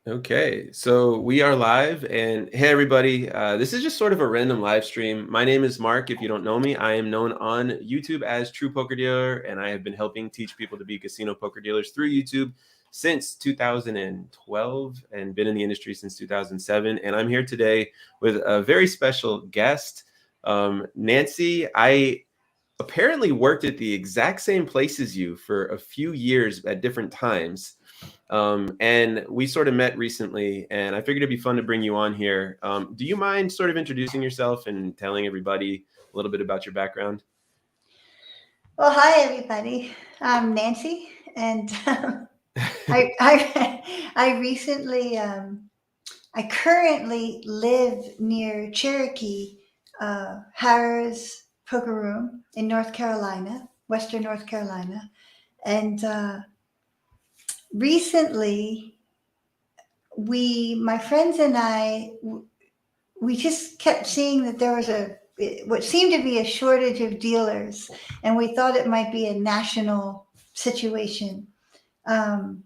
Okay, so we are live, and hey everybody, this is just sort of a random live stream. My name is Mark. If you don't know me, I am known on YouTube as Truepokerdealer, and I have been helping teach people to be casino poker dealers through YouTube since 2012 and been in the industry since 2007. And I'm here today with a very special guest, Nancy. I apparently worked at the exact same place as you for a few years at different times. And we sort of met recently, and I figured it'd be fun to bring you on here. Do you mind sort of introducing yourself and telling everybody a little bit about your background? Well, hi everybody. I'm Nancy, and I recently I currently live near Cherokee, Harris Poker Room in North Carolina, Western North Carolina, and recently my friends and we just kept seeing that there was what seemed to be a shortage of dealers, and we thought it might be a national situation, um,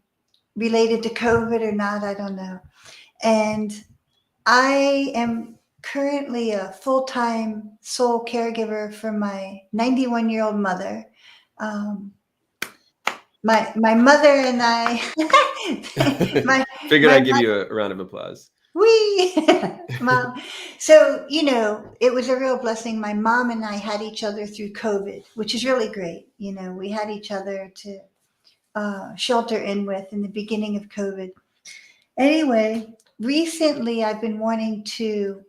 related to COVID or not, I don't know. And I am currently a full-time sole caregiver for my 91-year-old mother. Um, my mother and I, my Figured my I'd give you a round of applause. we mom. So it was a real blessing. My mom and I had each other through COVID, which is really great. We had each other to shelter in with in the beginning of COVID. Anyway, recently I've been wanting to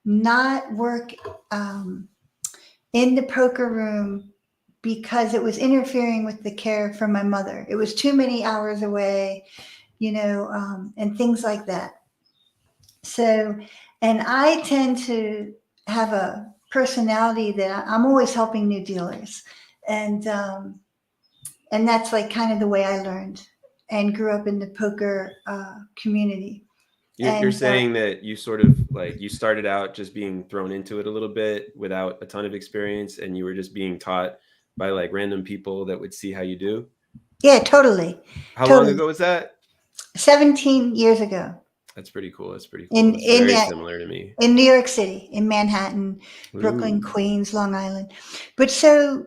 not work in the poker room because it was interfering with the care for my mother. It was too many hours away, and things like that. So, and I tend to have a personality that I'm always helping new dealers, and that's like kind of the way I learned and grew up in the poker community. You're And saying that you sort of like you started out just being thrown into it a little bit without a ton of experience, and you were just being taught by like random people that would see how you do. yeah, totally, How long totally. ago was that? 17 years ago That's pretty cool. That's pretty cool. in It's in very uh, similar to me. in New York City, in Manhattan, Brooklyn, Ooh. Queens, Long Island. But so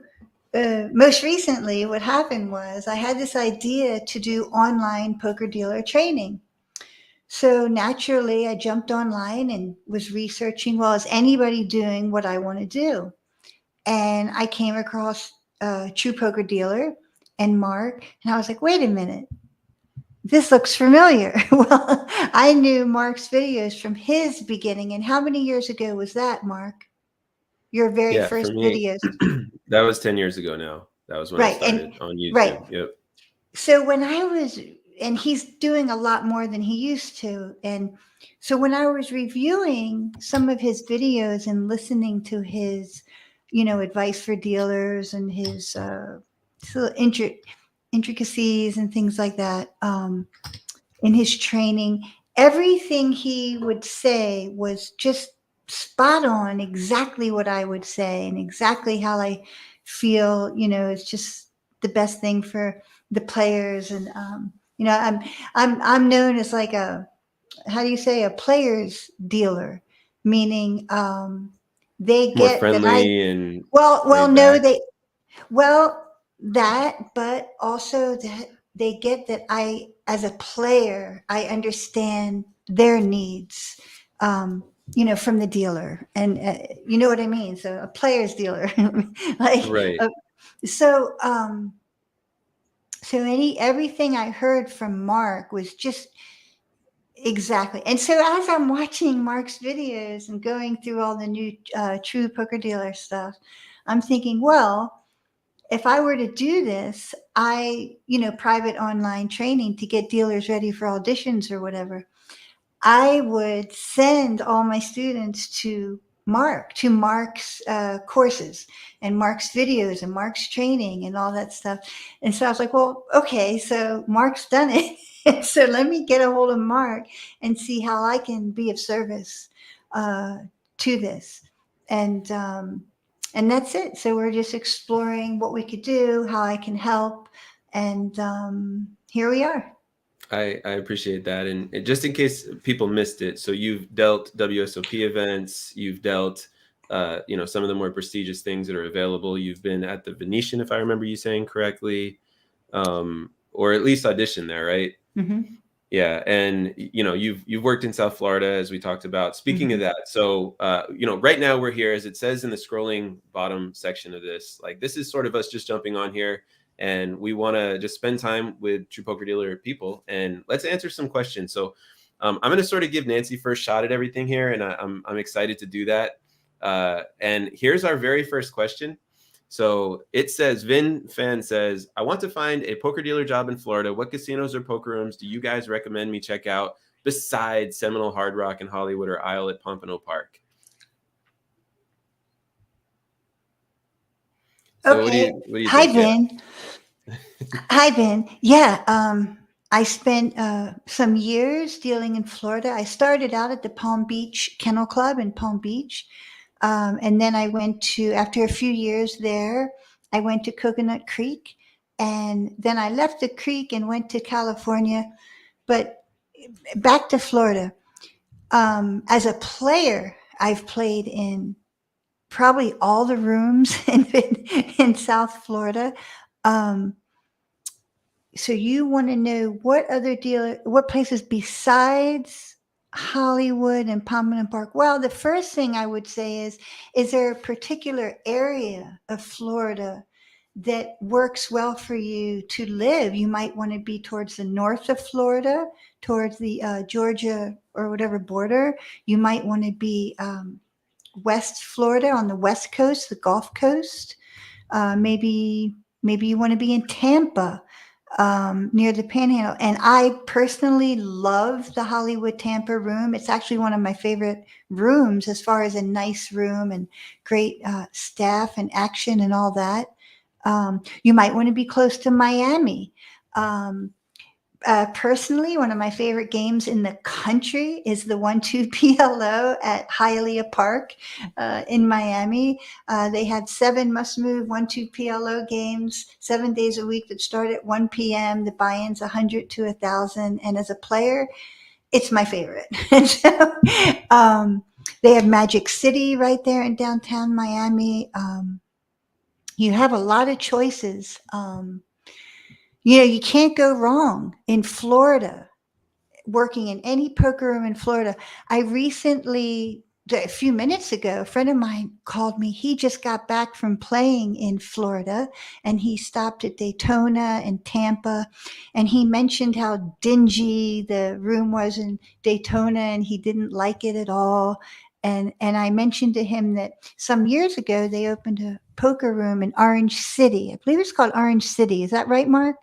most recently, what happened was I had this idea to do online poker dealer training. So naturally, I jumped online and was researching, well, is anybody doing what I want to do? And I came across True Poker Dealer and Mark, and I was like, wait a minute, this looks familiar. Well, I knew Mark's videos from his beginning. And how many years ago was that, Mark? Your very Yeah, for first me, videos? that was 10 years ago now. That was when I Right. And started on right. YouTube. Yep. So when I was, and he's doing a lot more than he used to. And so when I was reviewing some of his videos and listening to his, advice for dealers and his so intricacies and things like that, in his training, everything he would say was just spot on, exactly what I would say and exactly how I feel. It's just the best thing for the players. And I'm known as like how do you say, a players dealer, meaning they More get that I friendly and well laid no, back. they well, that, but also that they get that I, as a player, I understand their needs, from the dealer, and you know what I mean. So a player's dealer, like, Right. uh, so, so everything I heard from Mark was just exactly. And so as I'm watching Mark's videos and going through all the new True Poker Dealer stuff, I'm thinking, well, if I were to do this, private online training to get dealers ready for auditions or whatever, I would send all my students to Mark's courses and Mark's videos and Mark's training and all that stuff. And so I was like, well, okay, so Mark's done it. So let me get a hold of Mark and see how I can be of service uh, to this. And, and that's it. So we're just exploring what we could do, how I can help. And here we are. I appreciate that. And just in case people missed it, so you've dealt WSOP events, you've dealt, some of the more prestigious things that are available. You've been at the Venetian, if I remember you saying correctly, or at least auditioned there, right? Mm-hmm. Yeah, and you've worked in South Florida, as we talked about. Speaking of Mm-hmm. that, so right now we're here, as it says in the scrolling bottom section of this. Like, this is sort of us just jumping on here, and we want to just spend time with True Poker Dealer people, and let's answer some questions. So I'm going to sort of give Nancy first shot at everything here, and I'm excited to do that. And here's our very first question. So it says, Vin Fan says, I want to find a poker dealer job in Florida. What casinos or poker rooms do you guys recommend me check out besides Seminole, Hard Rock, and Hollywood, or Isle at Pompano Park? So what do Okay. you Hi, think? Yeah. Ben. Hi, Ben. Yeah, I spent some years dealing in Florida. I started out at the Palm Beach Kennel Club in Palm Beach. And then I went to, after a few years there, I went to Coconut Creek. And then I left the creek and went to California. But back to Florida. As a player, I've played in probably all the rooms in South Florida. Um, So you want to know what places besides Hollywood and Pompano Park? Well, the first thing I would say is there a particular area of Florida that works well for you to live? You might want to be towards the north of Florida, towards the Georgia or whatever border. You might want to be West Florida on the West Coast, the Gulf Coast. Maybe you want to be in Tampa, near the Panhandle. And I personally love the Hollywood Tampa room. It's actually one of my favorite rooms as far as a nice room and great staff and action and all that. You might want to be close to Miami. Um, Personally, one of my favorite games in the country is the 1-2 PLO at Hialeah Park in Miami. They had 7 must-move 1-2 PLO games 7 days a week that start at 1 p.m. The buy-in's 100 to 1,000, and as a player, it's my favorite. And so, they have Magic City right there in downtown Miami. You have a lot of choices. You can't go wrong in Florida, working in any poker room in Florida. I recently, a few minutes ago, a friend of mine called me. He just got back from playing in Florida and he stopped at Daytona and Tampa. And he mentioned how dingy the room was in Daytona and he didn't like it at all. And I mentioned to him that some years ago they opened a poker room in Orange City. I believe it's called Orange City. Is that right, Mark?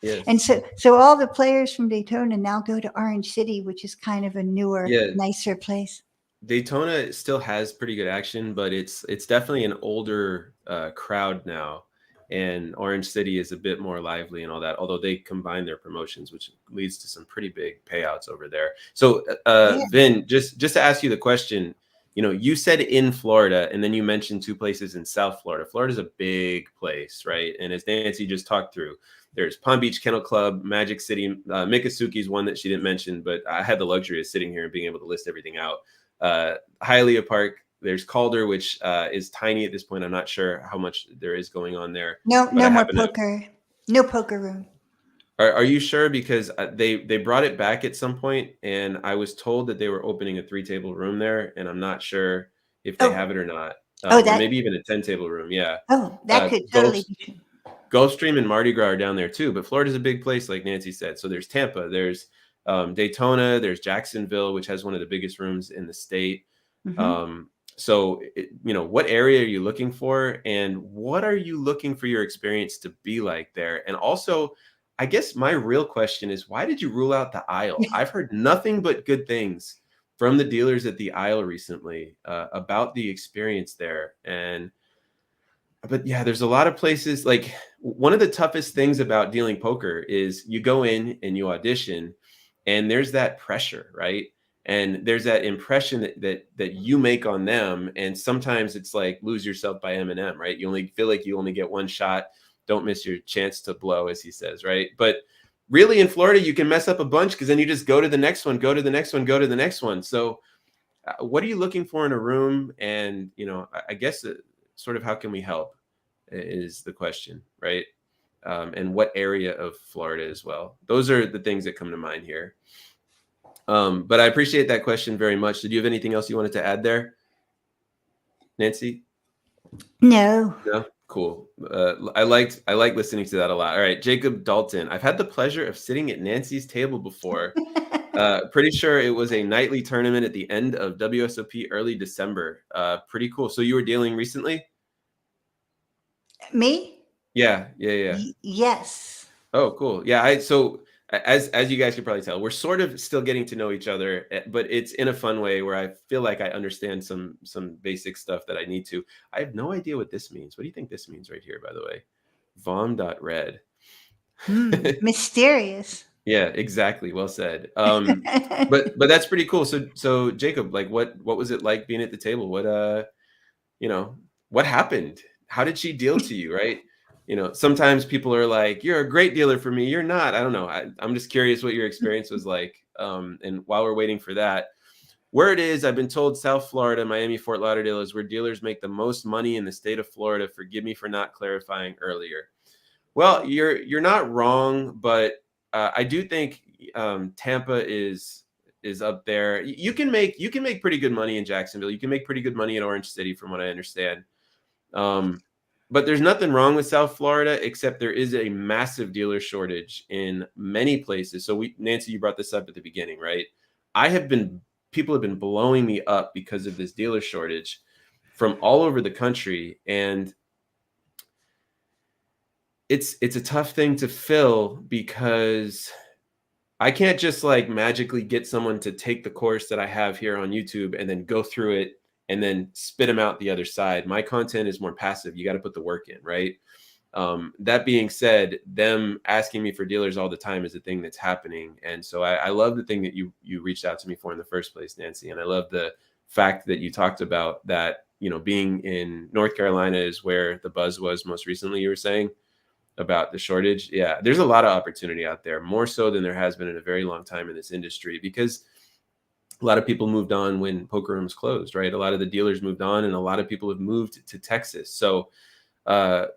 And Yes. so all the players from Daytona now go to Orange City, which is kind of a newer, Yeah. nicer place. Daytona still has pretty good action, but it's definitely an older crowd now, and Orange City is a bit more lively and all that. Although they combine their promotions, which leads to some pretty big payouts over there. So, Yeah. Vin, just to ask you the question, you said in Florida, and then you mentioned 2 places in South Florida. Florida's a big place, right? And as Nancy just talked through, there's Palm Beach Kennel Club, Magic City, Miccosukee one that she didn't mention, but I had the luxury of sitting here and being able to list everything out. Hialeah Park, there's Calder, which is tiny at this point. I'm not sure how much there is going on there, No, but I no more happen to. poker. No poker room. Are you sure? Because they brought it back at some point, and I was told that they were opening a 3-table room there, and I'm not sure if they Oh, have it or not, oh, or that, maybe even a 10-table room. Yeah, that could totally be true. Gulfstream and Mardi Gras are down there too, but Florida's a big place, like Nancy said. So there's Tampa, there's Daytona, there's Jacksonville, which has one of the biggest rooms in the state. Mm-hmm. So, what area are you looking for, and what are you looking for your experience to be like there? And also, I guess my real question is, why did you rule out the Isle? I've heard nothing but good things from the dealers at the Isle recently about the experience there. But yeah, there's a lot of places. Like, one of the toughest things about dealing poker is you go in and you audition, and there's that pressure, right? And there's that impression that you make on them, and sometimes it's like lose yourself by Eminem, right? You only feel like you only get one shot. Don't miss your chance to blow, as he says, right? But really in Florida, you can mess up a bunch because then you just go to the next one, go to the next one, go to the next one. So what are you looking for in a room? And, I guess sort of how can we help is the question, right? And what area of Florida as well. Those are the things that come to mind here. But I appreciate that question very much. Did you have anything else you wanted to add there, Nancy? No. No? Cool. I like listening to that a lot. All right, Jacob Dalton. I've had the pleasure of sitting at Nancy's table before. Pretty sure it was a nightly tournament at the end of WSOP early December. Pretty cool. So you were dealing recently? Me? Yeah. Yes. Oh, cool. Yeah. So as you guys can probably tell, we're sort of still getting to know each other, but it's in a fun way where I feel like I understand some basic stuff that I need to. I have no idea what this means. What do you think this means right here, by the way? Vom.red. Mysterious. Yeah, exactly. Well said. But that's pretty cool. So Jacob, like what was it like being at the table? What happened? How did she deal to you, right? Sometimes people are like, you're a great dealer for me. You're not. I don't know. I'm just curious what your experience was like. And while we're waiting for that, where it is, I've been told South Florida, Miami, Fort Lauderdale is where dealers make the most money in the state of Florida. Forgive me for not clarifying earlier. Well, you're not wrong, but I do think Tampa is up there. You can make pretty good money in Jacksonville. You can make pretty good money in Orange City, from what I understand. But there's nothing wrong with South Florida, except there is a massive dealer shortage in many places. So Nancy, you brought this up at the beginning, right? People have been blowing me up because of this dealer shortage from all over the country. And it's a tough thing to fill because I can't just like magically get someone to take the course that I have here on YouTube and then go through it and then spit them out the other side. My content is more passive. You got to put the work in, right? That being said, them asking me for dealers all the time is a thing that's happening. And so I love the thing that you reached out to me for in the first place, Nancy. And I love the fact that you talked about that, being in North Carolina is where the buzz was most recently, you were saying about the shortage. Yeah, there's a lot of opportunity out there, more so than there has been in a very long time in this industry, because a lot of people moved on when poker rooms closed, right? A lot of the dealers moved on and a lot of people have moved to Texas. So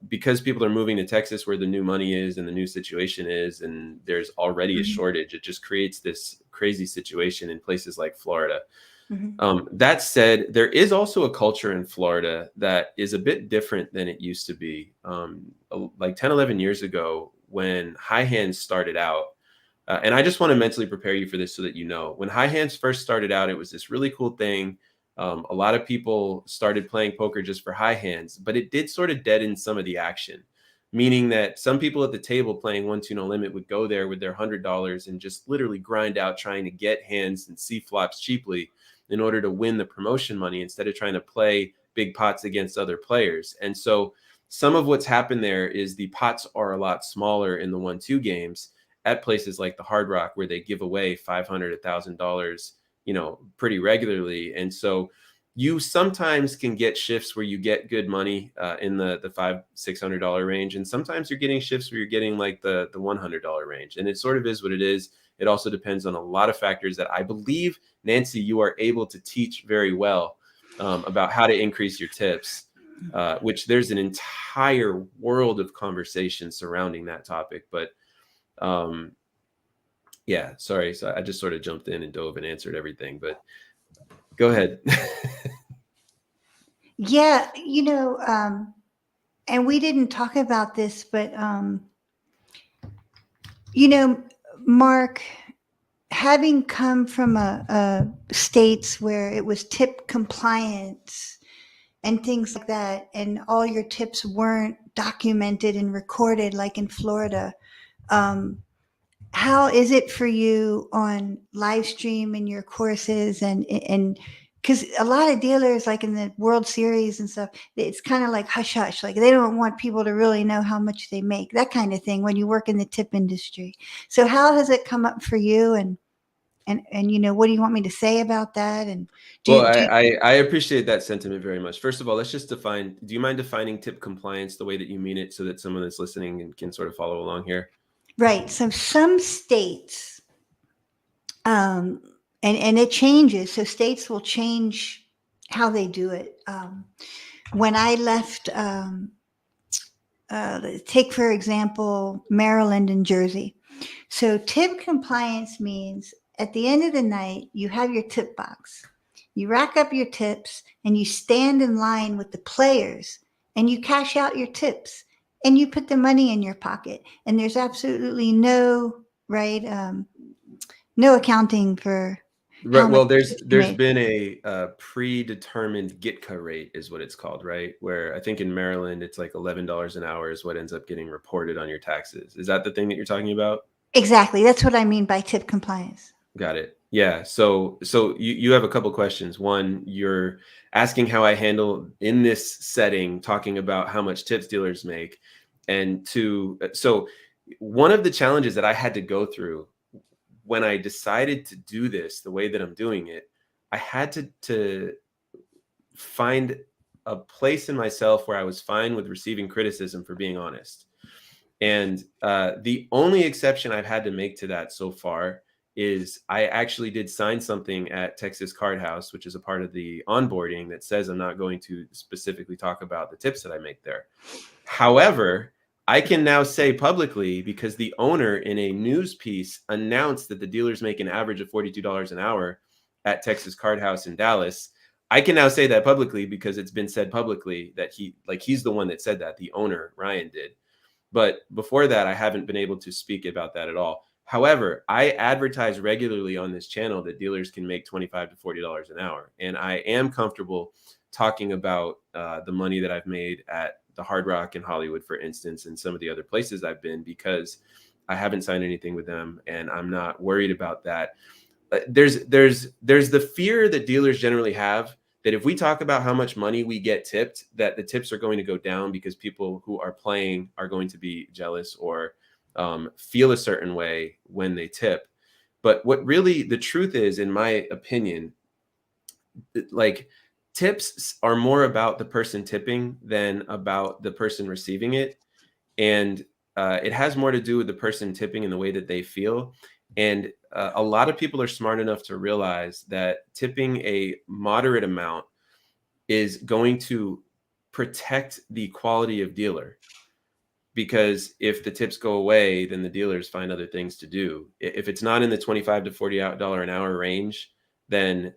because people are moving to Texas where the new money is and the new situation is, and there's already a shortage, it just creates this crazy situation in places like Florida. That said, there is also a culture in Florida that is a bit different than it used to be. Like 10, 11 years ago, when high hands started out, and I just want to mentally prepare you for this so that when high hands first started out, it was this really cool thing. A lot of people started playing poker just for high hands, but it did sort of deaden some of the action, meaning that some people at the table playing 1-2 no limit would go there with their $100 and just literally grind out trying to get hands and see flops cheaply in order to win the promotion money instead of trying to play big pots against other players. And so some of what's happened there is the pots are a lot smaller in the 1-2 games at places like the Hard Rock, where they give away $500, $1,000, pretty regularly. And so you sometimes can get shifts where you get good money in the $500-$600 range, and sometimes you're getting shifts where you're getting like the $100 range. And it sort of is what it is. It also depends on a lot of factors that I believe, Nancy, you are able to teach very well about how to increase your tips, which there's an entire world of conversation surrounding that topic. But yeah, sorry. So I just sort of jumped in and dove and answered everything, but go ahead. Yeah, and we didn't talk about this, but Mark, having come from a states where it was tip compliance and things like that, and all your tips weren't documented and recorded like in Florida, how is it for you on live stream and your courses and because a lot of dealers, like in the World Series and stuff, it's kind of like hush hush, like they don't want people to really know how much they make, that kind of thing, when you work in the tip industry. So how has it come up for you, and what do you want me to say about that? And I appreciate that sentiment very much. First of all, let's just define. Do you mind defining tip compliance the way that you mean it, so that someone that's listening can sort of follow along here? Right. So some states, and it changes. So states will change how they do it. When I left, take for example, Maryland and Jersey. So tip compliance means at the end of the night, you have your tip box. You rack up your tips and you stand in line with the players and you cash out your tips and you put the money in your pocket. And there's absolutely no, right, no accounting for how Right. much Well, there's tips you there's made. been a predetermined Gitka rate is what it's called, right? Where I think in Maryland it's like $11 an hour is what ends up getting reported on your taxes. Is that the thing that you're talking about? Exactly. That's what I mean by tip compliance. Got it. Yeah. So you have a couple questions. One, you're asking how I handle in this setting, talking about how much tips dealers make. And two, so one of the challenges that I had to go through when I decided to do this the way that I'm doing it, I had to find a place in myself where I was fine with receiving criticism for being honest. And the only exception I've had to make to that so far is I actually did sign something at Texas Card House, which is a part of the onboarding that says I'm not going to specifically talk about the tips that I make there. However, I can now say publicly, because the owner in a news piece announced that the dealers make an average of $42 an hour at Texas Card House in Dallas. I can now say that publicly because it's been said publicly that he's the one that said that, the owner, Ryan, did. But before that, I haven't been able to speak about that at all. However, I advertise regularly on this channel that dealers can make $25 to $40 an hour. And I am comfortable talking about the money that I've made at the Hard Rock in Hollywood, for instance, and some of the other places I've been, because I haven't signed anything with them and I'm not worried about that. There's the fear that dealers generally have that if we talk about how much money we get tipped, that the tips are going to go down because people who are playing are going to be jealous or feel a certain way when they tip. But what really the truth is, in my opinion, like tips are more about the person tipping than about the person receiving it. And it has more to do with the person tipping and the way that they feel. And a lot of people are smart enough to realize that tipping a moderate amount is going to protect the quality of dealer. Because if the tips go away, then the dealers find other things to do. If it's not in the $25 to $40 an hour range, then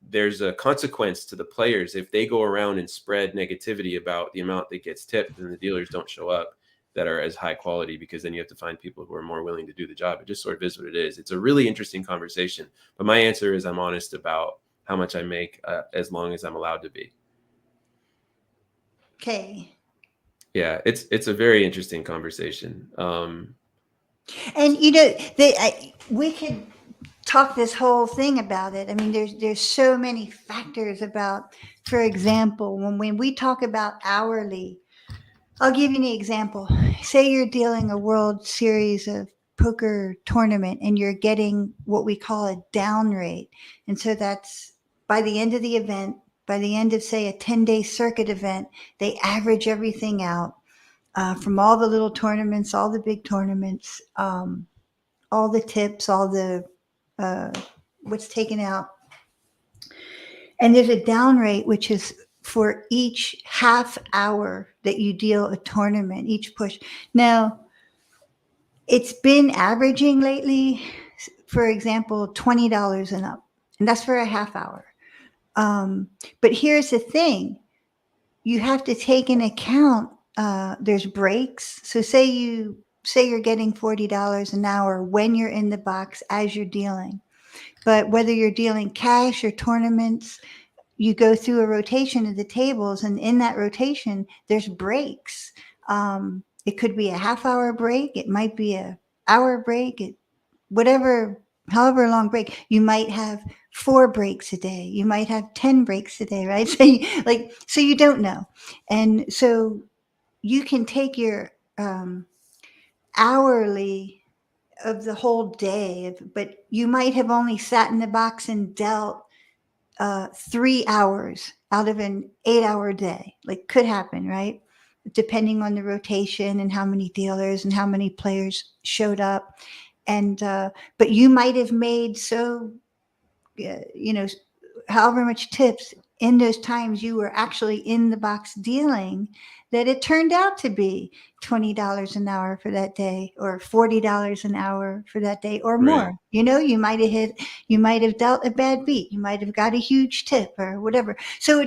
there's a consequence to the players. If they go around and spread negativity about the amount that gets tipped, then the dealers don't show up that are as high quality, because then you have to find people who are more willing to do the job. It just sort of is what it is. It's a really interesting conversation. But my answer is I'm honest about how much I make as long as I'm allowed to be. Okay. Yeah, it's a very interesting conversation. And we could talk this whole thing about it. I mean, there's so many factors about, for example, when we talk about hourly, I'll give you an example. Say you're dealing a World Series of poker tournament and you're getting what we call a down rate. And so that's by the end of the event, by the end of, say, a 10-day circuit event, they average everything out from all the little tournaments, all the big tournaments, all the tips, all the what's taken out. And there's a down rate, which is for each half hour that you deal a tournament, each push. Now, it's been averaging lately, for example, $20 and up, and that's for a half hour. But here's the thing. You have to take in account there's breaks. So say you're getting $40 an hour when you're in the box as you're dealing. But whether you're dealing cash or tournaments, you go through a rotation of the tables, and in that rotation, there's breaks. It could be a half-hour break. It might be a hour break. However long break. You might have 4 breaks a day. You might have 10 breaks a day, right? So you don't know, and so you can take your hourly of the whole day, but you might have only sat in the box and dealt 3 hours out of an 8-hour day. Like, could happen, right? depending on the rotation and how many dealers and how many players showed up. And but you might have made you know, however much tips in those times you were actually in the box dealing, that it turned out to be $20 an hour for that day, or $40 an hour for that day, or Right. more. You know, you might have dealt a bad beat, you might have got a huge tip or whatever. So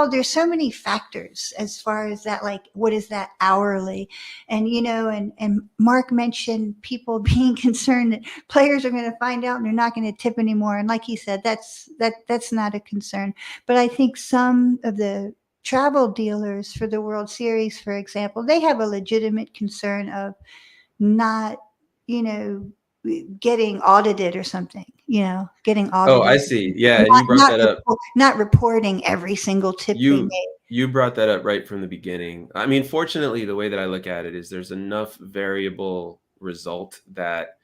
there's so many factors as far as that, like, what is that hourly? And, you know, and Mark mentioned people being concerned that players are going to find out and they're not going to tip anymore. And like he said, that's not a concern. But I think some of the travel dealers for the World Series, for example, they have a legitimate concern of not, you know, getting audited or something, you know, getting Oh, I audited, see. Yeah, and you brought that up. not reporting every single tip they You made. you brought that up right from the beginning. I mean, fortunately, the way that I look at it is there's enough variable result that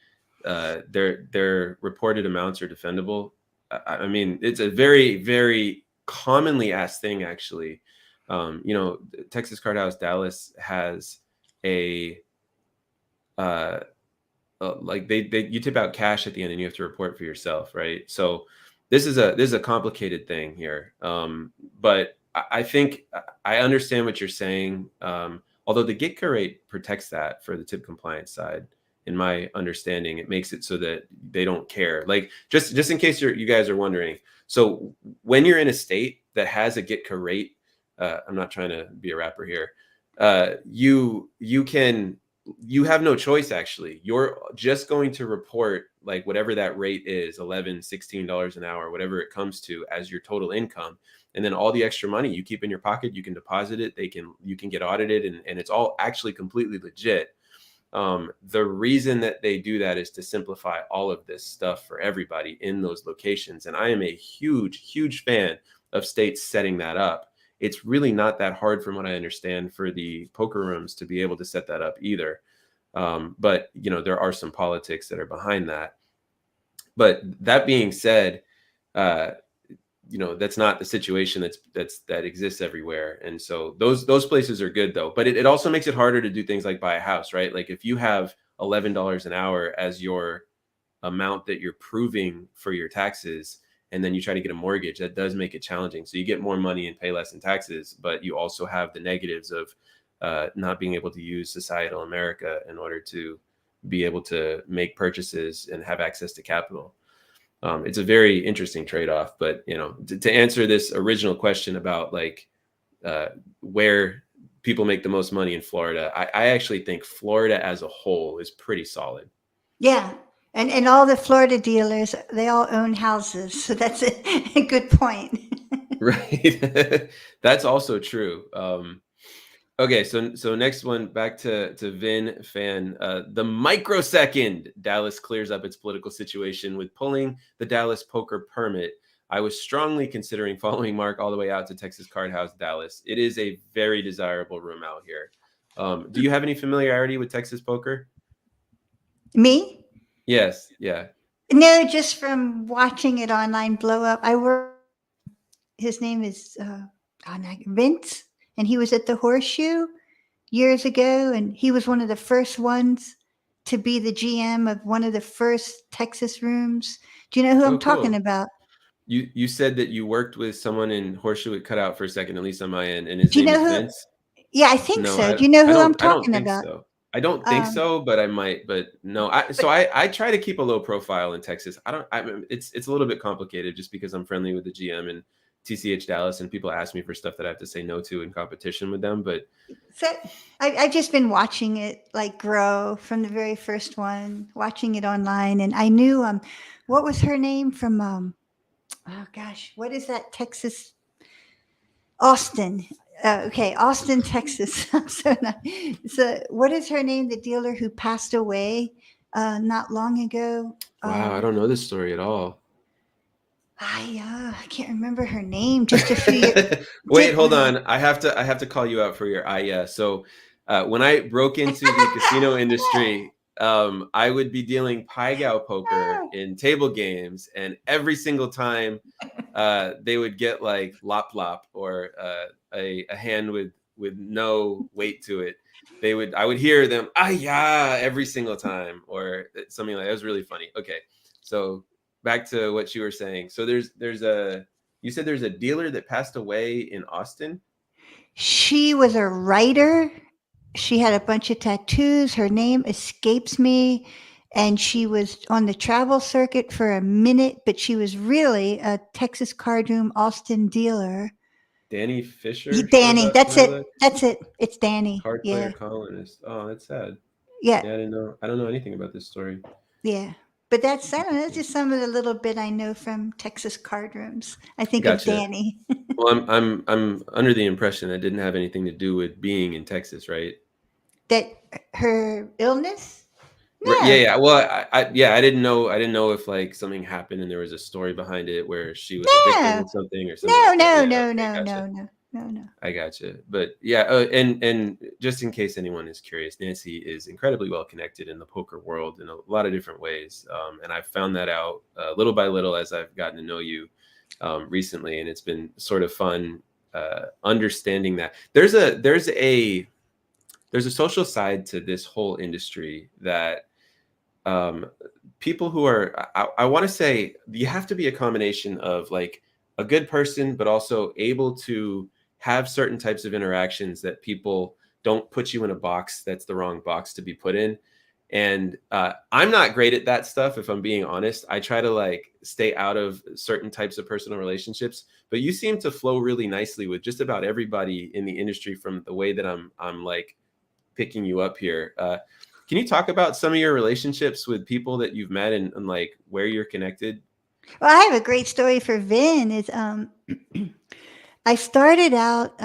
their reported amounts are defendable. I mean, it's a very, very commonly asked thing, actually. You know, Texas Card House Dallas has a uh, like they you tip out cash at the end and you have to report for yourself, right? So this is a complicated thing here. But I think I understand what you're saying. Although the Gitka rate protects that for the tip compliance side, in my understanding, it makes it so that they don't care. Like, just in case you guys are wondering. So when you're in a state that has a Gitka rate, I'm not trying to be a rapper here. You have no choice, actually. You're just going to report like whatever that rate is, $11, $16 an hour, whatever it comes to, as your total income. And then all the extra money you keep in your pocket, you can deposit it. You can get audited, and it's all actually completely legit. The reason that they do that is to simplify all of this stuff for everybody in those locations. And I am a huge, huge fan of states setting that up. It's really not that hard, from what I understand, for the poker rooms to be able to set that up either. But you know, there are some politics that are behind that. But that being said, uh, you know, that's not the situation that exists everywhere. And so those places are good, though. But it also makes it harder to do things like buy a house, right? Like if you have $11 an hour as your amount that you're proving for your taxes, and then you try to get a mortgage, that does make it challenging. So you get more money and pay less in taxes, but you also have the negatives of not being able to use societal America in order to be able to make purchases and have access to capital. It's a very interesting trade-off. But you know, to answer this original question about like where people make the most money in Florida, I actually think Florida as a whole is pretty solid. Yeah. And all the Florida dealers, they all own houses. So that's a good point. Right. That's also true. Okay, so next one, back to Vin Fan. The microsecond Dallas clears up its political situation with pulling the Dallas poker permit, I was strongly considering following Mark all the way out to Texas Card House Dallas. It is a very desirable room out here. Do you have any familiarity with Texas poker? Me? Yes. Yeah. No, just from watching it online blow up. I work. His name is Vince, and he was at the Horseshoe years ago, and he was one of the first ones to be the GM of one of the first Texas rooms. Do you know who Oh, I'm talking cool. about? You said that you worked with someone in Horseshoe. It cut out for a second, at least on my end, and his Do you name know is who? Vince. Yeah, I think No, so. Do you know who I'm I don't talking think about? so. I don't think Um, so, but I might. But no, but I try to keep a low profile in Texas. It's a little bit complicated just because I'm friendly with the GM and TCH Dallas, and people ask me for stuff that I have to say no to in competition with them. But so I've just been watching it like grow from the very first one, watching it online, and I knew what was her name from oh gosh, what is that Texas Austin? Okay, Austin, Texas. So what is her name? The dealer who passed away not long ago. wow, I don't know this story at all. I can't remember her name. Just a few years. Wait, hold on. I have to call you out for your yeah. So when I broke into the casino industry, I would be dealing Pai Gow poker in table games, and every single time they would get like lop lop, or a hand with with no weight to it. I would hear them, ah, yeah, every single time, or something like that. It was really funny. Okay. So back to what you were saying. So you said there's a dealer that passed away in Austin. She was a writer. She had a bunch of tattoos. Her name escapes me. And she was on the travel circuit for a minute, but she was really a Texas cardroom Austin dealer. Danny Fisher, Danny, that's it. Sherlock, That's it. It's Danny. card Yeah. player colonist. Oh, that's sad. Yeah. Yeah, I don't know anything about this story. Yeah. But that's, I don't know, that's just some of the little bit I know from Texas card rooms. I think of Gotcha. Danny. Well, I'm under the impression that didn't have anything to do with being in Texas, right? That her illness? Yeah, No, yeah. Well, I didn't know if like something happened and there was a story behind it where she was a victim no, of something or something no, like that. no, Yeah, no, okay, no, gotcha. no, no, no, no. I gotcha. But yeah, and just in case anyone is curious, Nancy is incredibly well connected in the poker world in a lot of different ways, and I've found that out little by little as I've gotten to know you recently, and it's been sort of fun understanding that there's a social side to this whole industry that people who are I want to say you have to be a combination of like a good person but also able to have certain types of interactions that people don't put you in a box that's the wrong box to be put in. And I'm not great at that stuff, if I'm being honest. I try to like stay out of certain types of personal relationships, but you seem to flow really nicely with just about everybody in the industry from the way that I'm like picking you up here. Can you talk about some of your relationships with people that you've met and like where you're connected? Well, I have a great story for Vin. Is I started out.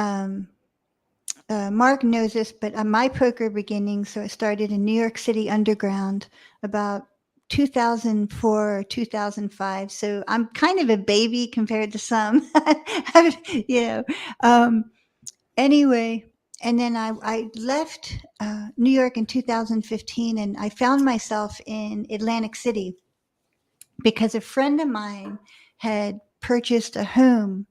Mark knows this, but my poker beginnings. So I started in New York City underground about 2004 or 2005. So I'm kind of a baby compared to some, you know. Um, anyway, and then I left New York in 2015, and I found myself in Atlantic City because a friend of mine had purchased a home,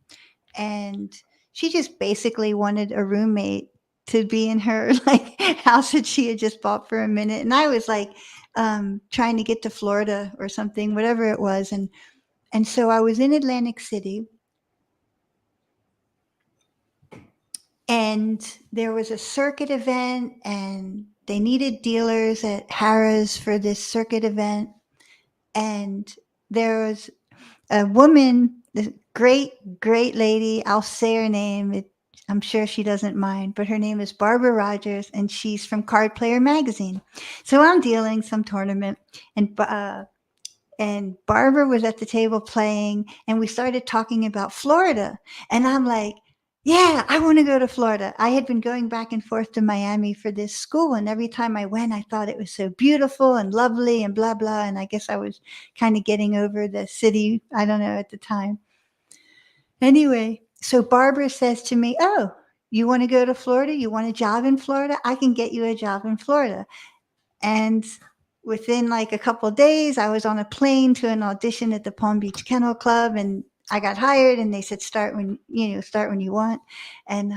and she just basically wanted a roommate to be in her like house that she had just bought for a minute. And I was like trying to get to Florida or something, whatever it was. And so I was in Atlantic City, and there was a circuit event, and they needed dealers at Harrah's for this circuit event. And there was a woman, this great lady. I'll say her name. I'm sure she doesn't mind, but her name is Barbara Rogers, and she's from Card Player Magazine. So I'm dealing some tournament, and Barbara was at the table playing, and we started talking about Florida, and I'm like, yeah, I want to go to Florida. I had been going back and forth to Miami for this school, and every time I went, I thought it was so beautiful and lovely and blah, blah. And I guess I was kind of getting over the city. I don't know at the time. Anyway, so Barbara says to me, oh, you want to go to Florida? You want a job in Florida? I can get you a job in Florida. And within like a couple of days, I was on a plane to an audition at the Palm Beach Kennel Club, and I got hired, and they said, start when you want. And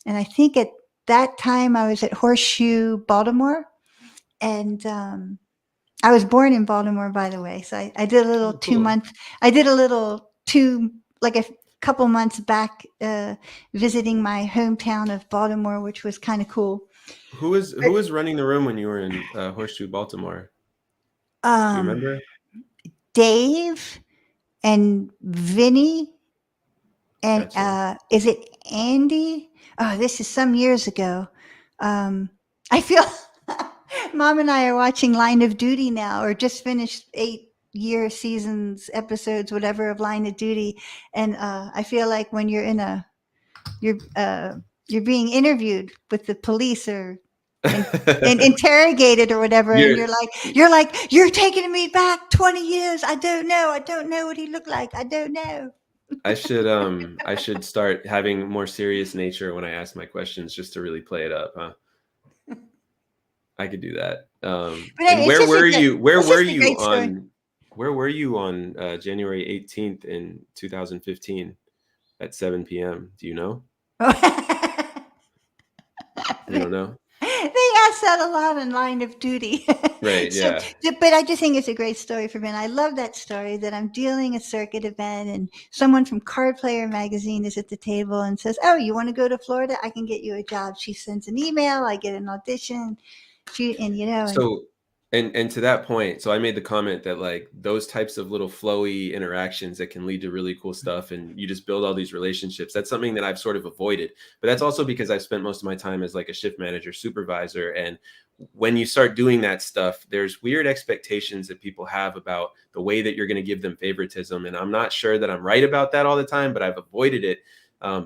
I think at that time I was at Horseshoe, Baltimore. And I was born in Baltimore, by the way. So I did a little Oh, cool. like a couple months back visiting my hometown of Baltimore, which was kind of cool. Who was running the room when you were in Horseshoe, Baltimore? Do you Um, remember? Dave and Vinny and Gotcha. is it Andy? Oh, this is some years ago. I feel Mom and I are watching Line of Duty now, or just finished 8-year seasons, episodes, whatever of Line of Duty, and I feel like when you're you're being interviewed with the police or and interrogated or whatever, and You're you're taking me back 20 years. I don't know what he looked like. I don't know. I should start having more serious nature when I ask my questions just to really play it up, huh? I could do that. But And it's just a good, it's just a great story. Where were you on January 18th in 2015 at 7 p.m.? Do you know? You don't know? They ask that a lot in Line of Duty. Right. So, Yeah. but I just think it's a great story for Ben. I love that story that I'm dealing a circuit event and someone from Card Player magazine is at the table and says, "Oh, you want to go to Florida? I can get you a job." She sends an email. I get an audition. And So, and to that point, so I made the comment that like those types of little flowy interactions that can lead to really cool stuff, and you just build all these relationships. That's something that I've sort of avoided, but that's also because I've spent most of my time as like a shift manager, supervisor, and when you start doing that stuff, there's weird expectations that people have about the way that you're going to give them favoritism, and I'm not sure that I'm right about that all the time, but I've avoided it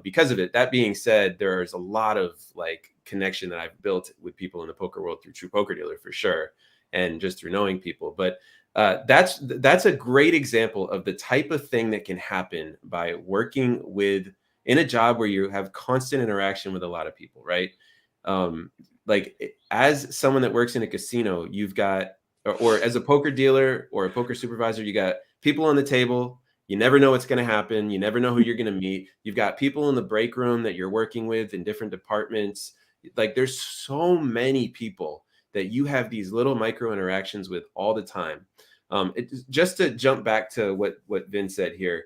because of it. That being said, there's a lot of like connection that I've built with people in the poker world through Truepokerdealer for sure, and just through knowing people. But that's a great example of the type of thing that can happen by working with in a job where you have constant interaction with a lot of people, right? Like as someone that works in a casino, you've got, or as a poker dealer or a poker supervisor, you got people on the table. You never know what's going to happen. You never know who you're going to meet. You've got people in the break room that you're working with in different departments. Like there's so many people that you have these little micro interactions with all the time. Just to jump back to what Vin said here,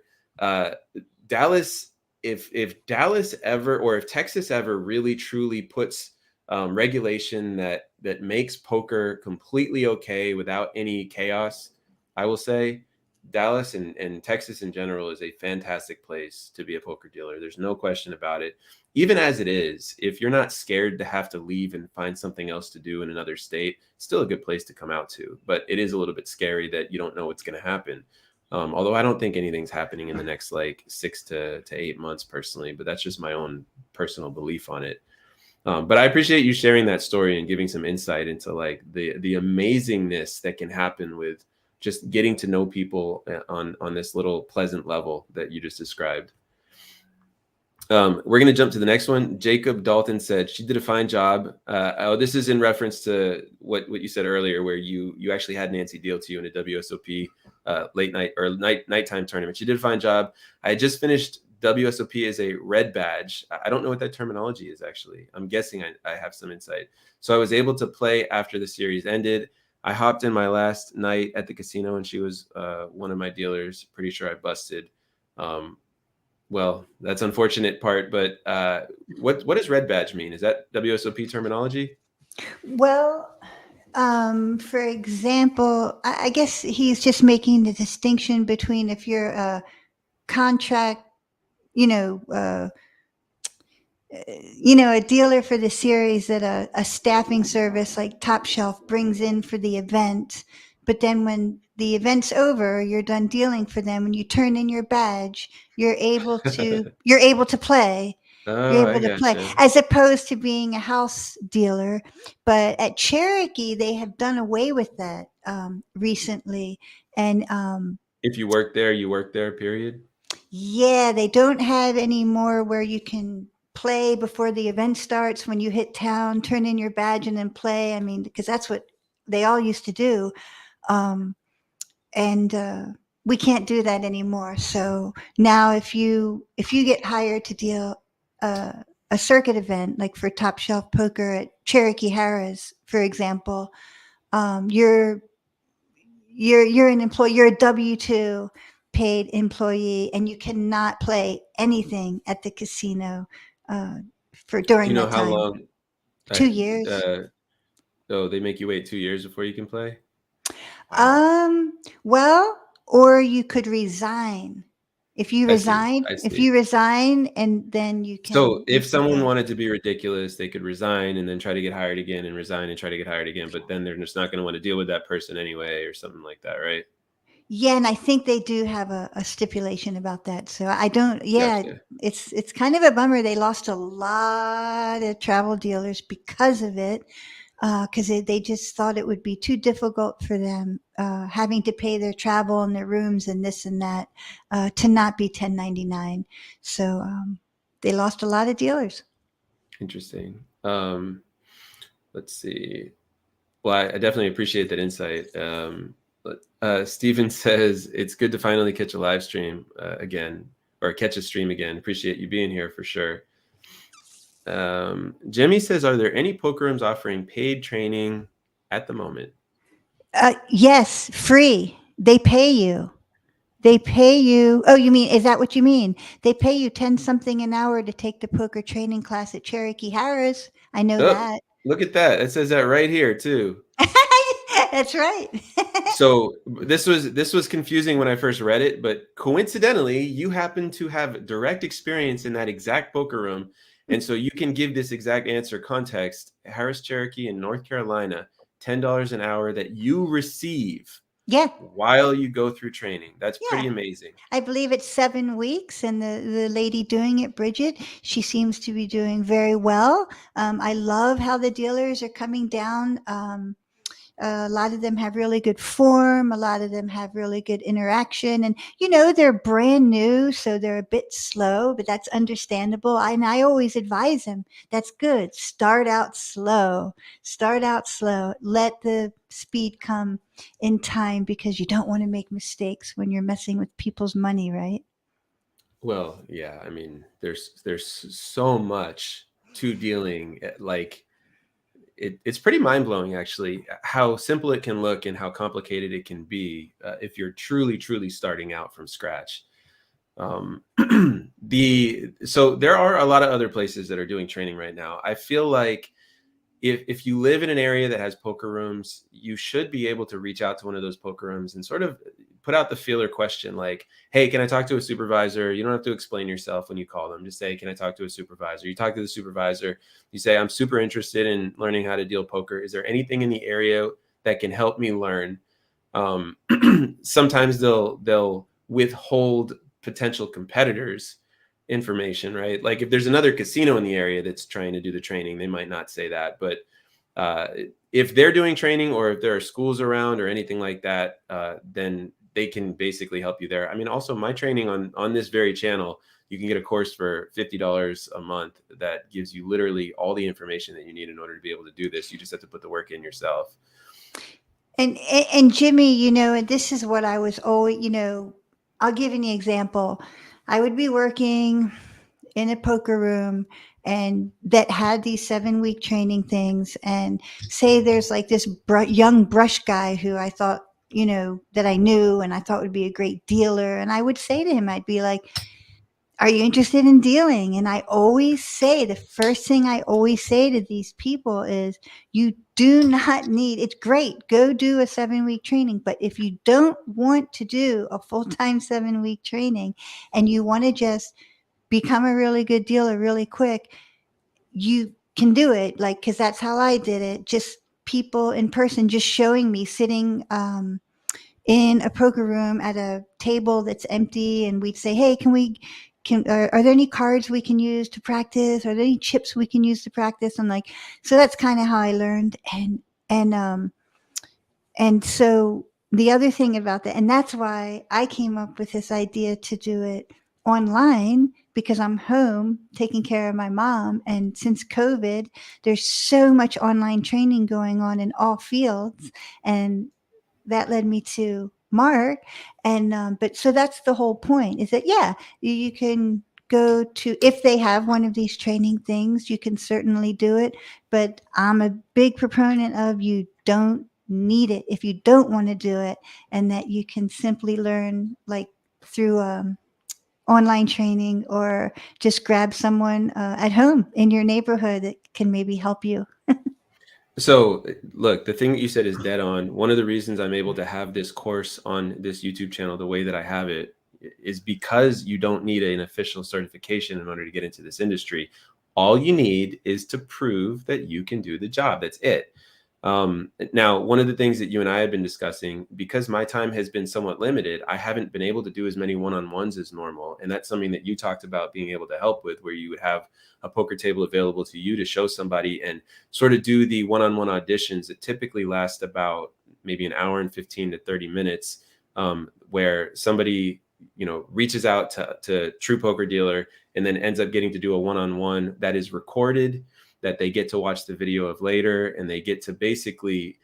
Dallas, if Dallas ever, or if Texas ever really truly puts regulation that makes poker completely okay without any chaos, I will say Dallas and Texas in general is a fantastic place to be a poker dealer. There's no question about it. Even as it is, if you're not scared to have to leave and find something else to do in another state, it's still a good place to come out to. But it is a little bit scary that you don't know what's going to happen. Although I don't think anything's happening in the next like 6 to 8 months personally, but that's just my own personal belief on it. But I appreciate you sharing that story and giving some insight into like the amazingness that can happen with just getting to know people on this little pleasant level that you just described. We're going to jump to the next one. Jacob Dalton said she did a fine job. This is in reference to what you said earlier, where you actually had Nancy deal to you in a WSOP late night or nighttime tournament. She did a fine job. I had just finished WSOP as a red badge. I don't know what that terminology is actually. I'm guessing I have some insight. So I was able to play after the series ended. I hopped in my last night at the casino and she was one of my dealers. Pretty sure I busted. Well, that's unfortunate part, but what does red badge mean? Is that WSOP terminology? well, for example, I guess he's just making the distinction between if you're a contract, you know, uh, a dealer for the series that a staffing service like Top Shelf brings in for the event. But then when the event's over, you're done dealing for them. When you turn in your badge, you're able to play. You're Oh, I able to play gotcha. as opposed to being a house dealer. But at Cherokee, they have done away with that recently. And If you work there, you work there, period. yeah, they don't have any more where you can play before the event starts when you hit town, turn in your badge and then play. I mean, because that's what they all used to do. Um, and we can't do that anymore. So now if you get hired to deal a circuit event, like for Top Shelf Poker at Cherokee Harrah's, for example, you're you're an employee, you're a W-2 paid employee, and you cannot play anything at the casino uh, for Do you during know that how time. long? Uh, 2 years. oh, they make you wait 2 years before you can play? Wow. Well, or you could resign. I see. I If see. you resign, and then So you if can someone play. wanted to be ridiculous, they could resign and then try to get hired again and resign and try to get hired again. But then they're just not going to want to deal with that person anyway or something like that, right? Yeah, and I think they do have a stipulation about that. So I don't. Yeah, Gotcha. it's kind of a bummer. They lost a lot of travel dealers because of it. Because they just thought it would be too difficult for them having to pay their travel and their rooms and this and that to not be 1099. So they lost a lot of dealers. Interesting. Let's see. Well, I definitely appreciate that insight. Steven says it's good to finally catch a live stream again, or catch a stream again. Appreciate you being here for sure. Jimmy says, are there any poker rooms offering paid training at the moment? Yes, free. They pay you. They pay you. Oh, you mean, is that what you mean? They pay you 10 something an hour to take the poker training class at Cherokee Harris. I know Oh, that. look at that. It says that right here too. That's right. So this was confusing when I first read it, but coincidentally, you happen to have direct experience in that exact poker room, and so you can give this exact answer context. Harris Cherokee in North Carolina, $10 an hour that you receive Yeah. while you go through training. That's Yeah. pretty amazing. I believe it's 7 weeks, and the lady doing it, Bridget, she seems to be doing very well. I love how the dealers are coming down. A lot of them have really good form. A lot of them have really good interaction. And, they're brand new, so they're a bit slow, but that's understandable. And I always advise them that's good. Start out slow. Start out slow. Let the speed come in time because you don't want to make mistakes when you're messing with people's money, right? Well, yeah, I mean, there's so much to dealing like it's pretty mind-blowing actually how simple it can look and how complicated it can be if you're truly starting out from scratch. um, so there are a lot of other places that are doing training right now. I feel like if you live in an area that has poker rooms, you should be able to reach out to one of those poker rooms and sort of put out the feeler question like, hey, can I talk to a supervisor? You don't have to explain yourself when you call them. Just say, can I talk to a supervisor? You talk to the supervisor. You say, I'm super interested in learning how to deal poker. Is there anything in the area that can help me learn? Um, Sometimes they'll withhold potential competitors information, right? Like if there's another casino in the area that's trying to do the training, they might not say that. But uh, if they're doing training or if there are schools around or anything like that, then they can basically help you there. I mean, also my training on this very channel, you can get a course for $50 a month that gives you literally all the information that you need in order to be able to do this. You just have to put the work in yourself. And Jimmy, and this is what I was always, I'll give you an example. I would be working in a poker room and that had these 7 week training things, and say there's like this young brush guy who I thought, that I knew and I thought would be a great dealer. And I would say to him, I'd be like, are you interested in dealing? And I always say, the first thing I always say to these people is, you do not need, it's great, go do a 7 week training. But if you don't want to do a full time 7 week training and you want to just become a really good dealer really quick, you can do it. Like, because that's how I did it. Just people in person, just showing me, sitting in a poker room at a table that's empty, and we'd say, hey, are there any cards we can use to practice? Are there any chips we can use to practice? I'm like, so that's kind of how I learned. And so the other thing about that, and that's why I came up with this idea to do it online, because I'm home taking care of my mom. And since COVID, there's so much online training going on in all fields. And that led me to Mark. And but so that's the whole point, is that, yeah, you can go to, if they have one of these training things, you can certainly do it. But I'm a big proponent of, you don't need it if you don't want to do it, and that you can simply learn like through online training, or just grab someone at home in your neighborhood that can maybe help you. So, look, the thing that you said is dead on. One of the reasons I'm able to have this course on this YouTube channel the way that I have it is because you don't need an official certification in order to get into this industry. All you need is to prove that you can do the job. That's it. Now, one of the things that you and I have been discussing, because my time has been somewhat limited, I haven't been able to do as many one-on-ones as normal. And that's something that you talked about being able to help with, where you would have a poker table available to you to show somebody and sort of do the one-on-one auditions that typically last about maybe an hour and 15 to 30 minutes, where somebody, reaches out to True Poker Dealer and then ends up getting to do a one-on-one that is recorded, that they get to watch the video of later, and they get to basically,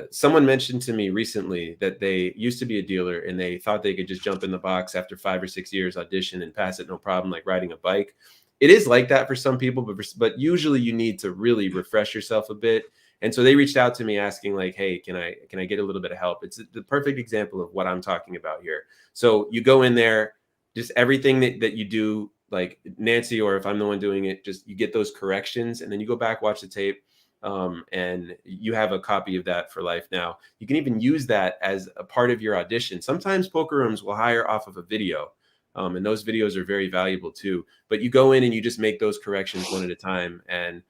someone mentioned to me recently that they used to be a dealer and they thought they could just jump in the box after 5 or 6 years, audition and pass it no problem, like riding a bike. it is like that for some people, but usually you need to really refresh yourself a bit. And so they reached out to me asking like, hey, can I get a little bit of help? It's the perfect example of what I'm talking about here. So you go in there, just everything that you do, like Nancy, or if I'm the one doing it, just you get those corrections and then you go back, watch the tape. And you have a copy of that for life now. You can even use that as a part of your audition. Sometimes poker rooms will hire off of a video. And those videos are very valuable too. But you go in and you just make those corrections one at a time. And,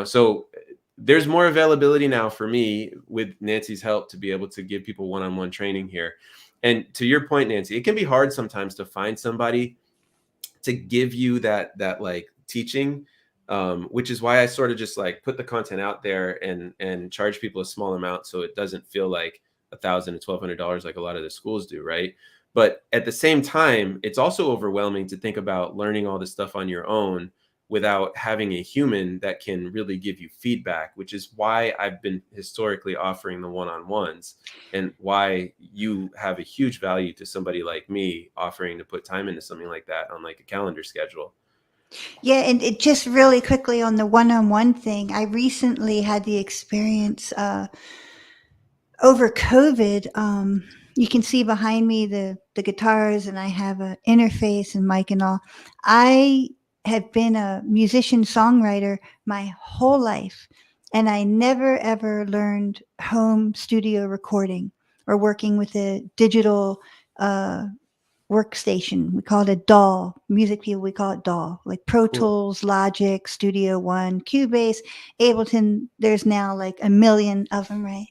so there's more availability now for me with Nancy's help to be able to give people one-on-one training here. And to your point, Nancy, it can be hard sometimes to find somebody to give you that like teaching, which is why I sort of just like put the content out there and charge people a small amount so it doesn't feel like $1,000 to $1,200 like a lot of the schools do, right? But at the same time, it's also overwhelming to think about learning all this stuff on your own without having a human that can really give you feedback, which is why I've been historically offering the one-on-ones and why you have a huge value to somebody like me offering to put time into something like that on like a calendar schedule. Yeah, and it just really quickly on the one-on-one thing, I recently had the experience over COVID. You can see behind me the guitars, and I have an interface and mic and all. I have been a musician songwriter my whole life, and I never ever learned home studio recording or working with a digital workstation. We call it a DAW. Music people, we call it DAW, like Pro Cool. Tools, Logic, Studio One, Cubase, Ableton. There's now like a million of them, right?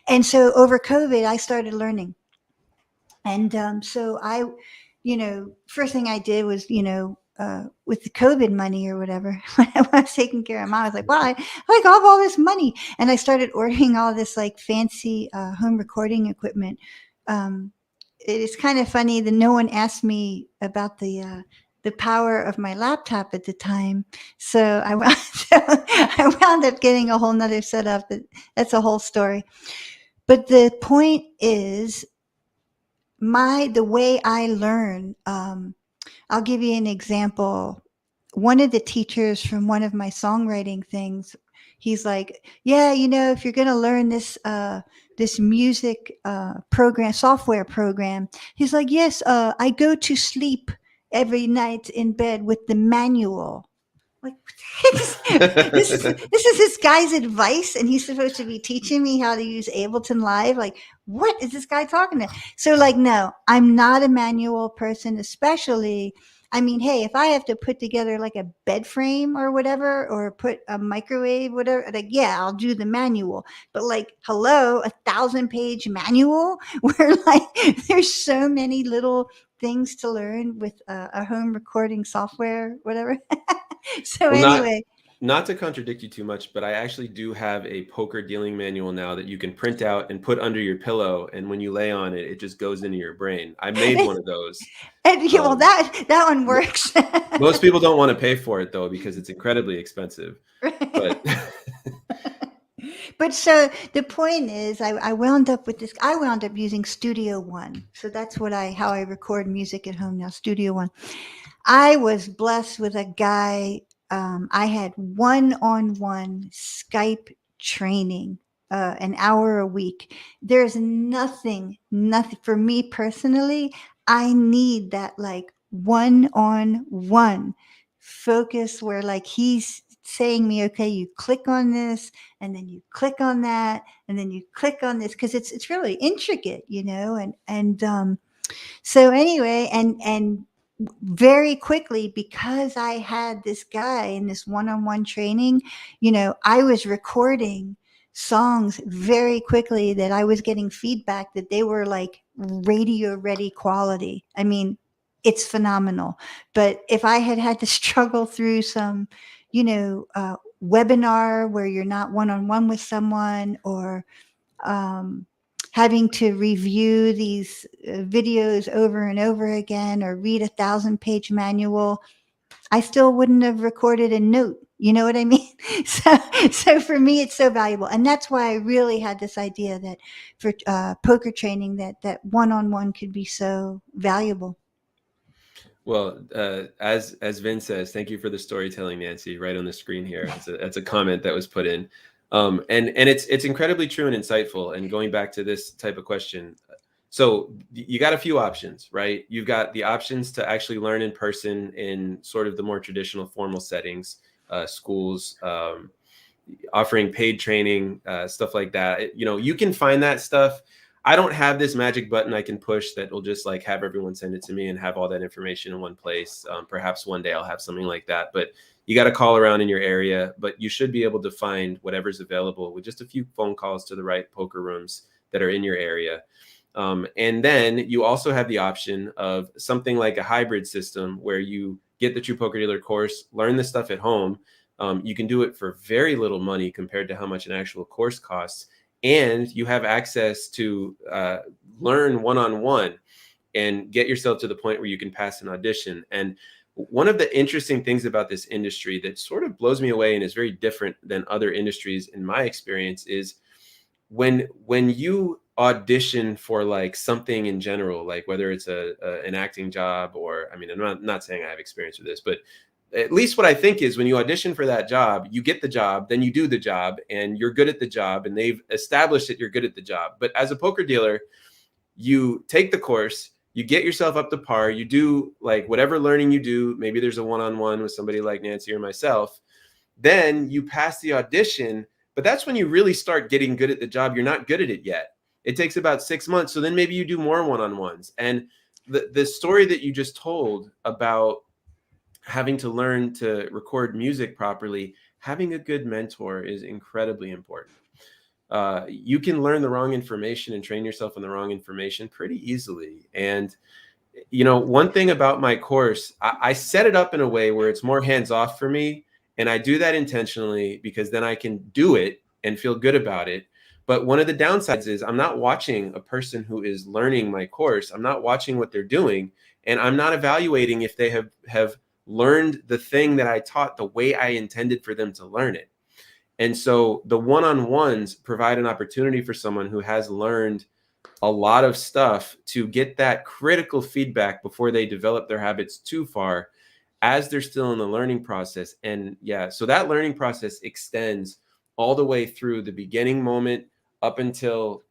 And so over COVID, I started learning. And so first thing I did was, with the COVID money or whatever, when I was taking care of mom, I was like, wow, I like all this money. And I started ordering all this like fancy home recording equipment. It is kind of funny that no one asked me about the power of my laptop at the time. So I wound up getting a whole nother setup. That's a whole story. But the point is, the way I learn, I'll give you an example. One of the teachers from one of my songwriting things, he's like, yeah, if you're going to learn this music software program, he's like, yes, I go to sleep every night in bed with the manual. Like, this is this guy's advice, and he's supposed to be teaching me how to use Ableton Live. Like, what is this guy talking to? So, like, no, I'm not a manual person, especially. I mean, hey, if I have to put together like a bed frame or whatever, or put a microwave, whatever, like, yeah, I'll do the manual. But like, hello, 1,000-page manual where like there's so many little things to learn with a home recording software, whatever. So Well, anyway, not to contradict you too much, but I actually do have a poker dealing manual now that you can print out and put under your pillow, and when you lay on it, it just goes into your brain. I made one of those. yeah, well, Um, that one works. Most people don't want to pay for it though because it's incredibly expensive. But But so the point is, I wound up with this. I wound up using Studio One, so that's how I record music at home now. Studio One. I was blessed with a guy. I had one-on-one Skype training, an hour a week. There's nothing for me personally. I need that like one-on-one focus where like he's saying me, okay, you click on this and then you click on that and then you click on this, because it's really intricate, and so anyway, and very quickly, because I had this guy in this one-on-one training, I was recording songs very quickly that I was getting feedback that they were like radio ready quality. I mean, it's phenomenal. But if I had to struggle through some, webinar where you're not one-on-one with someone, or um, having to review these videos over and over again, or read 1,000-page manual, I still wouldn't have recorded a note. You know what I mean? So for me, it's so valuable. And that's why I really had this idea that for poker training, that one-on-one could be so valuable. Well, as Vin says, thank you for the storytelling, Nancy. Right on the screen here, that's a comment that was put in, and it's incredibly true and insightful. And going back to this type of question, so you got a few options, right? You've got the options to actually learn in person in sort of the more traditional formal settings, schools, offering paid training, stuff like that. You know, you can find that stuff. I don't have this magic button I can push that will just like have everyone send it to me and have all that information in one place. Perhaps one day I'll have something like that, but you got to call around in your area. But you should be able to find whatever's available with just a few phone calls to the right poker rooms that are in your area. And then you also have the option of something like a hybrid system where you get the True Poker Dealer course, learn the stuff at home. You can do it for very little money compared to how much an actual course costs. And you have access to learn one-on-one and get yourself to the point where you can pass an audition. And one of the interesting things about this industry that sort of blows me away and is very different than other industries in my experience is when you audition for like something in general, like whether it's an acting job, or I mean, I'm not saying I have experience with this, but at least what I think is when you audition for that job, you get the job, then you do the job and you're good at the job and they've established that you're good at the job. But as a poker dealer, you take the course, you get yourself up to par, you do like whatever learning you do. Maybe there's a one-on-one with somebody like Nancy or myself. Then you pass the audition, but that's when you really start getting good at the job. You're not good at it yet. It takes about 6 months. So then maybe you do more one-on-ones. And the story that you just told about having to learn to record music properly, having a good mentor is incredibly important. You can learn the wrong information and train yourself on the wrong information pretty easily. And, you know, one thing about my course, I set it up in a way where it's more hands-off for me. And I do that intentionally because then I can do it and feel good about it. But one of the downsides is I'm not watching a person who is learning my course. I'm not watching what they're doing. And I'm not evaluating if they have learned the thing that I taught the way I intended for them to learn it. And so the one-on-ones provide an opportunity for someone who has learned a lot of stuff to get that critical feedback before they develop their habits too far as they're still in the learning process. And yeah, so that learning process extends all the way through the beginning moment up until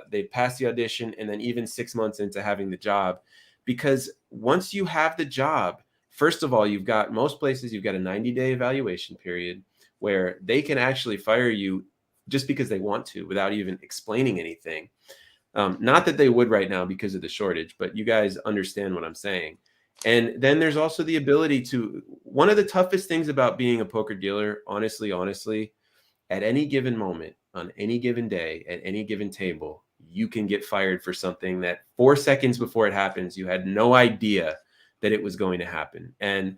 they pass the audition, and then even 6 months into having the job. Because once you have the job, first of all, you've got most places, you've got a 90-day evaluation period where they can actually fire you just because they want to without even explaining anything. Not that they would right now because of the shortage, but you guys understand what I'm saying. And then there's also the ability to, one of the toughest things about being a poker dealer, honestly, at any given moment, on any given day, at any given table, you can get fired for something that 4 seconds before it happens, you had no idea that it was going to happen. And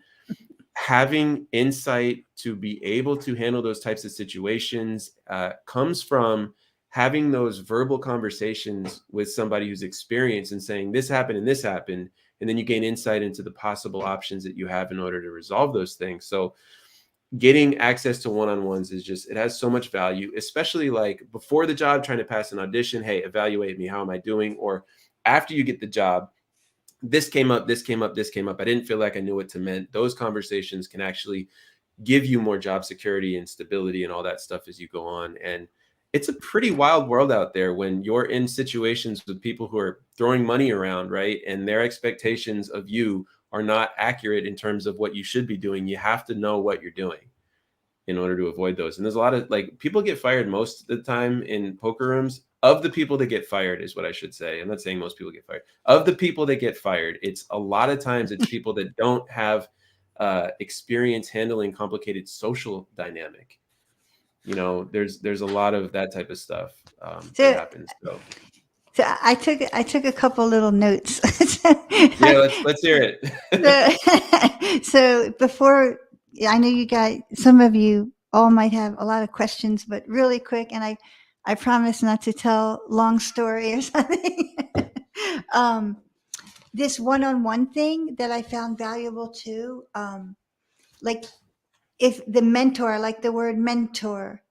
having insight to be able to handle those types of situations comes from having those verbal conversations with somebody who's experienced and saying, this happened and this happened. And then you gain insight into the possible options that you have in order to resolve those things. So getting access to one-on-ones is just, it has so much value, especially like before the job, trying to pass an audition. Hey, evaluate me. How am I doing? Or after you get the job, this came up, this came up, this came up. I didn't feel like I knew what to meant. Those conversations can actually give you more job security and stability and all that stuff as you go on. And it's a pretty wild world out there when you're in situations with people who are throwing money around, right? And their expectations of you are not accurate in terms of what you should be doing. You have to know what you're doing in order to avoid those. And there's a lot of like people get fired most of the time in poker rooms. Of the people that get fired is what I should say. I'm not saying most people get fired. Of the people that get fired, it's a lot of times it's people that don't have experience handling complicated social dynamic. You know, there's a lot of that type of stuff that happens. So I took a couple little notes. Yeah, let's hear it. So before, I know you guys, some of you all might have a lot of questions, but really quick, and I promise not to tell long story or something. This one-on-one thing that I found valuable too, like if the mentor, like the word mentor,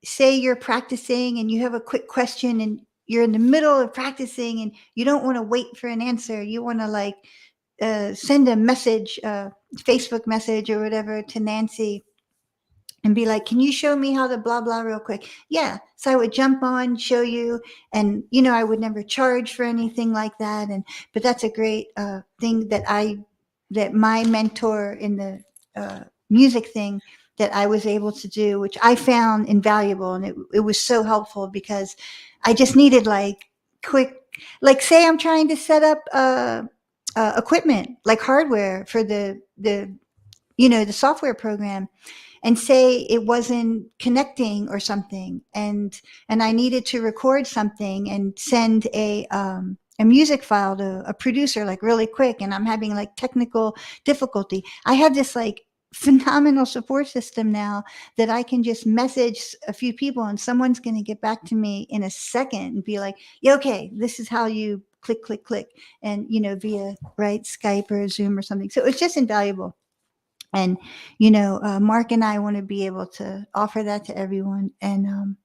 say you're practicing and you have a quick question and you're in the middle of practicing and you don't want to wait for an answer. You want to like send a message, Facebook message or whatever to Nancy and be like, can you show me how to blah, blah real quick? Yeah. So I would jump on, show you. And, I would never charge for anything like that. But that's a great thing that my mentor in the music thing that I was able to do, which I found invaluable. And it was so helpful because I just needed quick, say I'm trying to set up equipment, like hardware for the software program, and say it wasn't connecting or something, and I needed to record something and send a music file to a producer really quick, and I'm having technical difficulty. I have this phenomenal support system now that I can just message a few people and someone's going to get back to me in a second and be like, yeah, okay, this is how you click, click, click, and via Skype or Zoom or something. So it's just invaluable. And Mark and I want to be able to offer that to everyone. And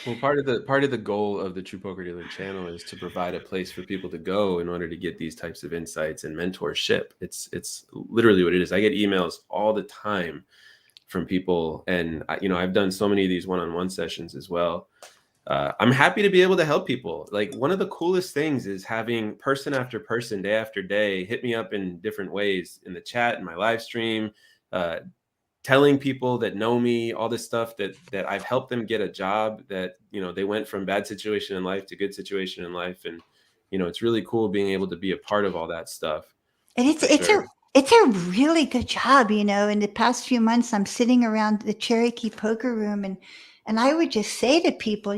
well, part of the goal of the True Poker Dealer channel is to provide a place for people to go in order to get these types of insights and mentorship. It's literally what it is. I get emails all the time from people, and I've done so many of these one-on-one sessions as well. I'm happy to be able to help people. One of the coolest things is having person after person, day after day, hit me up in different ways in the chat, in my live stream, telling people that know me all this stuff that I've helped them get a job, that they went from bad situation in life to good situation in life. And it's really cool being able to be a part of all that stuff. And it's a really good job. In the past few months, I'm sitting around the Cherokee poker room, and I would just say to people,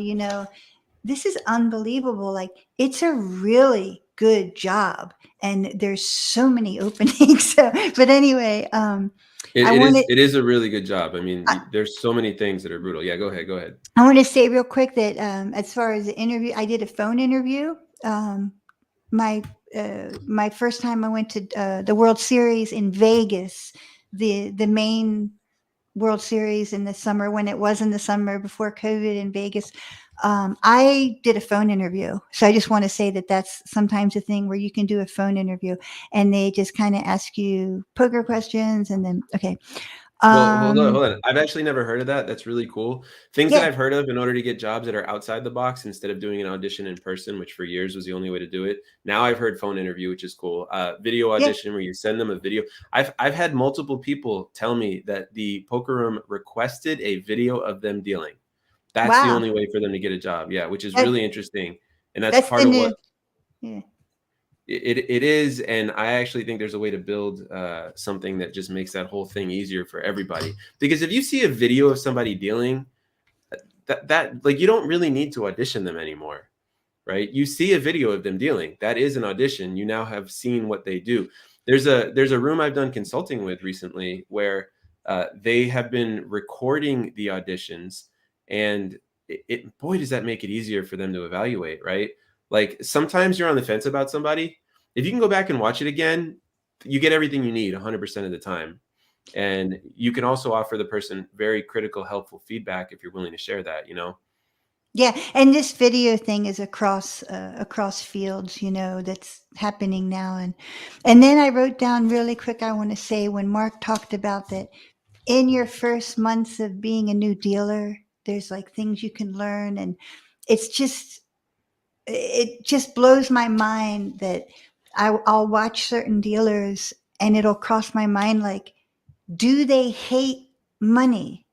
this is unbelievable. It's a really good job, and there's so many openings. But anyway, it is a really good job. I mean, there's so many ththings that are brutal. Yeah, go ahead. I want to say real quick that as far as the interview, I did a phone interview. My first time I went to the World Series in Vegas, the main World Series in the summer, when it was in the summer before COVID in Vegas. I did a phone interview. So I just want to say that that's sometimes a thing where you can do a phone interview and they just kind of ask you poker questions and then, okay. Well, hold on. I've actually never heard of that. That's really cool. Things Yeah. that I've heard of in order to get jobs that are outside the box instead of doing an audition in person, which for years was the only way to do it. Now I've heard phone interview, which is cool. Video audition where you send them a video. I've had multiple people tell me that the poker room requested a video of them dealing. That's the only way for them to get a job. Yeah, which is really interesting. And that's part of what it is. And I actually think there's a way to build something that just makes that whole thing easier for everybody. Because if you see a video of somebody dealing, that you don't really need to audition them anymore, right? You see a video of them dealing, that is an audition. You now have seen what they do. There's a room I've done consulting with recently where they have been recording the auditions, and boy, does that make it easier for them to evaluate, right? Sometimes you're on the fence about somebody. If you can go back and watch it again, you get everything you need 100% of the time. And you can also offer the person very critical, helpful feedback if you're willing to share that, Yeah, and this video thing is across fields, that's happening now. And then I wrote down really quick, I want to say, when Mark talked about that in your first months of being a new dealer, there's things you can learn, and it just blows my mind that I'll watch certain dealers and it'll cross my mind do they hate money?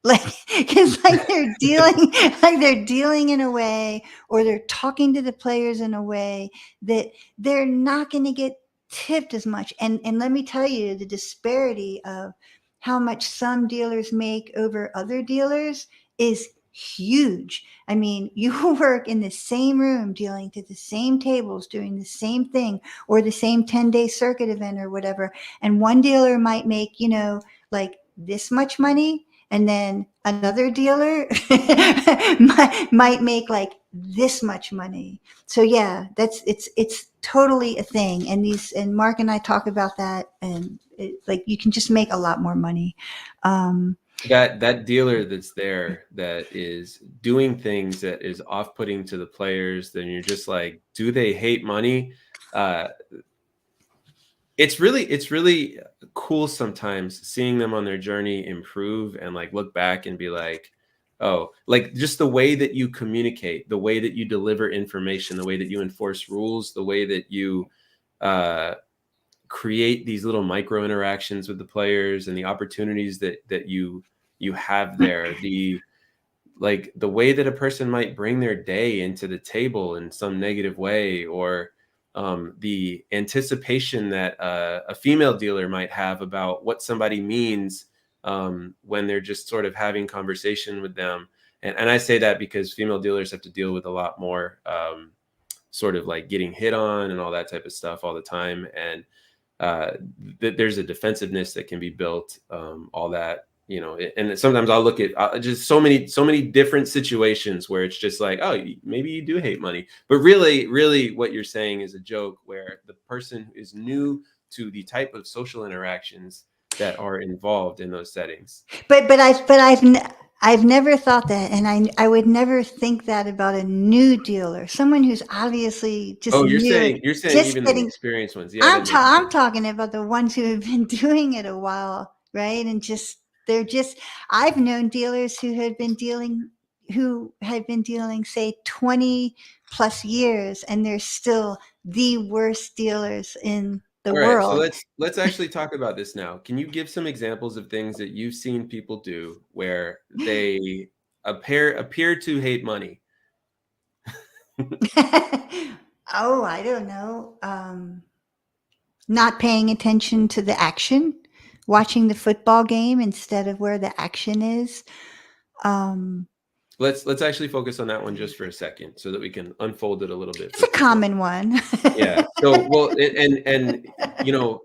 Because they're dealing in a way, or they're talking to the players in a way that they're not going to get tipped as much. And let me tell you, the disparity of how much some dealers make over other dealers is huge. I mean, you work in the same room, dealing to the same tables, doing the same thing, or the same 10-day circuit event or whatever. And one dealer might make, this much money, and then another dealer might make this much money. So yeah, it's totally a thing. And Mark and I talk about that, and you can just make a lot more money. That dealer that's there that is doing things that is off-putting to the players, then you're just do they hate money? it's really cool sometimes seeing them on their journey improve and like look back and be like, oh, like just the way that you communicate, the way that you deliver information, the way that you enforce rules, the way that you uh, create these little micro interactions with the players and the opportunities that you have there, the like the way that a person might bring their day into the table in some negative way, or the anticipation that a female dealer might have about what somebody means when they're just sort of having conversation with them. And I say that because female dealers have to deal with a lot more sort of like getting hit on and all that type of stuff all the time. And uh, there's a defensiveness that can be built, all that, you know. And sometimes I'll look at just so many different situations where it's just like, oh, maybe you do hate money, but really what you're saying is a joke where the person is new to the type of social interactions that are involved in those settings. I've never thought that, and I would never think that about a new dealer, someone who's obviously just Oh, new and you're saying just even the getting. experienced ones. Yeah, that makes I'm sense. talking about the ones who have been doing it a while, right? And just they're just. I've known dealers who had been dealing, say, 20 plus years, and they're still the worst dealers in the All right, so world. let's actually talk about this now. Can you give some examples of things that you've seen people do where they appear to hate money? Oh, I don't know. Not paying attention to the action, watching the football game instead of where the action is. Um, Let's actually focus on that one just for a second so that we can unfold it a little bit it's for a people. common one. Yeah. So, well, and you know,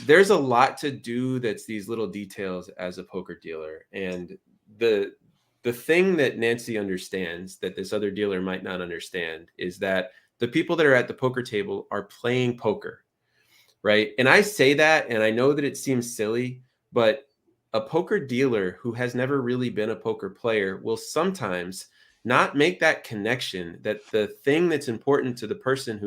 there's a lot to do that's these little details as a poker dealer. And the the thing that Nancy understands that this other dealer might not understand is that the people that are at the poker table are playing poker, right? And I say that, and I know that it seems silly, but a poker dealer who has never really been a poker player will sometimes not make that connection that the thing that's important to the person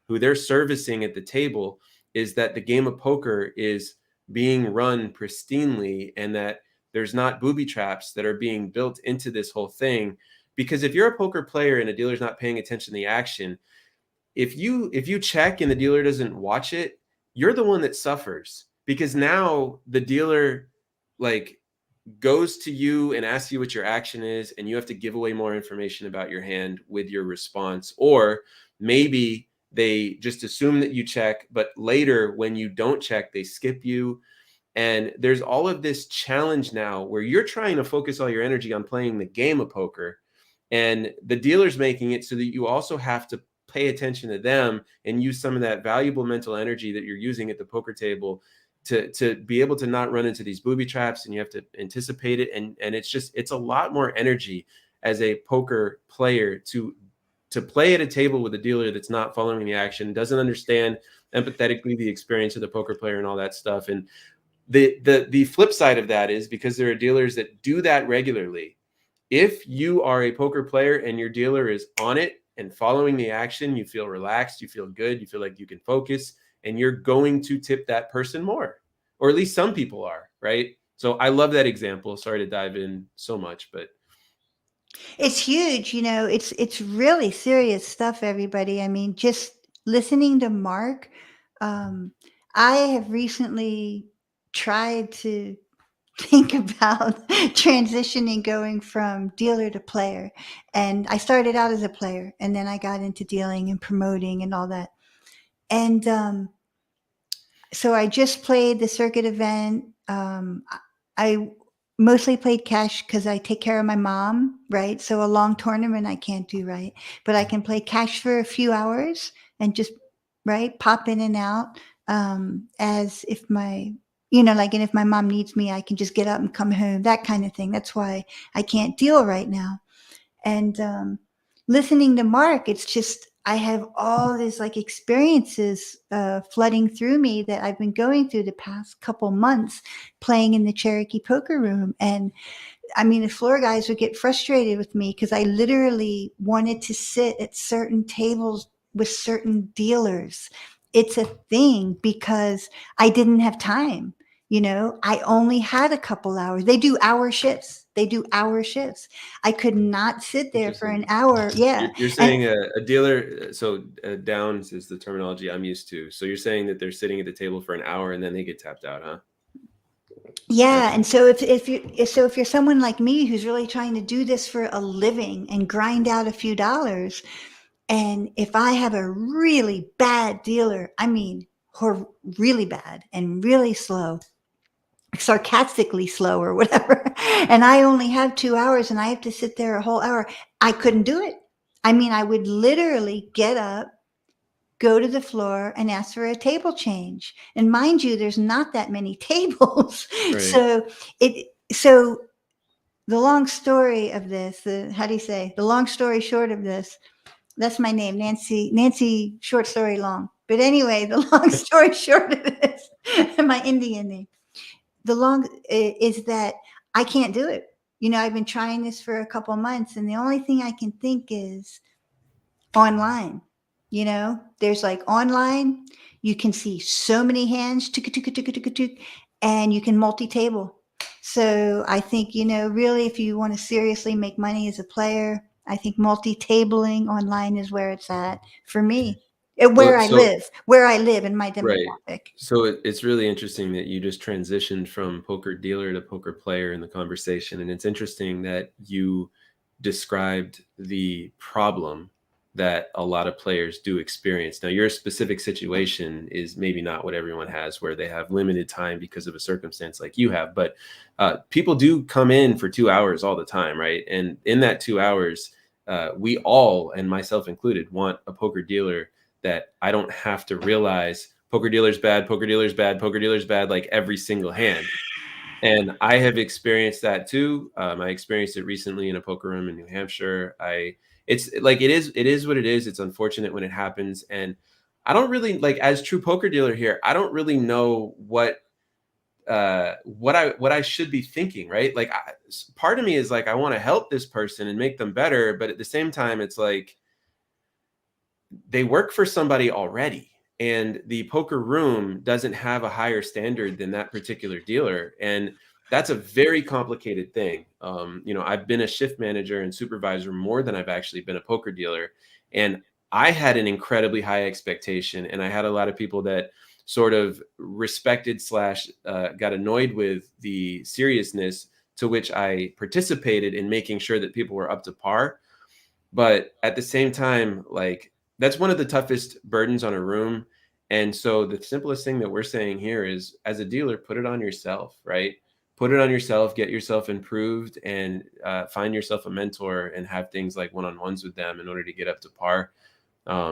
who they're servicing at the table is that the game of poker is being run pristinely, and that there's not booby traps that are being built into this whole thing. Because if you're a poker player and a dealer's not paying attention to the action, if you check and the dealer doesn't watch it, you're the one that suffers, because now the dealer like goes to you and asks you what your action is, and you have to give away more information about your hand with your response. Or maybe they just assume that you check, but later when you don't check, they skip you. And there's all of this challenge now where you're trying to focus all your energy on playing the game of poker, and the dealer's making it so that you also have to pay attention to them and use some of that valuable mental energy that you're using at the poker table to be able to not run into these booby traps, and you have to anticipate it. And it's a lot more energy as a poker player to play at a table with a dealer that's not following the action, doesn't understand empathetically the experience of the poker player and all that stuff. And the flip side of that is, because there are dealers that do that regularly, if you are a poker player and your dealer is on it and following the action, you feel relaxed, you feel good, you feel like you can focus, and you're going to tip that person more, or at least some people are, right? So I love that example. Sorry to dive in so much, but It's huge, it's really serious stuff, everybody. I mean, just listening to Mark, um, I have recently tried to think about transitioning, going from dealer to player. And I started out as a player, and then I got into dealing and promoting and all that. And so I just played the circuit event. I mostly played cash because I take care of my mom, right? So a long tournament I can't do, right? But I can play cash for a few hours and just, right, pop in and out, as if and if my mom needs me, I can just get up and come home, that kind of thing. That's why I can't deal right now. And listening to Mark, it's just I have all these like experiences flooding through me that I've been going through the past couple months playing in the Cherokee poker room. And I mean, the floor guys would get frustrated with me because I literally wanted to sit at certain tables with certain dealers. it's a thing because I didn't have time. You know, I only had a couple hours. They do hour shifts. I could not sit there for Interesting. an hour. Yeah. You're And saying a dealer, so downs is the terminology I'm used to. So you're saying that they're sitting at the table for an hour and then they get tapped out, huh? yeah, Gotcha. and so if you're someone like me who's really trying to do this for a living and grind out a few dollars, and if I have a really bad dealer, I mean, really bad and really slow, sarcastically slow or whatever, and I only have 2 hours and I have to sit there a whole hour, I couldn't do it. I mean, I would literally get up, go to the floor and ask for a table change. And mind you, there's not that many tables. Right. So the long story of this, how do you say? The long story short of this, that's my name, Nancy short story long. But anyway, the long story short of this, my Indian name. The long is that I can't do it. You know, I've been trying this for a couple months and the only thing I can think is online. You know, there's like online, you can see so many hands, and you can multi-table. So I think, you know, really, if you want to seriously make money as a player, I think multi-tabling online is where it's at for me. Well, so Where I live in my right. demographic. So it's really interesting that you just transitioned from poker dealer to poker player in the conversation. And it's interesting that you described the problem that a lot of players do experience. Now, your specific situation is maybe not what everyone has, where they have limited time because of a circumstance like you have. But people do come in for 2 hours all the time, right? And in that 2 hours, we all, and myself included, want a poker dealer that I don't have to realize poker dealer's bad, poker dealer's bad, poker dealer's bad, like every single hand. And I have experienced that too. I experienced it recently in a poker room in New Hampshire. It's like, it is what it is. It's unfortunate when it happens. And I don't really, like, as true poker dealer here, I don't really know what I should be thinking, right? Like, part of me is like, I want to help this person and make them better. But at the same time, it's like, they work for somebody already, and the poker room doesn't have a higher standard than that particular dealer. And that's a very complicated thing. You know, I've been a shift manager and supervisor more than I've actually been a poker dealer. And I had an incredibly high expectation, and I had a lot of people that sort of respected slash got annoyed with the seriousness to which I participated in making sure that people were up to par. But at the same time, like, that's one of the toughest burdens on a room. And so the simplest thing that we're saying here is, as a dealer, put it on yourself, right? Put it on yourself, get yourself improved, and find yourself a mentor and have things like one-on-ones with them in order to get up to par. I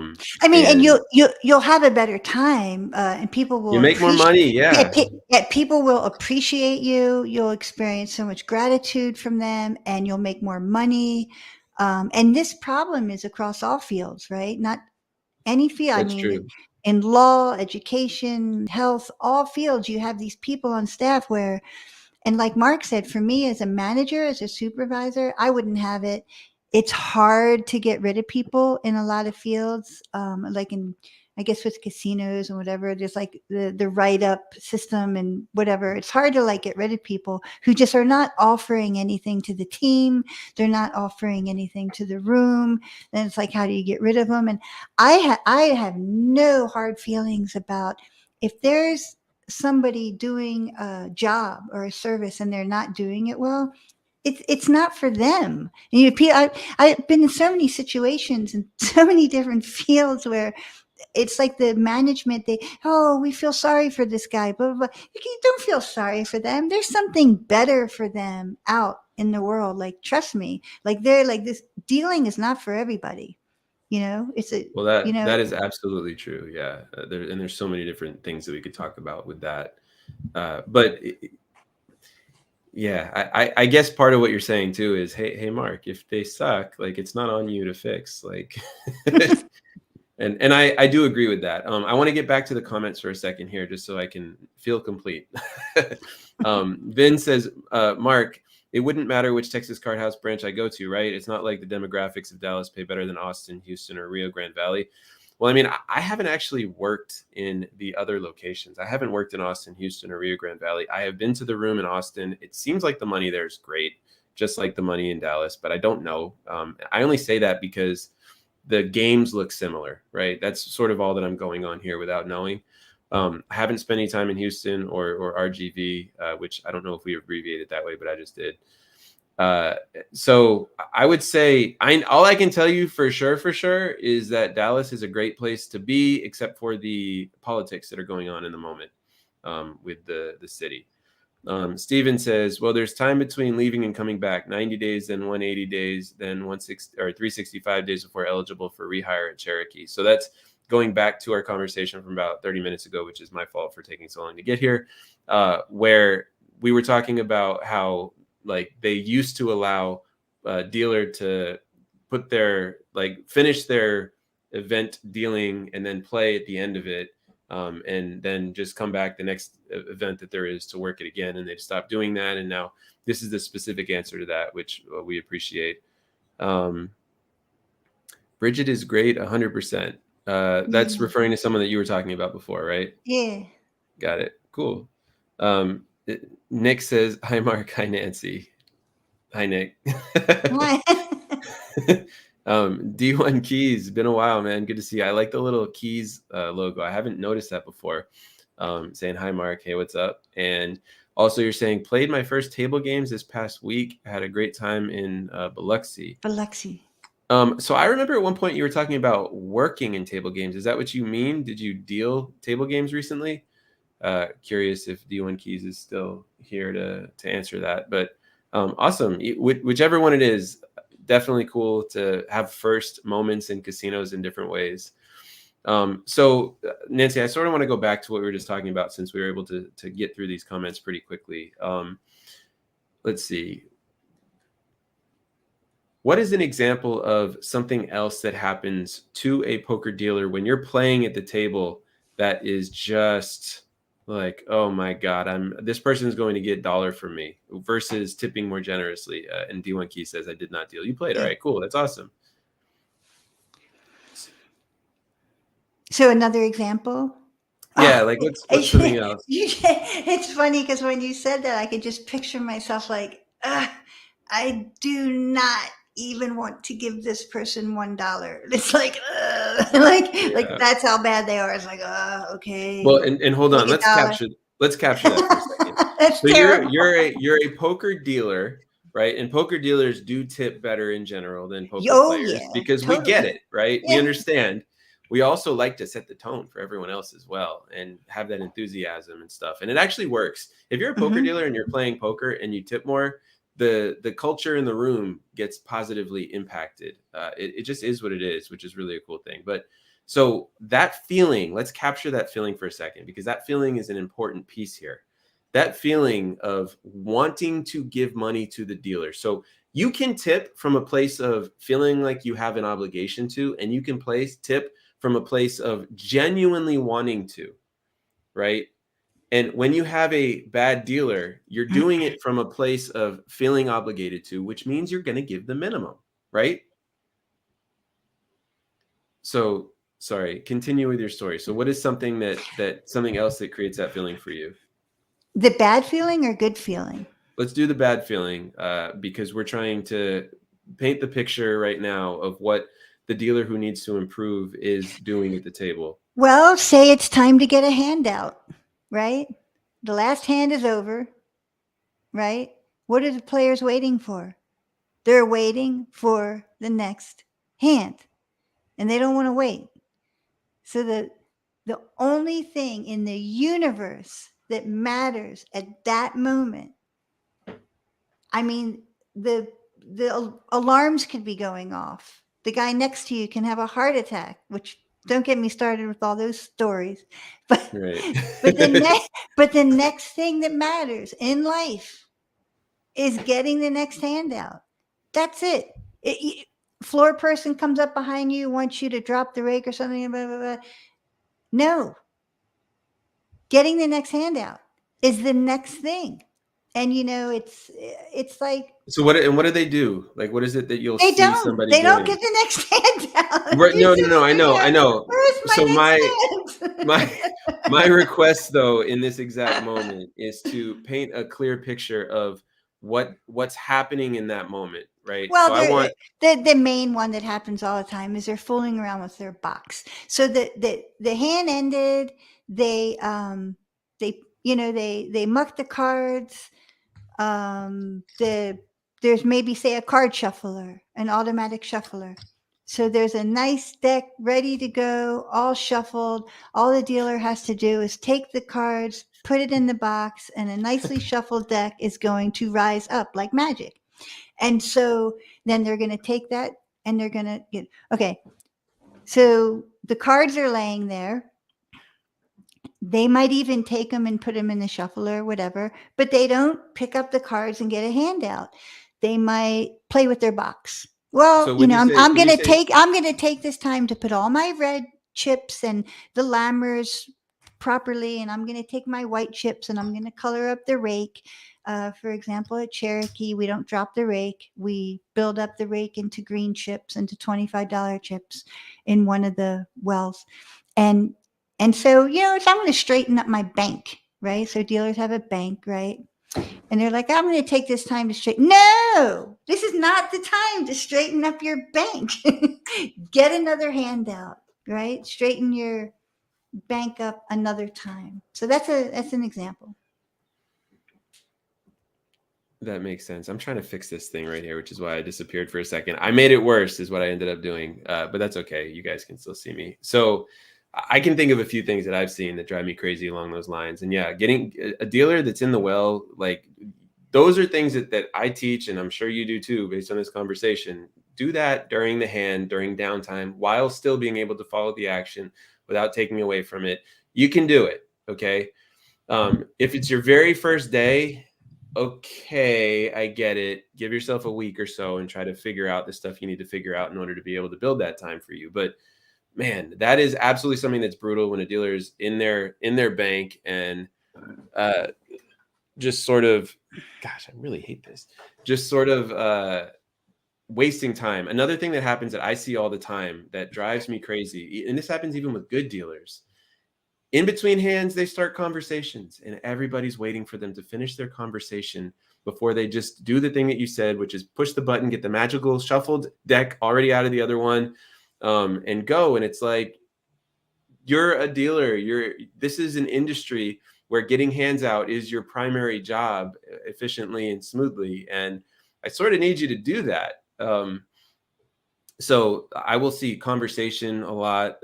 mean, and And you'll have a better time, and people will you make more appreciate. money. Yeah, Yeah, yeah, people will appreciate you. You'll experience so much gratitude from them, and you'll make more money. And this problem is across all fields, right? Not any field. I that's mean, true. in law, education, health, all fields, you have these people on staff where, and like Mark said, for me as a manager, as a supervisor, I wouldn't have it. It's hard to get rid of people in a lot of fields, like in, I guess with casinos and whatever. There's like the write up system and whatever. It's hard to like get rid of people who just are not offering anything to the team. They're not offering anything to the room. And it's like, how do you get rid of them? And I have no hard feelings about if there's somebody doing a job or a service and they're not doing it well, it's not for them. And I've been in so many situations in so many different fields where it's like the management, we feel sorry for this guy, blah, blah, blah. You don't feel sorry for them. There's something better for them out in the world. Like, trust me, like they're like, this dealing is not for everybody. You know, Well, you know, that is absolutely true. Yeah, there's so many different things that we could talk about with that. But yeah, I guess part of what you're saying too is, hey, Mark, if they suck, like, it's not on you to fix. Like, and I do agree with that. I want to get back to the comments for a second here, just so I can feel complete. Vin says, Mark, it wouldn't matter which Texas Card House branch I go to, right? It's not like the demographics of Dallas pay better than Austin, Houston, or Rio Grande Valley. Well, I mean, I haven't actually worked in the other locations. I haven't worked in Austin, Houston, or Rio Grande Valley. I have been to the room in Austin. It seems like the money there is great, just like the money in Dallas, but I don't know. I only say that because the games look similar, right? That's sort of all that I'm going on here without knowing. I haven't spent any time in Houston or RGV, which I don't know if we abbreviated that way, but I just did. So I would say all I can tell you for sure is that Dallas is a great place to be, except for the politics that are going on in the moment with the city. Steven says, well, there's time between leaving and coming back, 90 days, then 180 days, then 160 or 365 days before eligible for rehire at Cherokee. So that's going back to our conversation from about 30 minutes ago, which is my fault for taking so long to get here, where we were talking about how like they used to allow a dealer to put their finish their event dealing and then play at the end of it. And then just come back the next event that there is to work it again. And they've stopped doing that. And now this is the specific answer to that, which we appreciate. Bridget is great, 100%. That's referring to someone that you were talking about before, right? Yeah. Got it. Cool. Nick says, hi, Mark. Hi, Nancy. Hi, Nick. D1 Keys, been a while, man. Good to see you. I like the little keys logo. I haven't noticed that before. Saying hi, Mark. Hey, what's up? And also you're saying played my first table games this past week. Had a great time in Biloxi. So I remember at one point you were talking about working in table games. Is that what you mean? Did you deal table games recently? Curious if D1 Keys is still here to answer that. But awesome. Whichever one it is, definitely cool to have first moments in casinos in different ways. So Nancy, I sort of want to go back to what we were just talking about since we were able to get through these comments pretty quickly. Let's see. What is an example of something else that happens to a poker dealer when you're playing at the table that is just like, oh my God, this person is going to get $1 from me versus tipping more generously? And D1 Key says, I did not deal. You played. All right, cool. That's awesome. So another example? Yeah, like what's something else? It's funny because when you said that, I could just picture myself like, I do not even want to give this person $1. It's like, like that's how bad they are. It's like, okay. Well, and hold on, let's capture that for a second. That's so terrible. you're a poker dealer, right? And poker dealers do tip better in general than poker players because totally. We get it, right? Yeah. We understand. We also like to set the tone for everyone else as well and have that enthusiasm and stuff. And it actually works. If you're a poker dealer and you're playing poker and you tip more, the culture in the room gets positively impacted. It just is what it is, which is really a cool thing. But so that feeling, let's capture that feeling for a second, because that feeling is an important piece here. That feeling of wanting to give money to the dealer. So you can tip from a place of feeling like you have an obligation to, and you can tip from a place of genuinely wanting to, right? And when you have a bad dealer, you're doing it from a place of feeling obligated to, which means you're going to give the minimum, right? So, sorry, continue with your story. So what is something something else that creates that feeling for you? The bad feeling or good feeling? Let's do the bad feeling because we're trying to paint the picture right now of what the dealer who needs to improve is doing at the table. Well, say it's time to get a handout, right? The last hand is over, right? What are the players waiting for? They're waiting for the next hand, and they don't want to wait. So the only thing in the universe that matters at that moment, I mean, the alarms could be going off. The guy next to you can have a heart attack, which don't get me started with all those stories. But right. but the next thing that matters in life is getting the next handout. That's it. Floor person comes up behind you, wants you to drop the rake or something. Blah, blah, blah. No. Getting the next handout is the next thing. And it's like So what do they do? Like, what is it that you'll see somebody they don't doing? get the next handout. Right? You're No, no, no. sitting I know, I there, know. where's So my next my hand? my request though in this exact moment is to paint a clear picture of what's happening in that moment, right? Well, So I want the main one that happens all the time is they're fooling around with their box. So the hand ended. They muck the cards. There's maybe, say, a card shuffler, an automatic shuffler. So there's a nice deck ready to go, all shuffled. All the dealer has to do is take the cards, put it in the box, and a nicely shuffled deck is going to rise up like magic. And so then they're going to take that and they're going to get, okay. So the cards are laying there. They might even take them and put them in the shuffler or whatever, but they don't pick up the cards and get a handout. They might play with their box. Well, so when you say I'm when you gonna say take this time to put all my red chips and the lammers properly, and I'm gonna take my white chips and I'm gonna color up the rake. For example, at Cherokee, we don't drop the rake. We build up the rake into green chips, into $25 chips in one of the wells. And so, so I'm going to straighten up my bank, right? So dealers have a bank, right? And they're like, I'm going to take this time to straighten. No, this is not the time to straighten up your bank. Get another handout, right? Straighten your bank up another time. So that's an example. that makes sense. I'm trying to fix this thing right here, which is why I disappeared for a second. I made it worse, is what I ended up doing, but that's okay. You guys can still see me. So I can think of a few things that I've seen that drive me crazy along those lines. And yeah, getting a dealer that's in the well, like those are things that I teach, and I'm sure you do too, based on this conversation. Do that during the hand, during downtime, while still being able to follow the action without taking away from it. You can do it. Okay. If it's your very first day, okay, I get it. Give yourself a week or so and try to figure out the stuff you need to figure out in order to be able to build that time for you. But man, that is absolutely something that's brutal when a dealer is in their bank and just sort of, gosh, I really hate this. Just sort of wasting time. Another thing that happens that I see all the time that drives me crazy, and this happens even with good dealers. In between hands, they start conversations, and everybody's waiting for them to finish their conversation before they just do the thing that you said, which is push the button, get the magical shuffled deck already out of the other one, and go. And it's like, you're a dealer. This is an industry where getting hands out is your primary job efficiently and smoothly. And I sort of need you to do that. So I will see conversation a lot.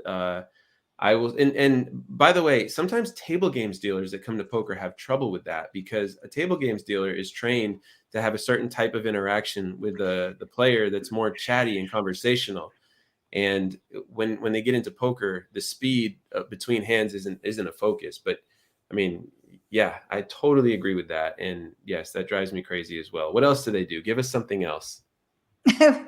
I will, and by the way, sometimes table games dealers that come to poker have trouble with that because a table games dealer is trained to have a certain type of interaction with the player that's more chatty and conversational. And when they get into poker, the speed between hands isn't a focus. But I mean, yeah, I totally agree with that. And yes, that drives me crazy as well. What else do they do? Give us something else. To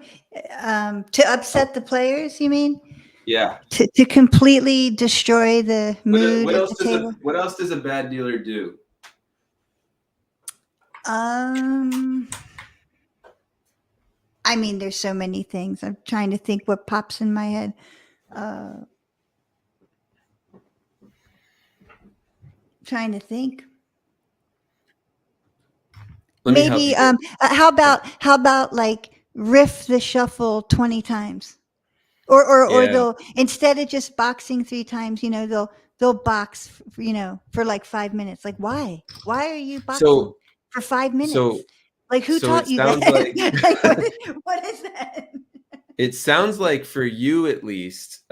upset the players, you mean? Yeah. To completely destroy the mood What at else the does table? what else does a bad dealer do? I mean, there's so many things. I'm trying to think what pops in my head. Trying to think. Let me help you Maybe here. how about like riff the shuffle 20 times? Or Yeah. they'll, instead of just boxing 3 times, they'll box for like 5 minutes. Like, why are you boxing So for 5 minutes? so Like, who so it taught you sounds like that? Like, what is that? it sounds like for you at least,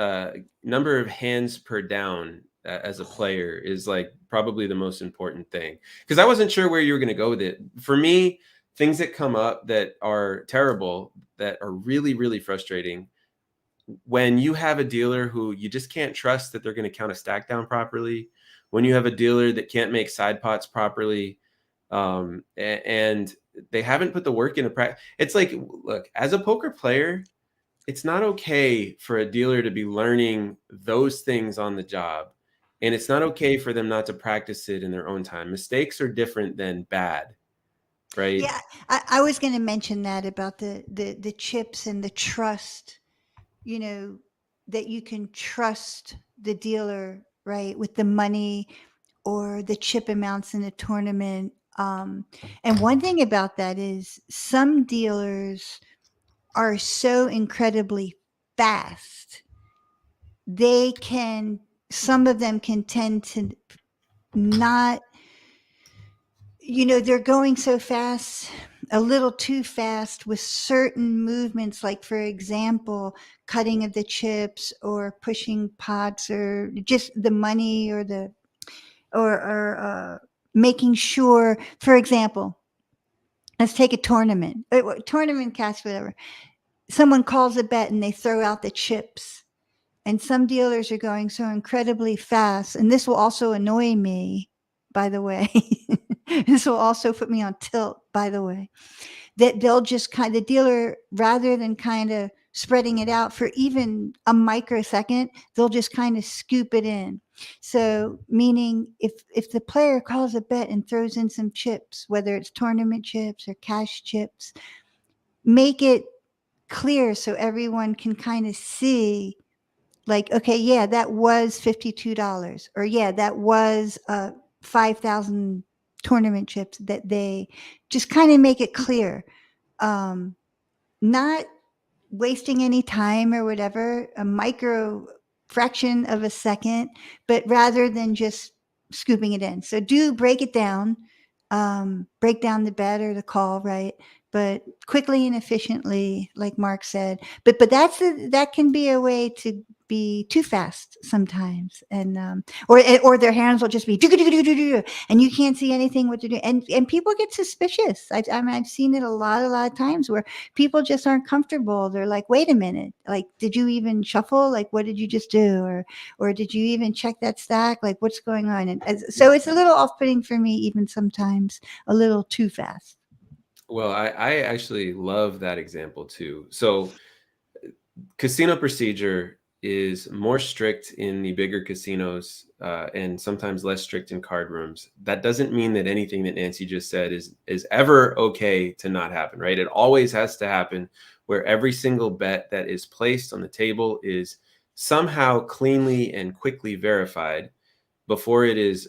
number of hands per down as a player is like probably the most important thing. Because I wasn't sure where you were going to go with it. For me, things that come up that are terrible, that are really, really frustrating, when you have a dealer who you just can't trust that they're going to count a stack down properly, when you have a dealer that can't make side pots properly, and they haven't put the work into practice. It's like, look, as a poker player, it's not okay for a dealer to be learning those things on the job. And it's not okay for them not to practice it in their own time. Mistakes are different than bad. right? Yeah, I was going to mention that about the chips and the trust, you know, that you can trust the dealer, right, with the money or the chip amounts in the tournament. And one thing about that is some dealers are so incredibly fast. They can, some of them can tend to not, you know, they're going so fast, a little too fast with certain movements, like, for example, cutting of the chips or pushing pots or just the money or the, or making sure, for example, let's take a tournament, tournament cash, whatever. Someone calls a bet and they throw out the chips. And some dealers are going so incredibly fast. And this will also annoy me, by the way. This will also put me on tilt, by the way, that they'll just kind of, the dealer, rather than kind of spreading it out for even a microsecond, they'll just kind of scoop it in. So meaning if the player calls a bet and throws in some chips, whether it's tournament chips or cash chips, make it clear so everyone can kind of see, like, okay, yeah, that was $52, or yeah, that was 5,000 tournament chips, that they just kind of make it clear. Not wasting any time or whatever, a micro fraction of a second, but rather than just scooping it in. So do break it down, break down the bet or the call, right? But quickly and efficiently, like Mark said. But that can be a way to be too fast sometimes, and or their hands will just be and you can't see anything what they're doing, and people get suspicious. I mean, I've seen it a lot of times where people just aren't comfortable. They're like, wait a minute, like, did you even shuffle? Like, what did you just do? Or did you even check that stack? Like, what's going on? And so it's a little off-putting for me, even sometimes a little too fast. Well, I actually love that example too. So casino procedure is more strict in the bigger casinos, and sometimes less strict in card rooms. That doesn't mean that anything that Nancy just said is ever okay to not happen, right? It always has to happen, where every single bet that is placed on the table is somehow cleanly and quickly verified before it is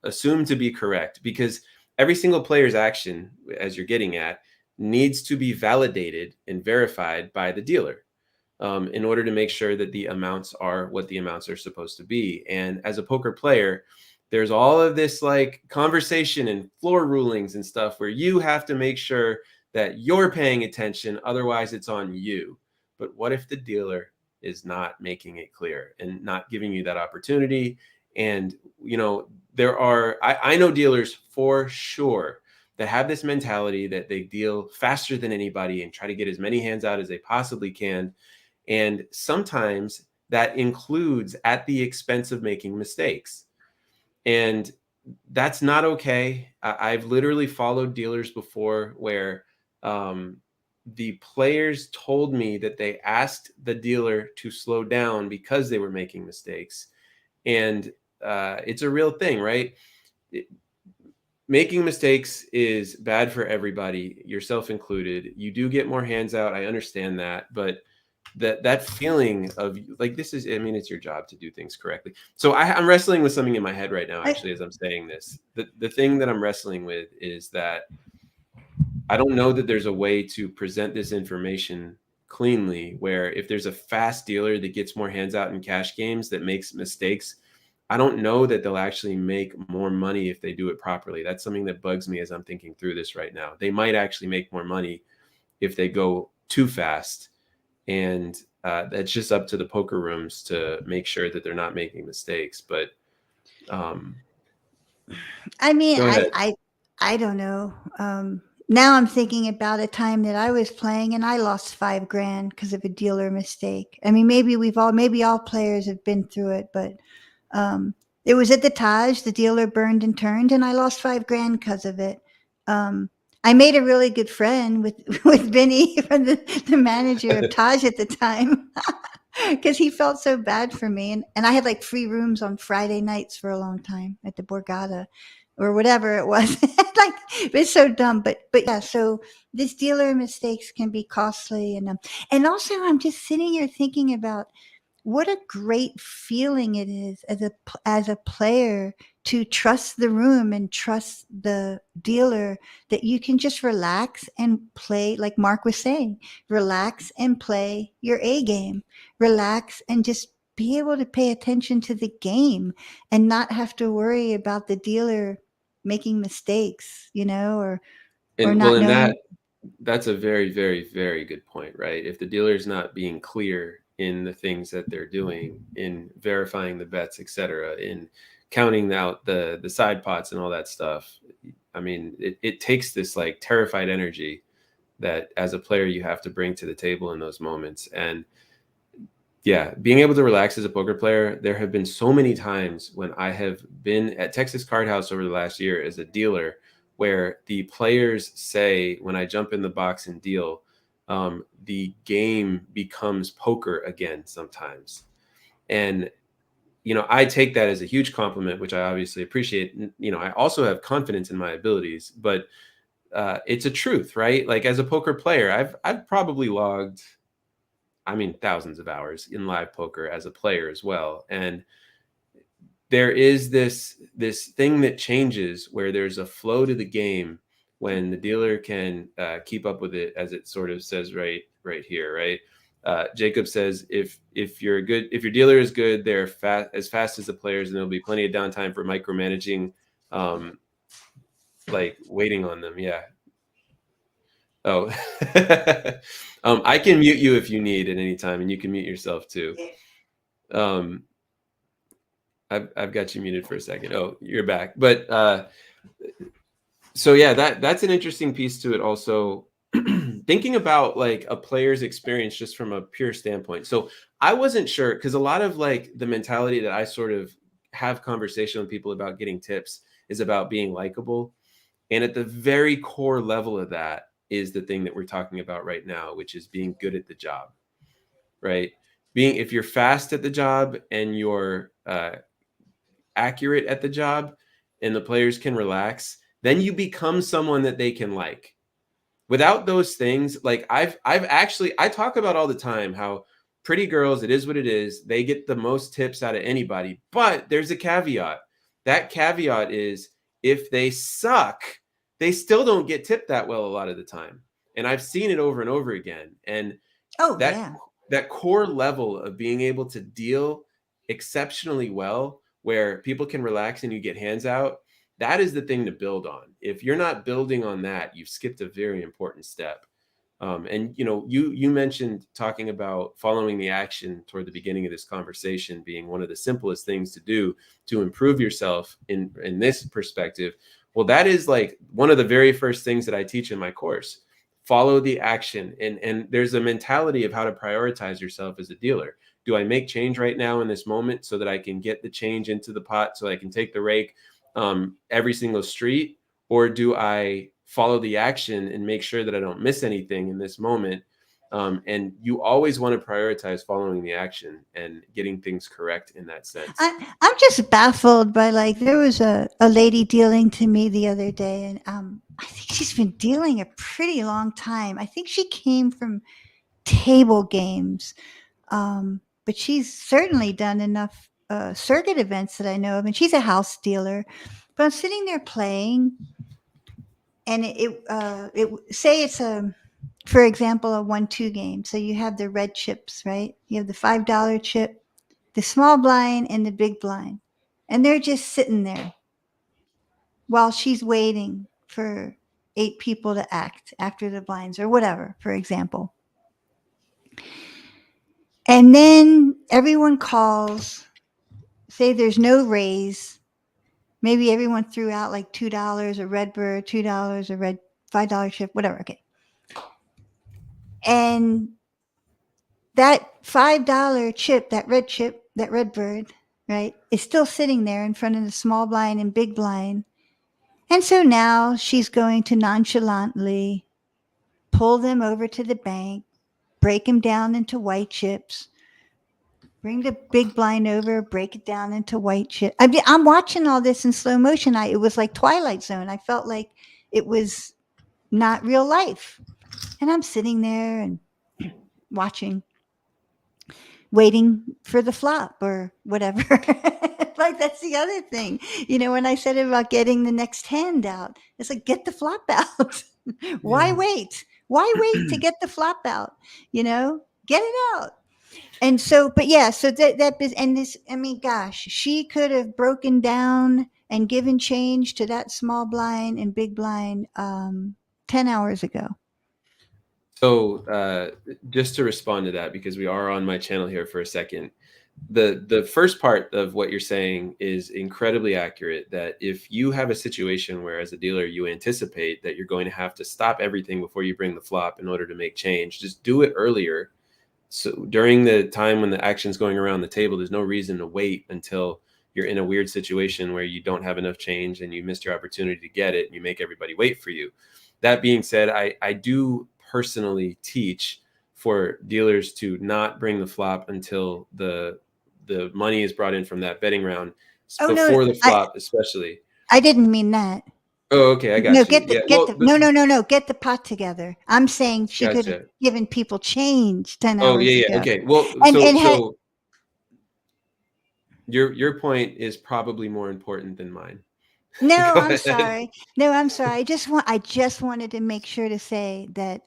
assumed to be correct, because every single player's action, as you're getting at, needs to be validated and verified by the dealer, in order to make sure that the amounts are what the amounts are supposed to be. And as a poker player, there's all of this like conversation and floor rulings and stuff where you have to make sure that you're paying attention, otherwise it's on you. But what if the dealer is not making it clear and not giving you that opportunity? And you know, I know dealers for sure that have this mentality that they deal faster than anybody and try to get as many hands out as they possibly can. And sometimes that includes at the expense of making mistakes. And that's not okay. I've literally followed dealers before where the players told me that they asked the dealer to slow down because they were making mistakes. And it's a real thing, right? Making mistakes is bad for everybody, yourself included. You do get more hands out. I understand that. But that feeling of like, this is, I mean, it's your job to do things correctly. So I'm wrestling with something in my head right now, actually, as I'm saying this. The thing that I'm wrestling with is that I don't know that there's a way to present this information cleanly, where if there's a fast dealer that gets more hands out in cash games that makes mistakes, I don't know that they'll actually make more money if they do it properly. That's something that bugs me as I'm thinking through this right now. They might actually make more money if they go too fast. And that's just up to the poker rooms to make sure that they're not making mistakes. But I mean, go ahead. I don't know. Now I'm thinking about a time that I was playing and I lost $5,000 because of a dealer mistake. I mean, maybe all players have been through it, but it was at the Taj. The dealer burned and turned, and I lost $5,000 because of it. I made a really good friend with with Vinny, the manager of Taj at the time, because he felt so bad for me, and I had like free rooms on Friday nights for a long time at the Borgata, or whatever it was. Like, it's so dumb, but yeah. So these dealer mistakes can be costly, and also I'm just sitting here thinking about what a great feeling it is as a player to trust the room and trust the dealer, that you can just relax and play, like Mark was saying, relax and play your A game, relax and just be able to pay attention to the game and not have to worry about the dealer making mistakes, or And well, not in knowing. that's a very, very, very good point, right? If the dealer's not being clear in the things that they're doing, in verifying the bets, etc., in counting out the side pots and all that stuff, I mean, it takes this like terrified energy that as a player you have to bring to the table in those moments. And yeah, being able to relax as a poker player, there have been so many times when I have been at Texas Card House over the last year as a dealer where the players say, when I jump in the box and deal, the game becomes poker again sometimes. And, I take that as a huge compliment, which I obviously appreciate. I also have confidence in my abilities, but it's a truth, right? Like as a poker player, I've probably logged, I mean, thousands of hours in live poker as a player as well. And there is this thing that changes where there's a flow to the game when the dealer can keep up with it, as it sort of says right here, right? Jacob says if your dealer is good, they're fast as the players, and there'll be plenty of downtime for micromanaging, um, like waiting on them. Yeah. Oh, I can mute you if you need at any time, and you can mute yourself too. Um, I've got you muted for a second. Oh, you're back. But so yeah, that's an interesting piece to it also. Thinking about like a player's experience just from a pure standpoint. So I wasn't sure, because a lot of like the mentality that I sort of have conversation with people about getting tips is about being likable. And at the very core level of that is the thing that we're talking about right now, which is being good at the job, right? If you're fast at the job and you're accurate at the job and the players can relax, then you become someone that they can like. Without those things, like I've actually, I talk about all the time how pretty girls, it is what it is. They get the most tips out of anybody, but there's a caveat. That caveat is if they suck, they still don't get tipped that well a lot of the time. And I've seen it over and over again. And Oh that yeah. that core level of being able to deal exceptionally well, where people can relax and you get hands out, that is the thing to build on. If you're not building on that, you've skipped a very important step. And you mentioned talking about following the action toward the beginning of this conversation being one of the simplest things to do to improve yourself in this perspective. Well, that is like one of the very first things that I teach in my course. Follow the action, and there's a mentality of how to prioritize yourself as a dealer. Do I make change right now in this moment so that I can get the change into the pot so I can take the rake every single street, or do I follow the action and make sure that I don't miss anything in this moment? And you always want to prioritize following the action and getting things correct in that sense. I'm just baffled by, like, there was a lady dealing to me the other day, and I think she's been dealing a pretty long time. I think she came from table games, but she's certainly done enough circuit events that I know of, and she's a house dealer. But I'm sitting there playing, and it say it's for example, a 1-2 game. So you have the red chips, right? You have the $5 chip, the small blind, and the big blind. And they're just sitting there while she's waiting for 8 people to act after the blinds or whatever, for example. And then everyone calls, say there's no raise. Maybe everyone threw out like $2, a red bird, $2, a red $5 chip, whatever. Okay. And that $5 chip, that red bird, right, is still sitting there in front of the small blind and big blind. And so now she's going to nonchalantly pull them over to the bank, break them down into white chips, Bring the big blind over, break it down into white chip. I mean, I'm watching all this in slow motion. It was like Twilight Zone. I felt like it was not real life. And I'm sitting there and watching, waiting for the flop or whatever. Like that's the other thing. When I said about getting the next hand out, it's like get the flop out. Why Yeah. wait? Why wait to get the flop out? Get it out. And so, but yeah, so and this, I mean, gosh, she could have broken down and given change to that small blind and big blind 10 hours ago. So just to respond to that, because we are on my channel here for a second, the first part of what you're saying is incredibly accurate, that if you have a situation where as a dealer you anticipate that you're going to have to stop everything before you bring the flop in order to make change, just do it earlier. So during the time when the action's going around the table, there's no reason to wait until you're in a weird situation where you don't have enough change and you missed your opportunity to get it and you make everybody wait for you. That being said, I do personally teach for dealers to not bring the flop until the money is brought in from that betting round, Oh no, before the flop especially. I didn't mean that. Oh, okay, I No, got you. Yeah, well, no, get the pot together. I'm saying she could have gotcha. given people change 10 Oh, hours yeah, yeah. ago. Okay. Well, And so and had so your point is probably more important than mine. No, Go I'm ahead. sorry. No, I'm sorry. I just wanted to make sure to say that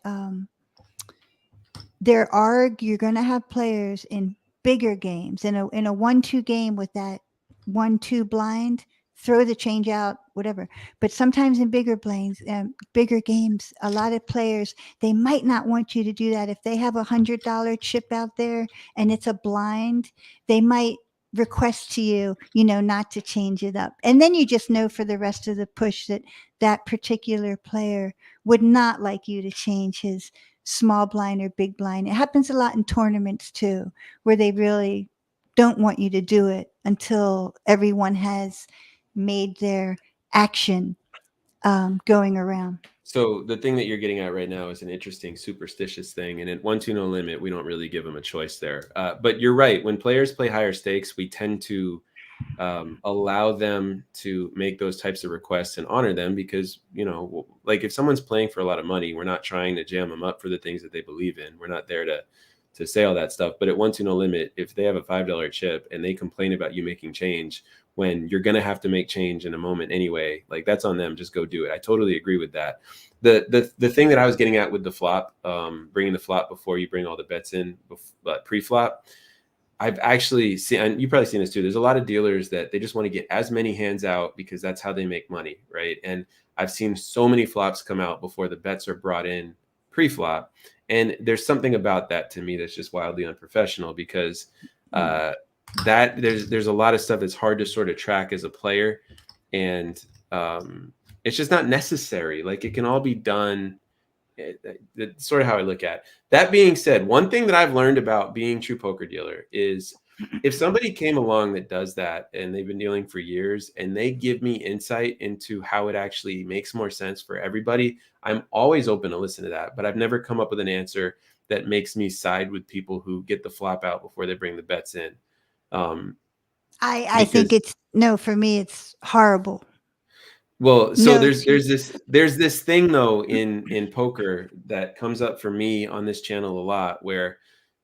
you're going to have players in bigger games in a 1-2 game with that 1-2 blind, throw the change out, whatever. But sometimes in bigger games, a lot of players, they might not want you to do that. If they have $100 chip out there and it's a blind, they might request to you, not to change it up. And then you just know for the rest of the push that that particular player would not like you to change his small blind or big blind. It happens a lot in tournaments too, where they really don't want you to do it until everyone has made their action going around. So the thing that you're getting at right now is an interesting superstitious thing, and at 1-2 no limit, we don't really give them a choice there. But you're right. When players play higher stakes, we tend to allow them to make those types of requests and honor them, because like if someone's playing for a lot of money, we're not trying to jam them up for the things that they believe in. We're not there to say all that stuff. But at 1-2 no limit, if they have a $5 chip and they complain about you making change when you're going to have to make change in a moment anyway, like that's on them. Just go do it. I totally agree with that. The thing that I was getting at with the flop, bringing the flop before you bring all the bets in pre-flop, I've actually seen, and you've probably seen this too, there's a lot of dealers that they just want to get as many hands out because that's how they make money, right? And I've seen so many flops come out before the bets are brought in pre-flop. And there's something about that to me that's just wildly unprofessional, because that there's a lot of stuff that's hard to sort of track as a player. And it's just not necessary. Like it can all be done. That's sort of how I look at it. That being said, one thing that I've learned about being True Poker Dealer is if somebody came along that does that and they've been dealing for years and they give me insight into how it actually makes more sense for everybody, I'm always open to listen to that. But I've never come up with an answer that makes me side with people who get the flop out before they bring the bets in. I think Because for me, it's horrible. Well, so No, there's this thing though in poker that comes up for me on this channel a lot, where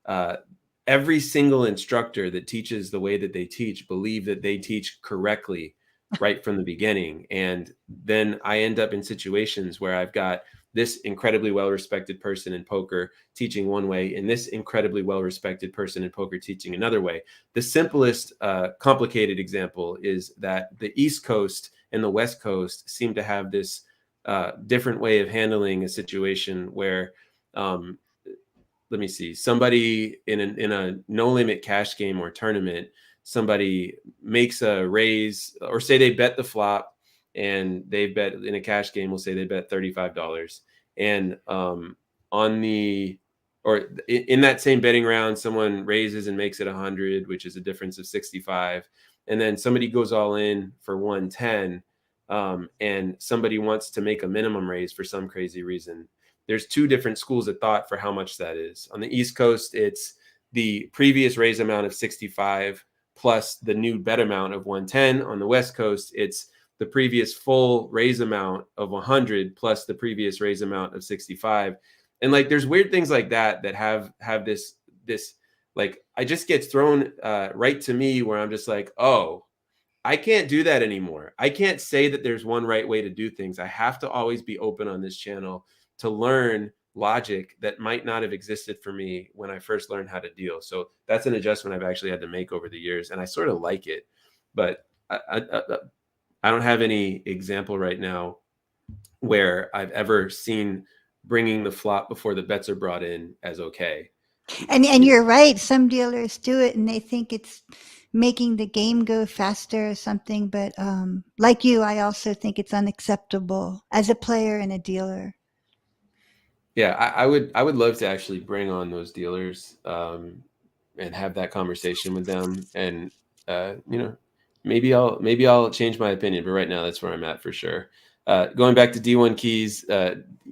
uh, every single instructor that teaches the way that they teach believe that they teach correctly right from the beginning, and then I end up in situations where I've got this incredibly well-respected person in poker teaching one way and this incredibly well-respected person in poker teaching another way. The simplest complicated example is that the East Coast and the West Coast seem to have this different way of handling a situation where, let me see, somebody in a no limit cash game or tournament, somebody makes a raise, or say they bet the flop and they bet in a cash game, we'll say they bet $35. And on the, or in that same betting round, someone raises and makes it 100, which is a difference of 65. And then somebody goes all in for 110. And somebody wants to make a minimum raise for some crazy reason. There's two different schools of thought for how much that is. On the East Coast, it's the previous raise amount of 65 plus the new bet amount of 110. On the West Coast, it's the previous full raise amount of 100 plus the previous raise amount of 65. And like there's weird things like that that have this like I just gets thrown right to me where I'm just like, oh, I can't do that anymore. I can't say that there's one right way to do things. I have to always be open on this channel to learn logic that might not have existed for me when I first learned how to deal. So that's an adjustment I've actually had to make over the years, and I sort of like it. But I don't have any example right now where I've ever seen bringing the flop before the bets are brought in as okay. And you're right. Some dealers do it and they think it's making the game go faster or something. But like you, I also think it's unacceptable as a player and a dealer. Yeah, I would love to actually bring on those dealers and have that conversation with them. And you know, maybe I'll change my opinion. But right now, that's where I'm at for sure. Going back to D1 keys,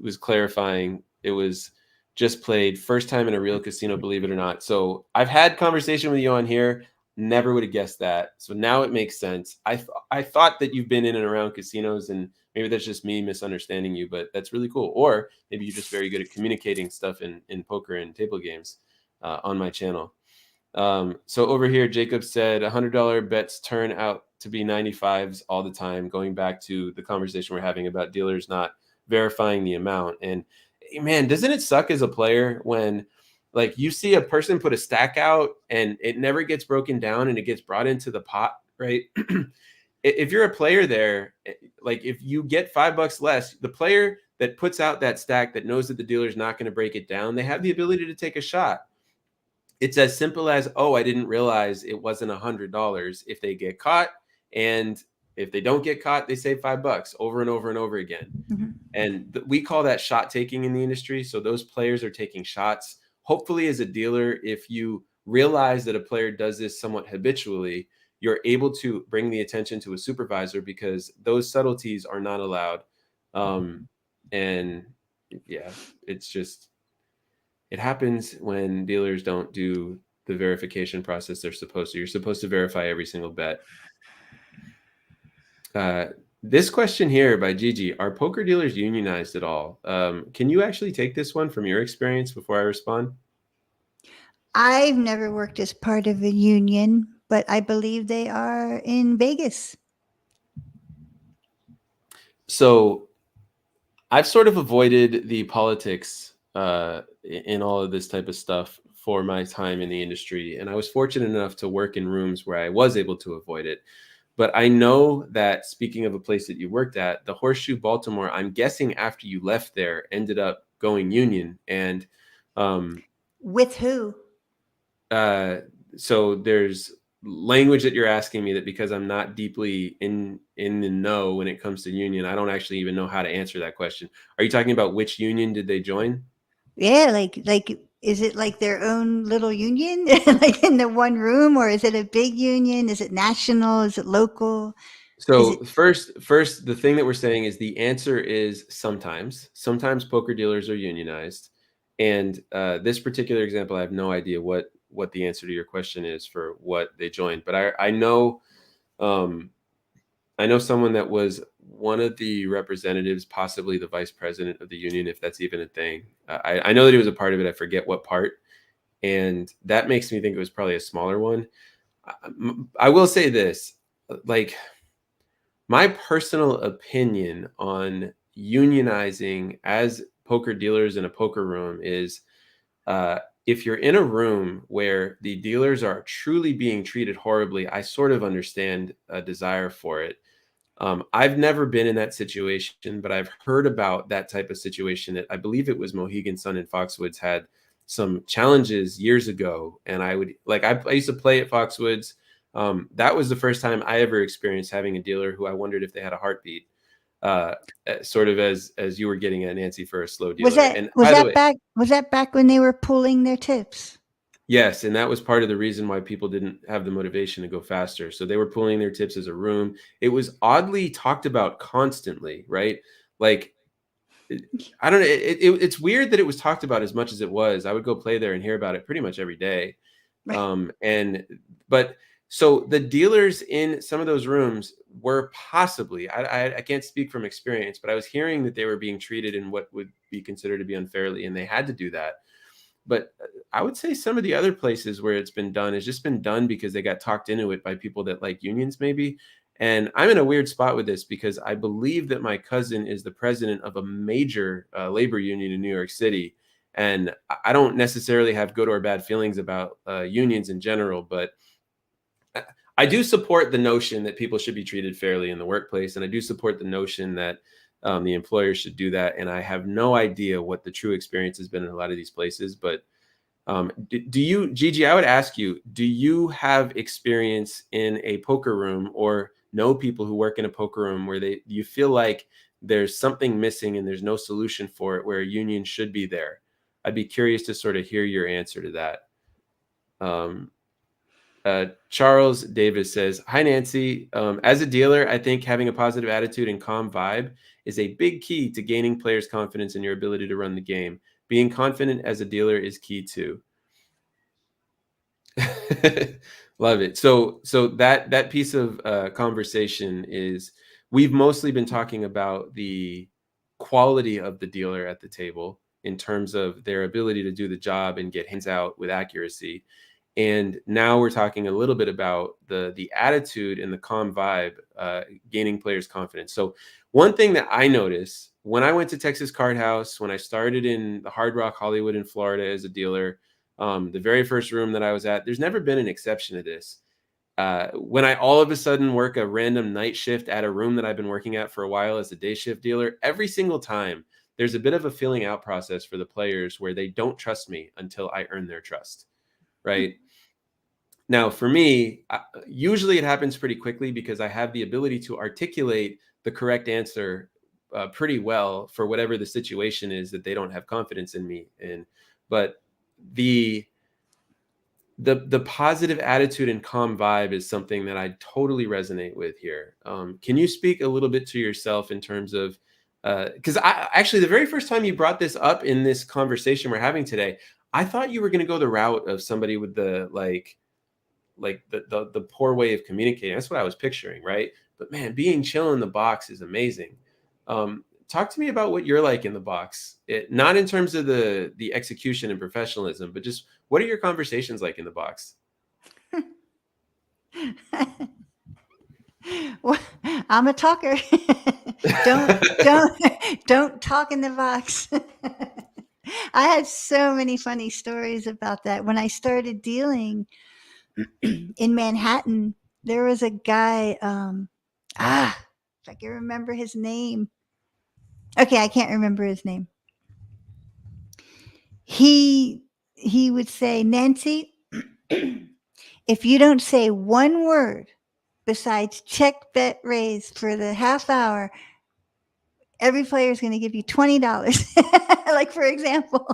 was clarifying. It was just played first time in a real casino, believe it or not. So I've had conversation with you on here. Never would have guessed that. So now it makes sense. I thought that you've been in and around casinos, and maybe that's just me misunderstanding you, but that's really cool. Or maybe you're just very good at communicating stuff in poker and table games on my channel. So over here, Jacob said $100 bets turn out to be 95s all the time, going back to the conversation we're having about dealers not verifying the amount. And man, doesn't it suck as a player when like you see a person put a stack out and it never gets broken down and it gets brought into the pot, right? If you're a player there, like if you get $5 less, the player that puts out that stack that knows that the dealer's not going to break it down, they have the ability to take a shot. It's as simple as, oh, I didn't realize it wasn't $100 if they get caught. And if they don't get caught, they save $5 over and over and over again. Mm-hmm. And we call that shot taking in the industry. So those players are taking shots. Hopefully, as a dealer, if you realize that a player does this somewhat habitually, you're able to bring the attention to a supervisor because those subtleties are not allowed. And yeah, it's just, it happens when dealers don't do the verification process they're supposed to. You're supposed to verify every single bet. This question here by Gigi, are poker dealers unionized at all? Can you actually take this one from your experience before I respond? I've never worked as part of a union, but I believe they are in Vegas. So I've sort of avoided the politics in all of this type of stuff for my time in the industry. And I was fortunate enough to work in rooms where I was able to avoid it. But I know that, speaking of a place that you worked at, the Horseshoe Baltimore, I'm guessing after you left there, ended up going union. And with who? So there's language that you're asking me that, because I'm not deeply in the know when it comes to union, I don't actually even know how to answer that question. Are you talking about which union did they join? Yeah, like is it like their own little union, like in the one room, or is it a big union? Is it national? Is it local? So first, the thing that we're saying is the answer is sometimes. Sometimes poker dealers are unionized, and this particular example, I have no idea what the answer to your question is for what they joined. But I know someone that was one of the representatives, possibly the vice president of the union, if that's even a thing. I know that he was a part of it. I forget what part, and that makes me think it was probably a smaller one. I will say this, like, my personal opinion on unionizing as poker dealers in a poker room is if you're in a room where the dealers are truly being treated horribly, I sort of understand a desire for it. I've never been in that situation, but I've heard about that type of situation. That I believe it was Mohegan Sun and Foxwoods had some challenges years ago. And I used to play at Foxwoods. That was the first time I ever experienced having a dealer who I wondered if they had a heartbeat, sort of as you were getting at, Nancy, for a slow dealer. Was that back when they were pooling their tips? Yes, and that was part of the reason why people didn't have the motivation to go faster. So they were pulling their tips as a room. It was oddly talked about constantly, right? Like, I don't know. It's weird that it was talked about as much as it was. I would go play there and hear about it pretty much every day. Right. But so the dealers in some of those rooms were possibly, I can't speak from experience, but I was hearing that they were being treated in what would be considered to be unfairly, and they had to do that. But I would say some of the other places where it's been done has just been done because they got talked into it by people that like unions, maybe. And I'm in a weird spot with this because I believe that my cousin is the president of a major labor union in New York City. And I don't necessarily have good or bad feelings about unions in general, but I do support the notion that people should be treated fairly in the workplace. And I do support the notion that the employer should do that. And I have no idea what the true experience has been in a lot of these places. But do you, Gigi, I would ask you, do you have experience in a poker room or know people who work in a poker room where you feel like there's something missing and there's no solution for it, where a union should be there? I'd be curious to sort of hear your answer to that. Charles Davis says, "Hi, Nancy. As a dealer, I think having a positive attitude and calm vibe is a big key to gaining players' confidence in your ability to run the game. Being confident as a dealer is key too." Love it. So that piece of conversation is, we've mostly been talking about the quality of the dealer at the table in terms of their ability to do the job and get hands out with accuracy. And now we're talking a little bit about the attitude and the calm vibe, gaining players' confidence. So one thing that I noticed when I went to Texas Card House, when I started in the Hard Rock Hollywood in Florida as a dealer, the very first room that I was at, there's never been an exception to this. When I all of a sudden work a random night shift at a room that I've been working at for a while as a day shift dealer, every single time there's a bit of a filling out process for the players where they don't trust me until I earn their trust. Right. Now, for me, usually it happens pretty quickly because I have the ability to articulate the correct answer pretty well for whatever the situation is that they don't have confidence in me in. But the positive attitude and calm vibe is something that I totally resonate with here. Can you speak a little bit to yourself in terms of, because I actually, the very first time you brought this up in this conversation we're having today, I thought you were going to go the route of somebody with the the poor way of communicating. That's what I was picturing, right? But man, being chill in the box is amazing. Talk to me about what you're like in the box. Not in terms of the execution and professionalism, but just what are your conversations like in the box? Well, I'm a talker. Don't talk in the box. I had so many funny stories about that. When I started dealing in Manhattan, there was a guy. If I can remember his name. Okay, I can't remember his name. He would say, "Nancy, if you don't say one word besides check, bet, raise for the half hour, every player is going to give you $20." Like, for example.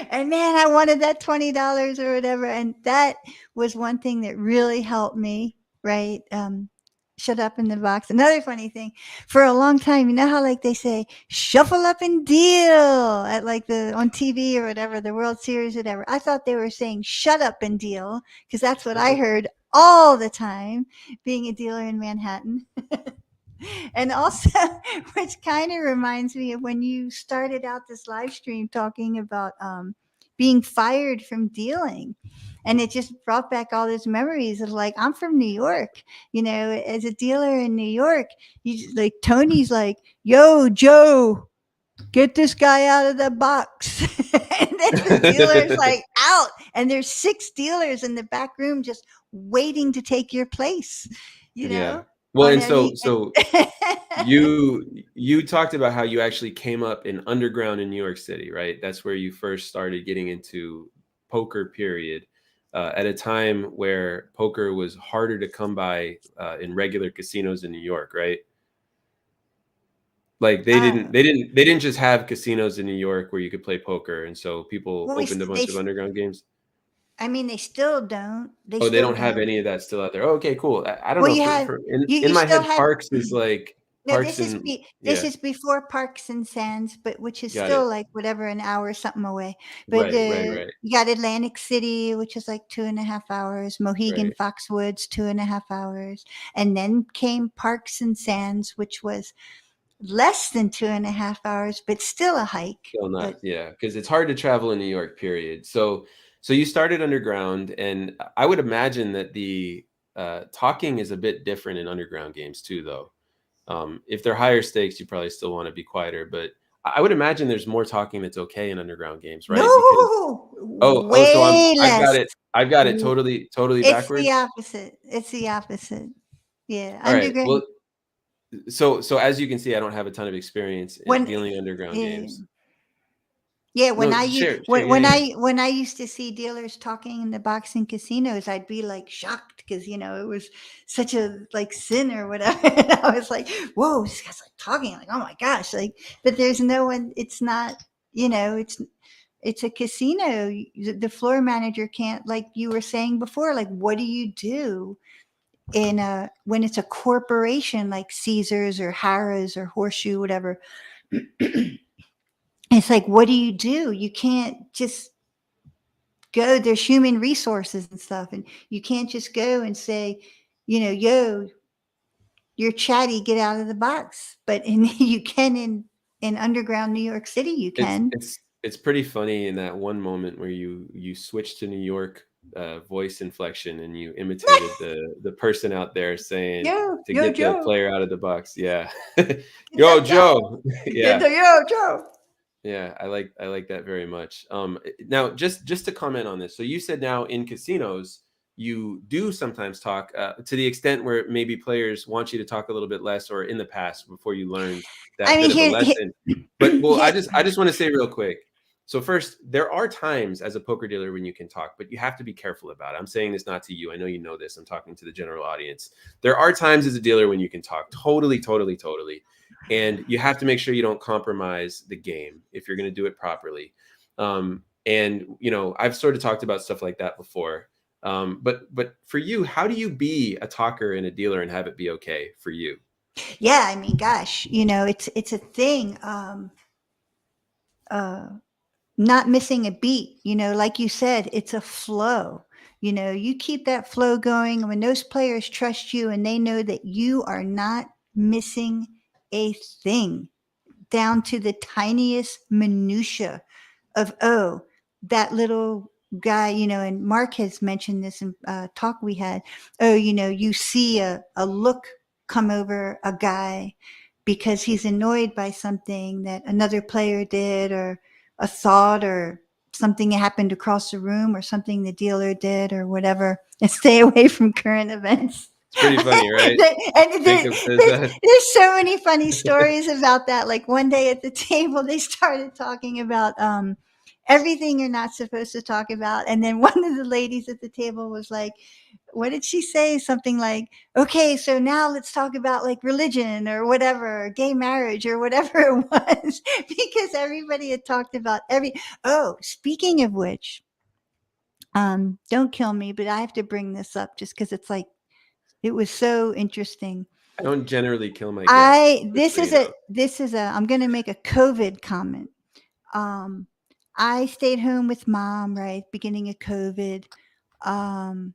And man, I wanted that $20 or whatever. And that was one thing that really helped me, right? Shut up in the box. Another funny thing, for a long time, you know how like they say shuffle up and deal at like the on TV or whatever, the World Series, whatever. I thought they were saying shut up and deal because that's what I heard all the time being a dealer in Manhattan. And also, which kind of reminds me of when you started out this live stream talking about being fired from dealing. And it just brought back all those memories of like, I'm from New York, you know, as a dealer in New York, you like Tony's like, yo, Joe, get this guy out of the box. And then the dealer's like out, and there's 6 dealers in the back room just waiting to take your place, you Yeah. know? Well, On and any so you talked about how you actually came up in underground in New York City, right? That's where you first started getting into poker, period. At a time where poker was harder to come by in regular casinos in New York, right? Like uh, they didn't just have casinos in New York where you could play poker, and so people well, opened a bunch of underground games. I mean, they still don't. They Oh, they still don't have don't. any of that still out there. Oh, okay, cool. I don't Well, know. you had In you my still head, had Parks is like No, Parks and this yeah, is before Parks and Sands, but which is got still it. like whatever, an hour or something away. But Right, right, right, you got Atlantic City, which is like 2.5 hours. Mohegan right. Foxwoods, 2.5 hours, and then came Parks and Sands, which was less than 2.5 hours, but still a hike. Still But not, yeah, because it's hard to travel in New York, period. So you started underground, and I would imagine that the talking is a bit different in underground games too, though. If they're higher stakes, you probably still want to be quieter, but I would imagine there's more talking that's okay in underground games, right? Because no, so way I've got less. it totally It's the backwards. opposite. It's the opposite. Yeah, All right. underground. Well, so as you can see, I don't have a ton of experience in When dealing underground eh, games. yeah, No, share. Yeah, yeah. when I used to see dealers talking in the boxing casinos, I'd be like shocked because it was such a like sin or whatever. And I was like, "Whoa, this guy's like talking!" Like, "Oh my gosh!" Like, but there's no one. It's not. It's a casino. The floor manager can't, like you were saying before. Like, what do you do in a when it's a corporation like Caesars or Harrah's or Horseshoe, whatever? It's like, what do? You can't just go. There's human resources and stuff, and you can't just go and say, yo, you're chatty, get out of the box. But you can in underground New York City, you It's can. it's it's pretty funny in that one moment where you switched to New York voice inflection and you imitated the person out there saying to Yo, get the Joe, player out of the box. Yeah. get Yo, that guy, Joe. get Yeah. the yo, Joe. Yeah, I like that very much. Now just to comment on this. So you said now in casinos you do sometimes talk to the extent where maybe players want you to talk a little bit less, or in the past before you learned I that mean, bit of a lesson. But well, here, I just want to say real quick. So first, there are times as a poker dealer when you can talk, but you have to be careful about it. I'm saying this not to you. I know you know this. I'm talking to the general audience. There are times as a dealer when you can talk totally, totally, totally. And you have to make sure you don't compromise the game if you're going to do it properly. And I've sort of talked about stuff like that before. But for you, how do you be a talker and a dealer and have it be okay for you? yeah, I mean, gosh, it's a thing. Uh, Not missing a beat, like you said, it's a flow. You keep that flow going. And when those players trust you and they know that you are not missing a thing, down to the tiniest minutia of, oh, that little guy, and Mark has mentioned this in talk we had. Oh, you see a look come over a guy because he's annoyed by something that another player did, or a thought, or something that happened across the room, or something the dealer did, or whatever. And stay away from current events. It's pretty funny, right? And Jacob says that. there's so many funny stories about that. Like one day at the table, they started talking about everything you're not supposed to talk about. And then one of the ladies at the table was like, what did she say? Something like, okay, so now let's talk about like religion or whatever, gay marriage or whatever it was, because everybody had talked about oh, speaking of which, don't kill me, but I have to bring this up just because it's like, it was so interesting. I don't generally kill my guests, just so you know. I'm going to make a COVID comment. Um, I stayed home with mom, right? Beginning of COVID.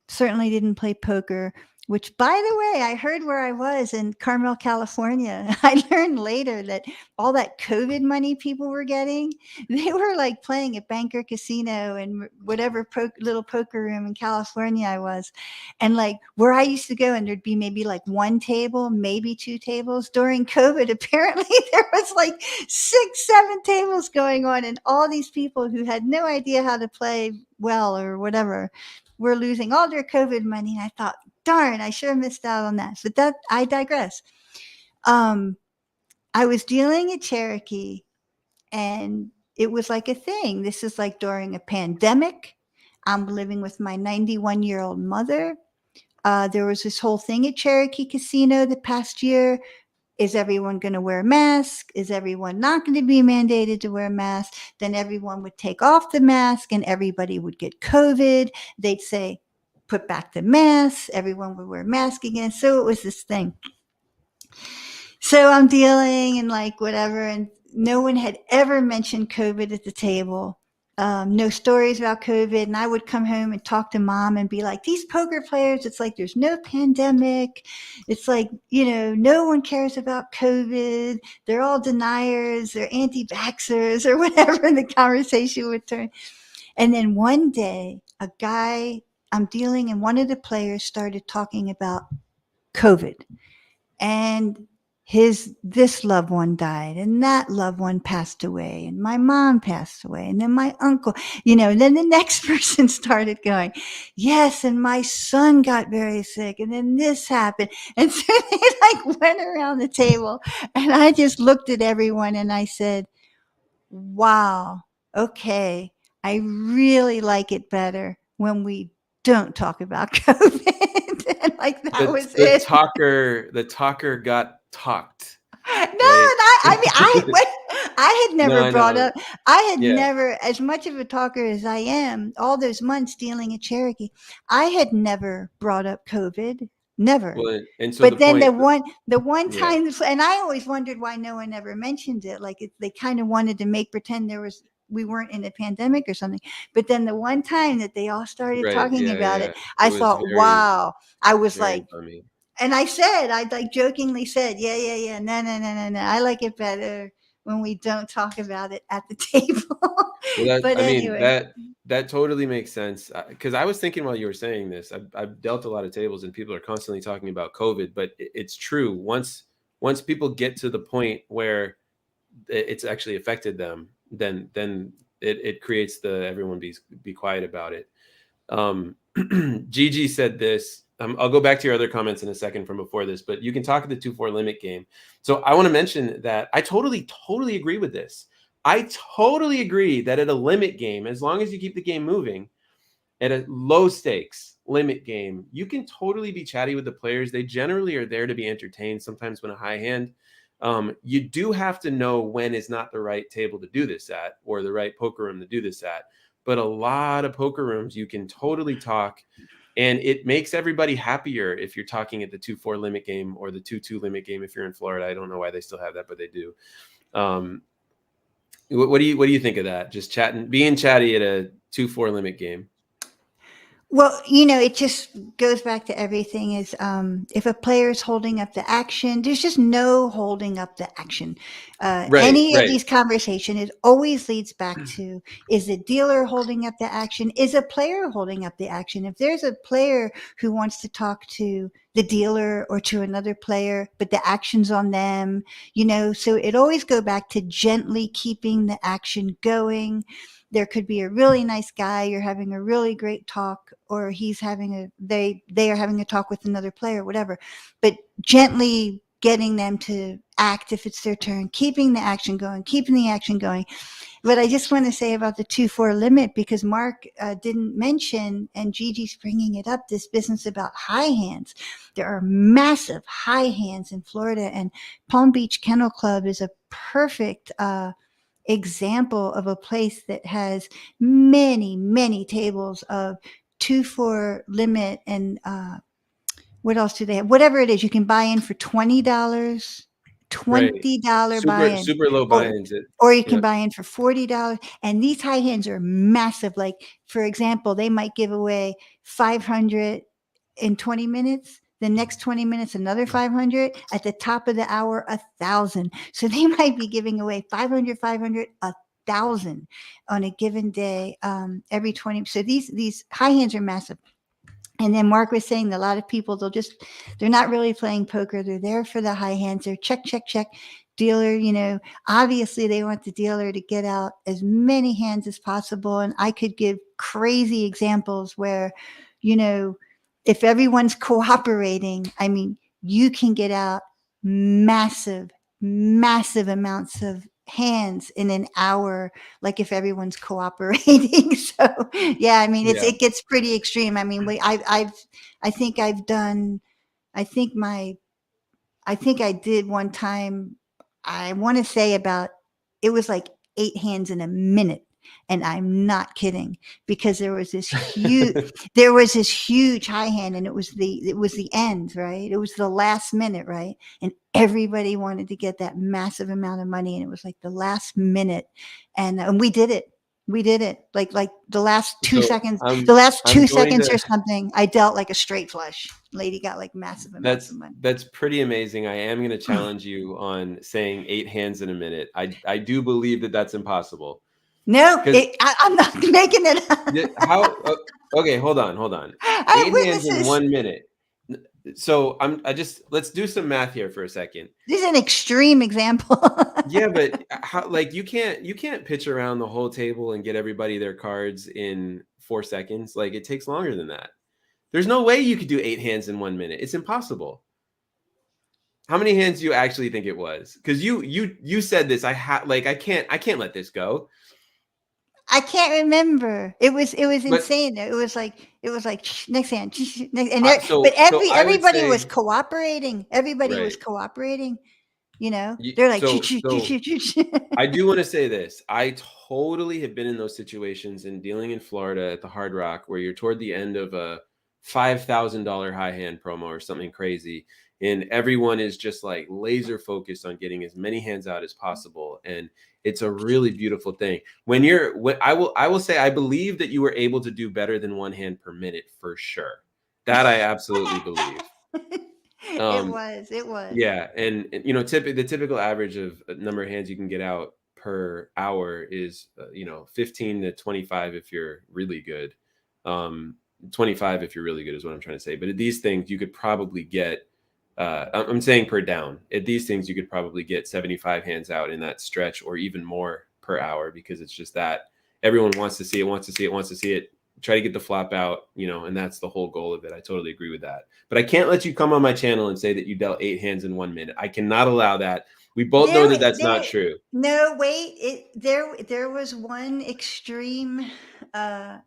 Certainly didn't play poker, which, by the way, I heard where I was in Carmel, California. I learned later that all that COVID money people were getting, they were like playing at Banker Casino and whatever little poker room in California I was. And like where I used to go, and there'd be maybe like one table, maybe two tables. During COVID, apparently there was like 6, 7 tables going on, and all these people who had no idea how to play well or whatever were losing all their COVID money. And I thought, darn, I sure missed out on that. But I digress. I was dealing at Cherokee, and it was like a thing. This is like during a pandemic. I'm living with my 91-year-old mother. There was this whole thing at Cherokee Casino the past year. Is everyone going to wear a mask? Is everyone not going to be mandated to wear a mask? Then everyone would take off the mask and everybody would get COVID. They'd say, put back the mask. Everyone would wear a mask again. So it was this thing. So I'm dealing and like whatever, and no one had ever mentioned COVID at the table. No stories about COVID. And I would come home and talk to mom and be like, these poker players, it's like there's no pandemic. It's like, no one cares about COVID. They're all deniers. They're anti vaxxers or whatever. And the conversation would turn. And then one day, a guy I'm dealing and one of the players started talking about COVID. And this loved one died and that loved one passed away and my mom passed away and then my uncle, and then the next person started going, yes, and my son got very sick and then this happened. And so they like went around the table and I just looked at everyone and I said, wow, okay, I really like it better when we don't talk about COVID. And like that The was the it. talker got talked, No, and right? I had No, never I brought know. up. I had Yeah. never, as much of a talker as I am, all those months dealing at Cherokee, I had never brought up COVID, never. Well, and so the But then point, the one yeah, time, and I always wondered why no one ever mentioned it. Like they kind of wanted to make pretend we weren't in a pandemic or something. But then the one time that they all started right, talking yeah, about it, yeah. It I was thought, wow. I was very like, funny. and I like jokingly said, yeah, yeah, yeah, no, no, no, no, no. I like it better when we don't talk about it at the table. Well, that But I mean, anyway, that totally makes sense, because I was thinking while you were saying this, I've dealt a lot of tables and people are constantly talking about COVID, but it's true. Once people get to the point where it's actually affected them, then it creates the everyone be quiet about it. Gigi said this. I'll go back to your other comments in a second from before this, but you can talk at the 2-4 limit game. So I want to mention that I totally agree with this. I totally agree that at a limit game, as long as you keep the game moving, at a low stakes limit game, you can totally be chatty with the players. They generally are there to be entertained. Sometimes when a high hand, you do have to know when is not the right table to do this at or the right poker room to do this at. But a lot of poker rooms, you can totally talk, and it makes everybody happier if you're talking at the 2-4 limit game or the 2-2 limit game. If you're in Florida, I don't know why they still have that, but they do. Um, what do you think of that? Just chatting, being chatty at a 2-4 limit game. well, it just goes back to everything is if a player is holding up the action, there's just no holding up the action. Right, Any of right. these conversations, it always leads back to, is the dealer holding up the action? Is a player holding up the action? If there's a player who wants to talk to the dealer or to another player, but the action's on them, so it always go back to gently keeping the action going. There could be a really nice guy, you're having a really great talk, or they are having a talk with another player, whatever, but gently getting them to act if it's their turn, keeping the action going. But I just want to say about the 2-4 limit, because Mark didn't mention, and Gigi's bringing it up, this business about high hands. There are massive high hands in Florida, and Palm Beach Kennel Club is a perfect example of a place that has many, many tables of 2-4 limit. And what else do they have? Whatever it is, you can buy in for $20, Right. $20 Super buy-in, super low or buy-ins. or you can Yep. buy in for $40. And these high hands are massive. Like, for example, they might give away 500 in 20 minutes. The next 20 minutes, another 500. At the top of the hour, 1,000. So they might be giving away 500, 500, 1,000 on a given day, every 20. So these high hands are massive. And then Mark was saying that a lot of people, they're not really playing poker. They're there for the high hands. They're check, check, check. Dealer, obviously they want the dealer to get out as many hands as possible. And I could give crazy examples where, you know, if everyone's cooperating, I mean, you can get out massive, massive amounts of hands in an hour, like if everyone's cooperating. So yeah, I mean, Yeah. it gets pretty extreme. I mean, I think I've done, I think I did one time, I want to say about, it was like 8 hands in a minute. And I'm not kidding, because there was this huge high hand, and it was the end, right? It was the last minute, right? And everybody wanted to get that massive amount of money, and it was like the last minute, and we did it. We did it. Like the last 2 So seconds, the I'm last I'm 2 going seconds to or something, I dealt like a straight flush. Lady got like massive amounts of money. that's pretty amazing. I am going to challenge you on saying 8 hands in a minute. I do believe that that's impossible No, because I'm not making it up. how okay, hold on. I have 8 hands in witnesses. 1 minute. So I just let's do some math here for a second. This is an extreme example. Yeah, but how like you can't pitch around the whole table and get everybody their cards in 4 seconds. Like it takes longer than that. There's no way you could do 8 hands in 1 minute. It's impossible. How many hands do you actually think it was? Because you said this. I can't let this go. I can't remember. It was But insane. It was like next hand, next, and but so I would everybody was say cooperating. Everybody was right. cooperating. They're like So choo choo choo choo choo. I do want to say this. I totally have been in those situations and dealing in Florida at the Hard Rock where you're toward the end of a $5,000 high hand promo or something crazy. And everyone is just like laser focused on getting as many hands out as possible. And it's a really beautiful thing. I will say, I believe that you were able to do better than 1 hand per minute for sure. That I absolutely believe. It Um, was. It was. yeah, and the typical average of number of hands you can get out per hour is 15 to 25 if you're really good. 25 if you're really good is what I'm trying to say. But at these things you could probably get I'm saying per down. At these things you could probably get 75 hands out in that stretch or even more per hour because it's just that everyone wants to see it, wants to see it, wants to see it. Try to get the flop out, and that's the whole goal of it. I totally agree with that. But I can't let you come on my channel and say that you dealt 8 hands in 1 minute. I cannot allow that. We both know There, that that's not there. true. No, wait. There was one extreme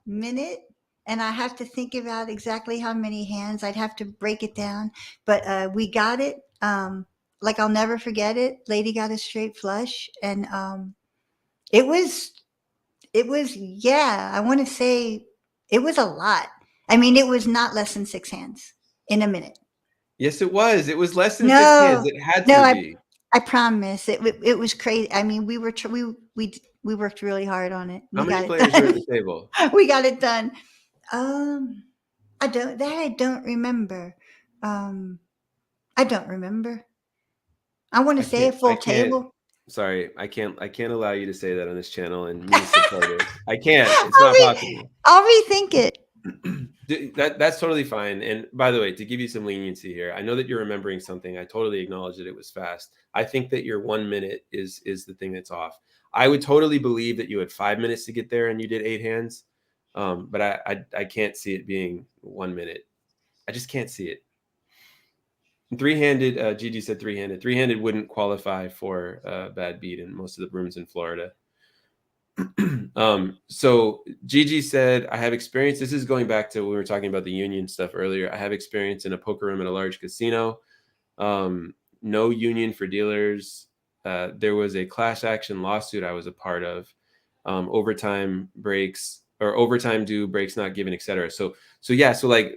minute, and I have to think about exactly how many hands. I'd have to break it down, but we got it. Like I'll never forget it. Lady got a straight flush, and it was yeah. I want to say it was a lot. I mean, it was not less than 6 hands in a minute. Yes, it was. It was less than 6 hands. No, It had no, to I be. I promise it was crazy. I mean, we worked really hard on it. How We many got it players were at done. the table? We got it done. Um, I don't remember. Um, I don't remember. I want to I say a can't. I full can't. table. Sorry, I can't. I can't allow you to say that on this channel and me support it. I can't. It's I'll not re possible. I'll rethink it. That's totally fine. And by the way, to give you some leniency here, I know that you're remembering something. I totally acknowledge that it was fast. I think that your 1 minute is the thing that's off. I would totally believe that you had 5 minutes to get there and you did 8 hands. But I can't see it being 1 minute. I just can't see it. Three-handed, Gigi said three-handed. Three-handed wouldn't qualify for a bad beat in most of the rooms in Florida. So Gigi said, I have experience. This is going back to when we were talking about the union stuff earlier. I have experience in a poker room at a large casino. No union for dealers. There was a class action lawsuit I was a part of. Overtime breaks or overtime due, breaks not given, etc. So yeah. So like,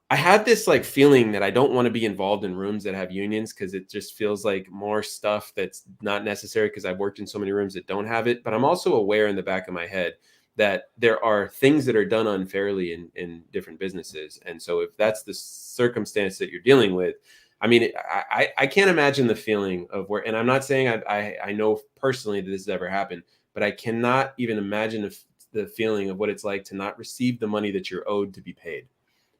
I had this like feeling that I don't want to be involved in rooms that have unions because it just feels like more stuff that's not necessary because I've worked in so many rooms that don't have it. But I'm also aware in the back of my head that there are things that are done unfairly in different businesses. And so if that's the circumstance that you're dealing with, I mean, I can't imagine the feeling of where, and I'm not saying I know personally that this has ever happened, but I cannot even imagine the feeling of what it's like to not receive the money that you're owed to be paid.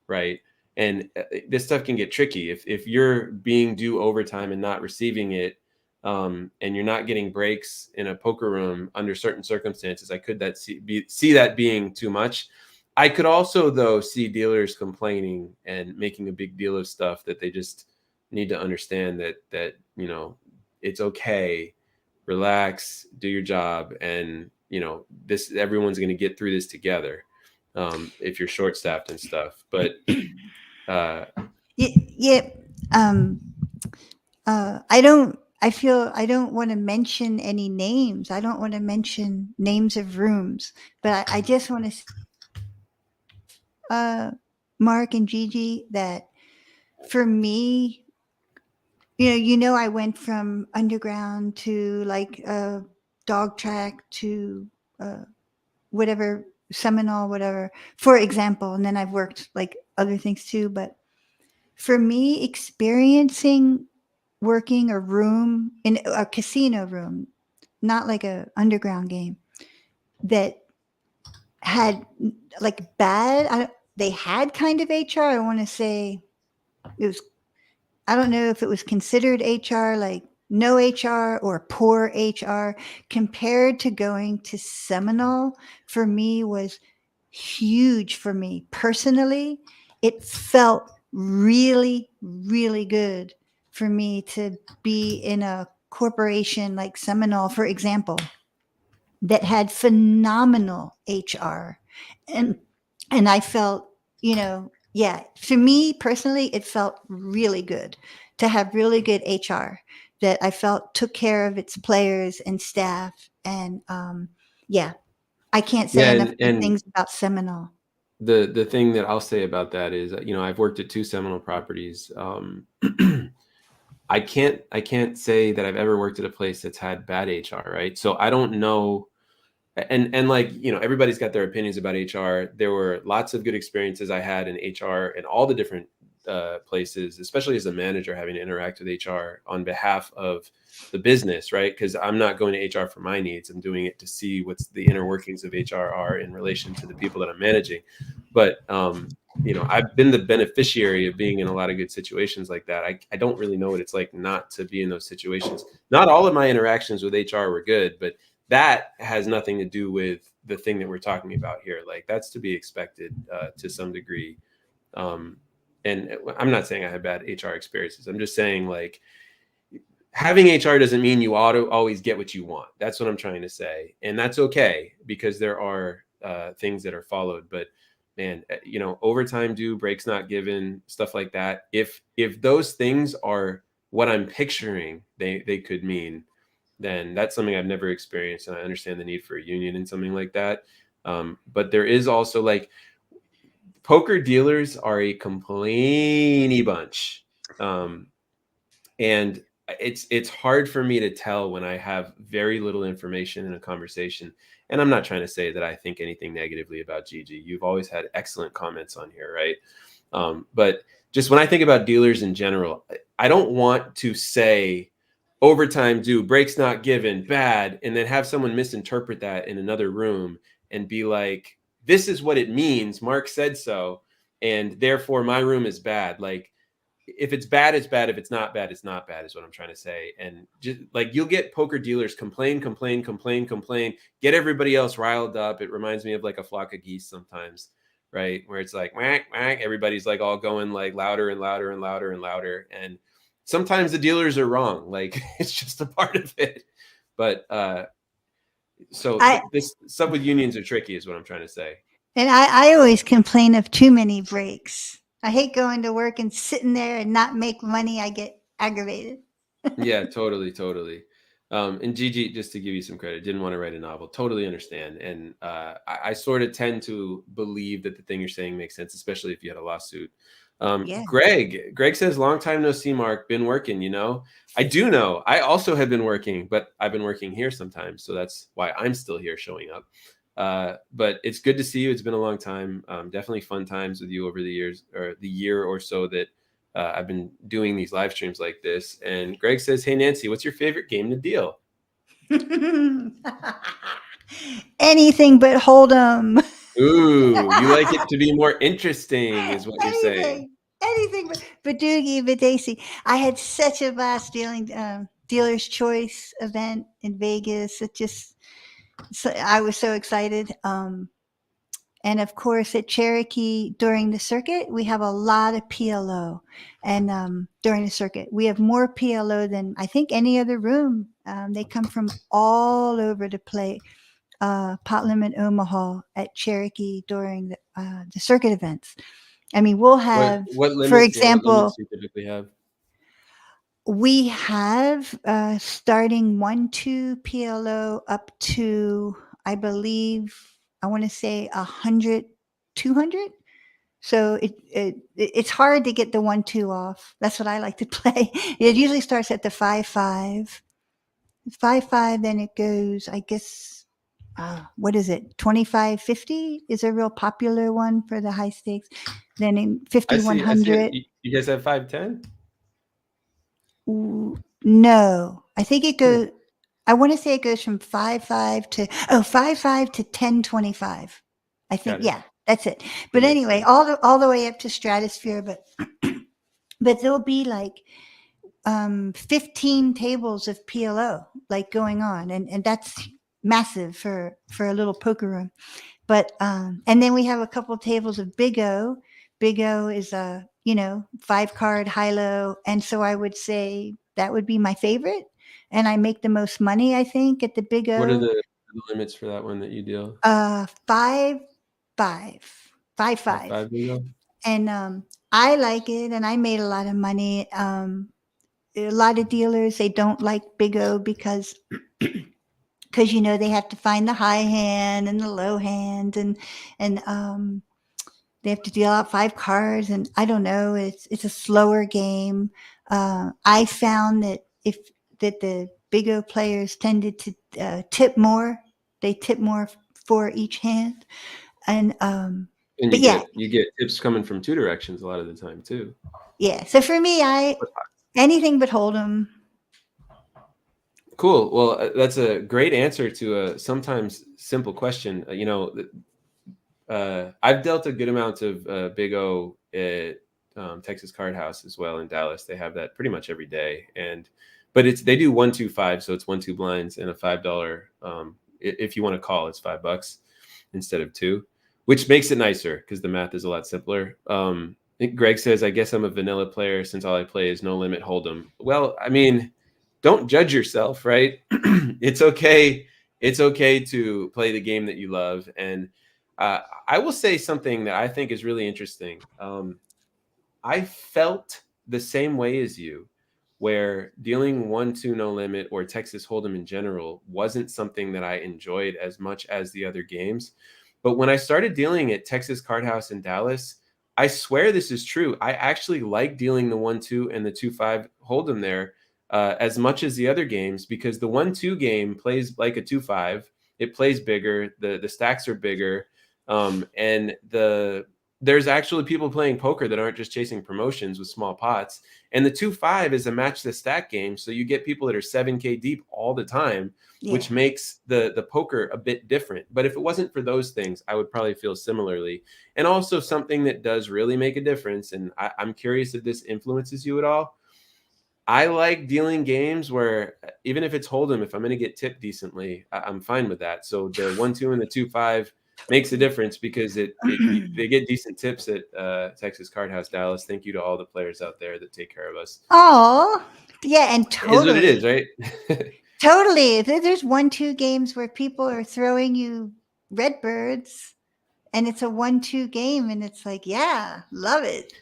Right. And this stuff can get tricky if you're being due overtime and not receiving it, and you're not getting breaks in a poker room under certain circumstances. I could see that being too much. I could also, though, see dealers complaining and making a big deal of stuff that they just need to understand that it's okay, relax, do your job, and this everyone's going to get through this together. If you're short staffed and stuff, but. Yeah, yeah. I don't. I feel I don't want to mention any names. I don't want to mention names of rooms, but I just want to Mark and Gigi, that for me, I went from underground to like a dog track to whatever, Seminole, whatever, for example. And then I've worked like other things too. But for me, experiencing working a room in a casino room, not like a underground game, that had like they had kind of HR. I want to say it was, I don't know if it was considered HR, like no HR or poor HR, compared to going to Seminole, for me was huge. For me personally, it felt really, really good for me to be in a corporation like Seminole, for example, that had phenomenal HR. And I felt, yeah, for me personally, it felt really good to have really good HR that I felt took care of its players and staff. And yeah, I can't say Yeah, enough good and things about Seminole. the thing that I'll say about that is, I've worked at 2 Seminole properties. I can't say that I've ever worked at a place that's had bad HR, right? So I don't know. And like, everybody's got their opinions about HR. There were lots of good experiences I had in HR and all the different places, especially as a manager, having to interact with HR on behalf of the business, right? Because I'm not going to HR for my needs. I'm doing it to see what's the inner workings of HR are in relation to the people that I'm managing. But I've been the beneficiary of being in a lot of good situations like that. I don't really know what it's like not to be in those situations. Not all of my interactions with HR were good, but that has nothing to do with the thing that we're talking about here. Like, that's to be expected to some degree. And I'm not saying I had bad HR experiences. I'm just saying, like, having HR doesn't mean you ought to always get what you want. That's what I'm trying to say. And that's okay, because there are things that are followed. But man, overtime due, breaks not given, stuff like that. If those things are what I'm picturing they could mean, then that's something I've never experienced. And I understand the need for a union and something like that. But there is also, like, poker dealers are a complainy bunch. And it's hard for me to tell when I have very little information in a conversation. And I'm not trying to say that I think anything negatively about Gigi. You've always had excellent comments on here, right? But just when I think about dealers in general, I don't want to say overtime due, breaks not given, bad, and then have someone misinterpret that in another room and be like, this is what it means. Mark said so, and therefore my room is bad. Like, if it's bad, it's bad. If it's not bad, it's not bad, is what I'm trying to say. And just like, you'll get poker dealers complain, get everybody else riled up. It reminds me of like a flock of geese sometimes, right? Where it's like, whack, whack, everybody's like all going like louder and louder and louder and louder. And sometimes the dealers are wrong. Like, it's just a part of it. But this stuff with unions are tricky, is what I'm trying to say. And I always complain of too many breaks. I hate going to work and sitting there and not make money. I get aggravated. Yeah, totally. And Gigi, just to give you some credit, didn't want to write a novel. Totally understand. And I sort of tend to believe that the thing you're saying makes sense, especially if you had a lawsuit. Yeah. Greg says, long time no see, Mark. Been working, I do know. I also have been working, but I've been working here sometimes. So that's why I'm still here showing up. But it's good to see you. It's been a long time. Definitely fun times with you over the years, or the year or so that I've been doing these live streams like this. And Greg says, hey, Nancy, what's your favorite game to deal? Anything but Hold'em. Ooh, you like it to be more interesting, is what you're saying. Anything but Doogie, but Daisy. I had such a blast dealing Dealer's Choice event in Vegas. I was so excited. And of course, at Cherokee during the circuit, we have a lot of PLO. And during the circuit, we have more PLO than I think any other room. They come from all over to play pot limit Omaha at Cherokee during the circuit events. I mean, we'll have, What for limits? Yeah, what example, limits do you typically have? We have starting 1-2 PLO up to, I believe, I want to say 100, 200. So it's hard to get the 1-2 off. That's what I like to play. It usually starts at the 5-5. 5-5, then it goes, I guess, what is it? 25-50 is a real popular one for the high stakes. Then in I 50, see. I see. 100. You guys have 510. No, I think it Hmm. goes. I want to say it goes from 5-5 to 5-5 to 10-25. I think, Got it. yeah, that's it. That But makes anyway, sense. all the way up to stratosphere. But there'll be like 15 tables of PLO like going on, and that's massive for a little poker room. But and then we have a couple tables of Big O. Big O is a 5-card high low, and so I would say that would be my favorite, and I make the most money I think at the Big What are O. the limits for that one that you deal? 5-5, 5-5, 5 bingo. and I like it, and I made a lot of money. A lot of dealers, they don't like Big O because they have to find the high hand and the low hand, and they have to deal out 5 cards, and I don't know, it's a slower game. I found that the Big O players tended to tip more. They tip more for each hand, and And but yeah, you get tips coming from two directions a lot of the time too. yeah. So for me, anything but Hold'em. Cool. Well, that's a great answer to a sometimes simple question. I've dealt a good amount of Big O at Texas Card House as well in Dallas. They have that pretty much every day, but they do 1-2-5, so it's 1-2 blinds and a $5. If you want to call, it's $5 instead of 2, which makes it nicer because the math is a lot simpler. Greg says, "I guess I'm a vanilla player since all I play is no limit Hold'em." Well, I mean, don't judge yourself, right? It's okay. It's okay to play the game that you love, and I will say something that I think is really interesting. I felt the same way as you, where dealing 1-2 no limit or Texas Hold'em in general wasn't something that I enjoyed as much as the other games. But when I started dealing at Texas Card House in Dallas, I swear this is true. I actually like dealing the 1-2 and the 2-5 Hold'em there as much as the other games, because the 1-2 game plays like a 2-5. It plays bigger. The stacks are bigger. And there's actually people playing poker that aren't just chasing promotions with small pots. And the 2-5 is a match the stack game. So you get people that are 7K deep all the time, Yeah. which makes the poker a bit different. But if it wasn't for those things, I would probably feel similarly. And also something that does really make a difference, and I'm curious if this influences you at all. I like dealing games where even if it's Hold'em, if I'm going to get tipped decently, I'm fine with that. So the 1-2 and the 2-5 makes a difference because they get decent tips at Texas Card House Dallas. Thank you to all the players out there that take care of us. Oh, yeah, and It is what it is, totally. right? Totally. There's 1-2 games where people are throwing you red birds, and it's a 1-2 game, and it's like, yeah, love it.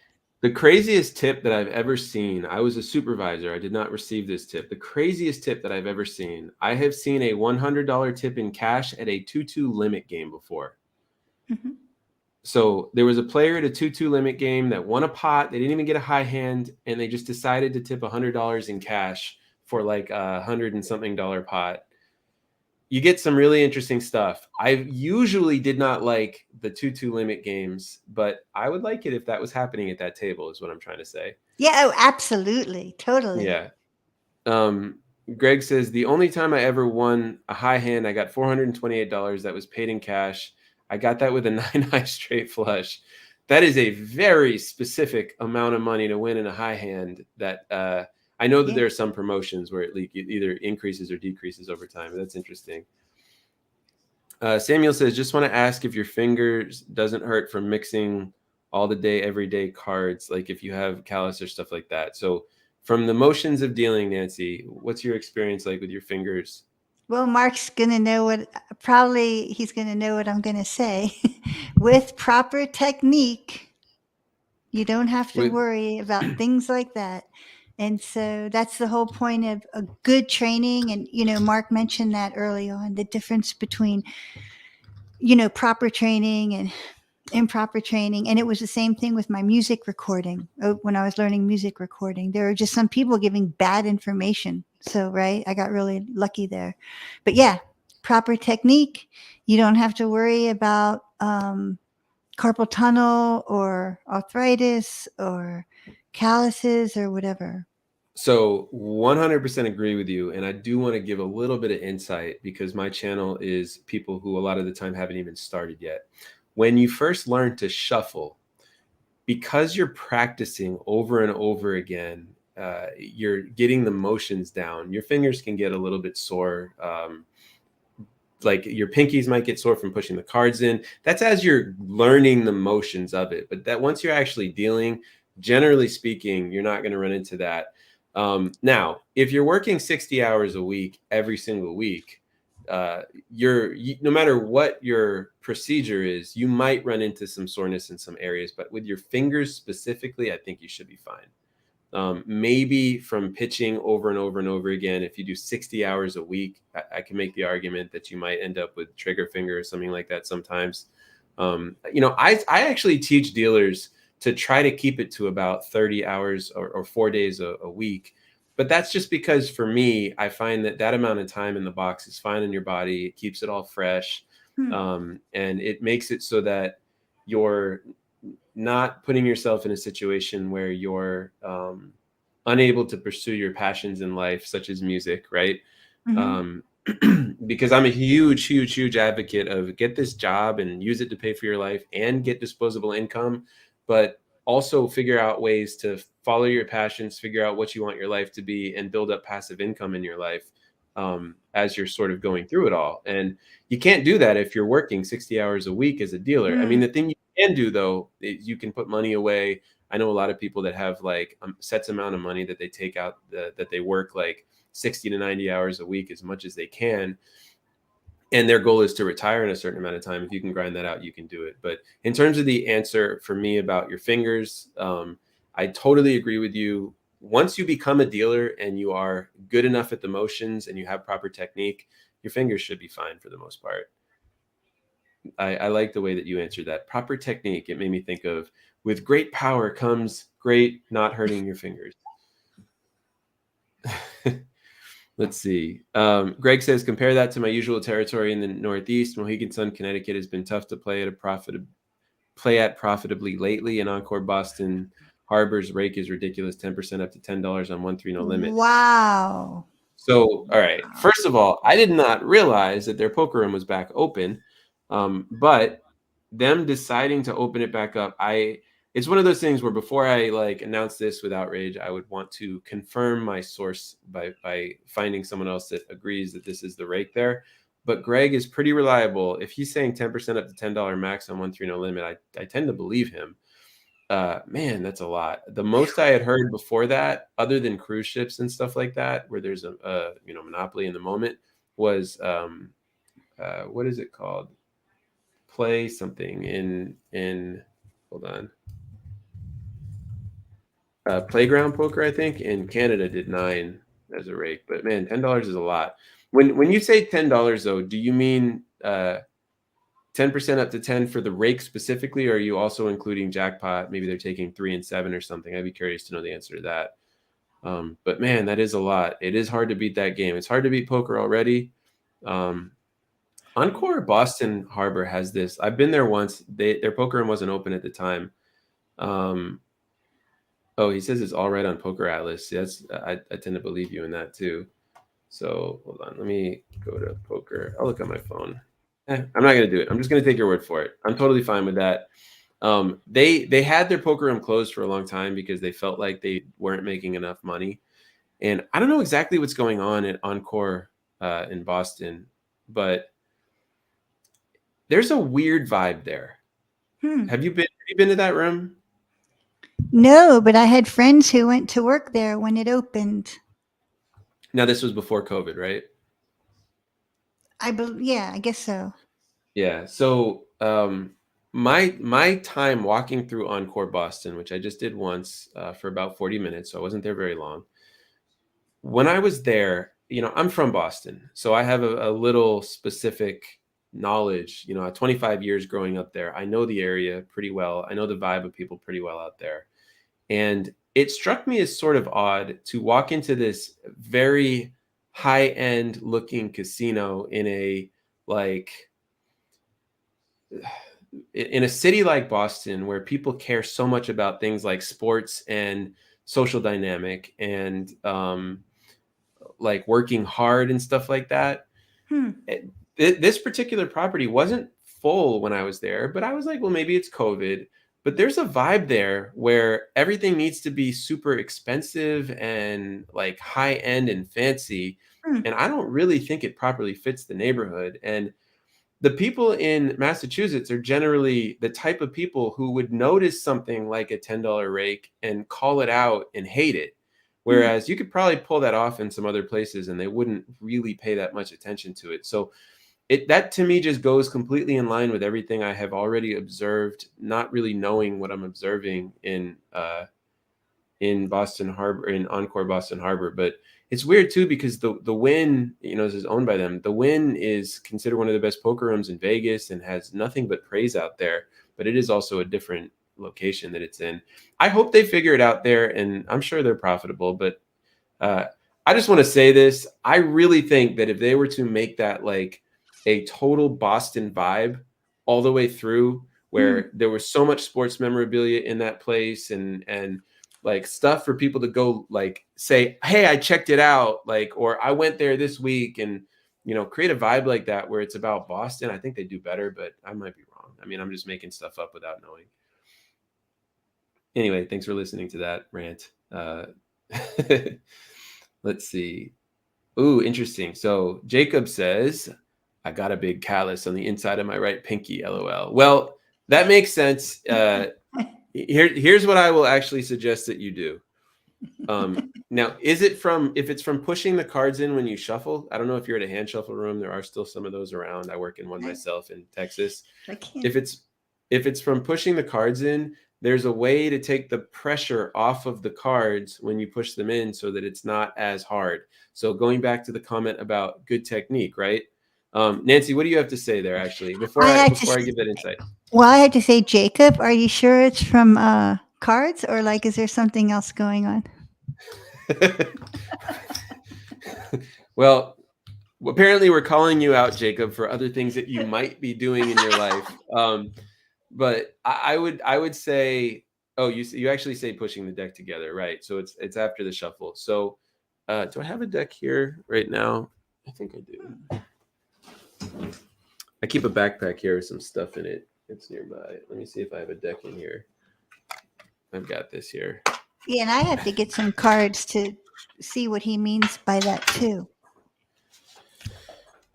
The craziest tip that I've ever seen, I was a supervisor. I did not receive this tip. The craziest tip that I've ever seen, I have seen a $100 tip in cash at a 2-2 limit game before. Mhm. So there was a player at a 2-2 limit game that won a pot. They didn't even get a high hand, and they just decided to tip $100 in cash for like a $100 and something pot. You get some really interesting stuff. I usually did not like the 2-2 limit games, but I would like it if that was happening at that table, is what I'm trying to say. Yeah, oh, absolutely. Totally. Yeah. Greg says, the only time I ever won a high hand, I got $428 that was paid in cash. I got that with a 9-high straight flush. That is a very specific amount of money to win in a high hand. That I know that Yeah. there are some promotions where it either increases or decreases over time. That's interesting. Samuel says, just want to ask if your fingers doesn't hurt from mixing all the day, everyday cards, like if you have callus or stuff like that. So from the motions of dealing, Nancy, what's your experience like with your fingers? Well, Mark's going to know he's going to know what I'm going to say. With proper technique, you don't have to With worry about things like that. And so that's the whole point of a good training. And, Mark mentioned that early on, the difference between, proper training and improper training. And it was the same thing with my music recording. When I was learning music recording, there were just some people giving bad information. So, right, I got really lucky there. But yeah, proper technique. You don't have to worry about carpal tunnel or arthritis or calluses or whatever. So 100% agree with you. And I do want to give a little bit of insight because my channel is people who a lot of the time haven't even started yet. When you first learn to shuffle, because you're practicing over and over again, you're getting the motions down. Your fingers can get a little bit sore. Like your pinkies might get sore from pushing the cards in. That's as you're learning the motions of it. But that once you're actually dealing, generally speaking, you're not going to run into that. Now, if you're working 60 hours a week, every single week, no matter what your procedure is, you might run into some soreness in some areas, but with your fingers specifically, I think you should be fine. Maybe from pitching over and over and over again, if you do 60 hours a week, I can make the argument that you might end up with trigger finger or something like that sometimes. I actually teach dealers to try to keep it to about 30 hours or 4 days a week. But that's just because for me, I find that amount of time in the box is fine in your body. It keeps it all fresh. And it makes it so that you're not putting yourself in a situation where you're unable to pursue your passions in life, such as music, right? Because I'm a huge advocate of get this job and use it to pay for your life and get disposable income, but also figure out ways to follow your passions, figure out what you want your life to be, and build up passive income in your life as you're sort of going through it all. And you can't do that if you're working 60 hours a week as a dealer. I mean, the thing you can do though is you can put money away. I know a lot of people that have like sets amount of money that they take out that they work like 60 to 90 hours a week as much as they can. And their goal is to retire in a certain amount of time. If you can grind that out, you can do it. But in terms of the answer for me about your fingers, I totally agree with you. Once you become a dealer and you are good enough at the motions and you have proper technique, your fingers should be fine for the most part. I like the way that you answered that. Proper technique. It made me think of with great power comes great not hurting your fingers. Let's see. Greg says, compare that to my usual territory in the Northeast. Mohegan Sun, Connecticut has been tough to play at profitably lately. In Encore Boston Harbor's rake is ridiculous. 10% up to $10 on 1-3 no limit. Wow. So, all right. First of all, I did not realize that their poker room was back open. But them deciding to open it back up, it's one of those things where before I like announce this with outrage, I would want to confirm my source by finding someone else that agrees that this is the rake there. But Greg is pretty reliable. If he's saying 10% up to $10 max on 1-3 no limit, I tend to believe him. Man, that's a lot. The most I had heard before that, other than cruise ships and stuff like that, where there's a monopoly in the moment, was what is it called? Play something in hold on. Playground poker, I think, in Canada did 9 as a rate, but man, $10 is a lot. When you say $10 though, do you mean 10% up to 10 for the rake specifically, or are you also including jackpot? Maybe they're taking 3 and 7 or something. I'd be curious to know the answer to that. But man, that is a lot. It is hard to beat that game. It's hard to beat poker already. Encore Boston Harbor has this. I've been there once. Their poker room wasn't open at the time. Oh, he says it's all right on Poker Atlas. Yes, I tend to believe you in that too. So hold on, let me go to poker. I'll look on my phone. I'm not gonna do it. I'm just gonna take your word for it. I'm totally fine with that. They had their poker room closed for a long time because they felt like they weren't making enough money. And I don't know exactly what's going on at Encore in Boston, but there's a weird vibe there. Have you been to that room? No, but I had friends who went to work there when it opened. Now this was before COVID, right? Yeah, I guess so. Yeah. So my time walking through Encore Boston, which I just did once for about 40 minutes, so I wasn't there very long. when I was there, I'm from Boston, so I have a little specific knowledge. At 25 years growing up there, I know the area pretty well. I know the vibe of people pretty well out there. And it struck me as sort of odd to walk into this very high-end looking casino like in a city like Boston, where people care so much about things like sports and social dynamic and like working hard and stuff like that. Hmm. This particular property wasn't full when I was there, but I was like, well, maybe it's COVID. But there's a vibe there where everything needs to be super expensive and like high end and fancy. Hmm. And I don't really think it properly fits the neighborhood. And the people in Massachusetts are generally the type of people who would notice something like a $10 rake and call it out and hate it. Hmm. Whereas you could probably pull that off in some other places and they wouldn't really pay that much attention to it. So that to me just goes completely in line with everything I have already observed, not really knowing what I'm observing in Boston Harbor, in Encore Boston Harbor. But it's weird too, because the Wynn, this is owned by them. The Wynn is considered one of the best poker rooms in Vegas and has nothing but praise out there. But it is also a different location that it's in. I hope they figure it out there, and I'm sure they're profitable. But uh, I just want to say this: I really think that if they were to make that like a total Boston vibe all the way through, Hmm. where there was so much sports memorabilia in that place and like stuff for people to go like say, hey, I checked it out, like, or I went there this week, and create a vibe like that where it's about Boston. I think they do better, but I might be wrong. I mean, I'm just making stuff up without knowing. Anyway, thanks for listening to that rant. Let's see. Ooh, interesting. So Jacob says, I got a big callus on the inside of my right pinky, LOL. Well, that makes sense. Here's what I will actually suggest that you do. Now, if it's from pushing the cards in when you shuffle? I don't know if you're at a hand shuffle room. There are still some of those around. I work in one myself in Texas. I can't. If it's from pushing the cards in, there's a way to take the pressure off of the cards when you push them in so that it's not as hard. So going back to the comment about good technique, right? Nancy, what do you have to say there actually before I had I to. give that insight? Well, I had to say, Jacob, are you sure it's from cards, or like, is there something else going on? Well, apparently we're calling you out, Jacob, for other things that you might be doing in your life. But I would say, oh, you actually say pushing the deck together, right? So it's after the shuffle. So do I have a deck here right now? I think I do. I keep a backpack here with some stuff in it. It's nearby. Let me see if I have a deck in here. I've got this here. Yeah, and I have to get some cards to see what he means by that too.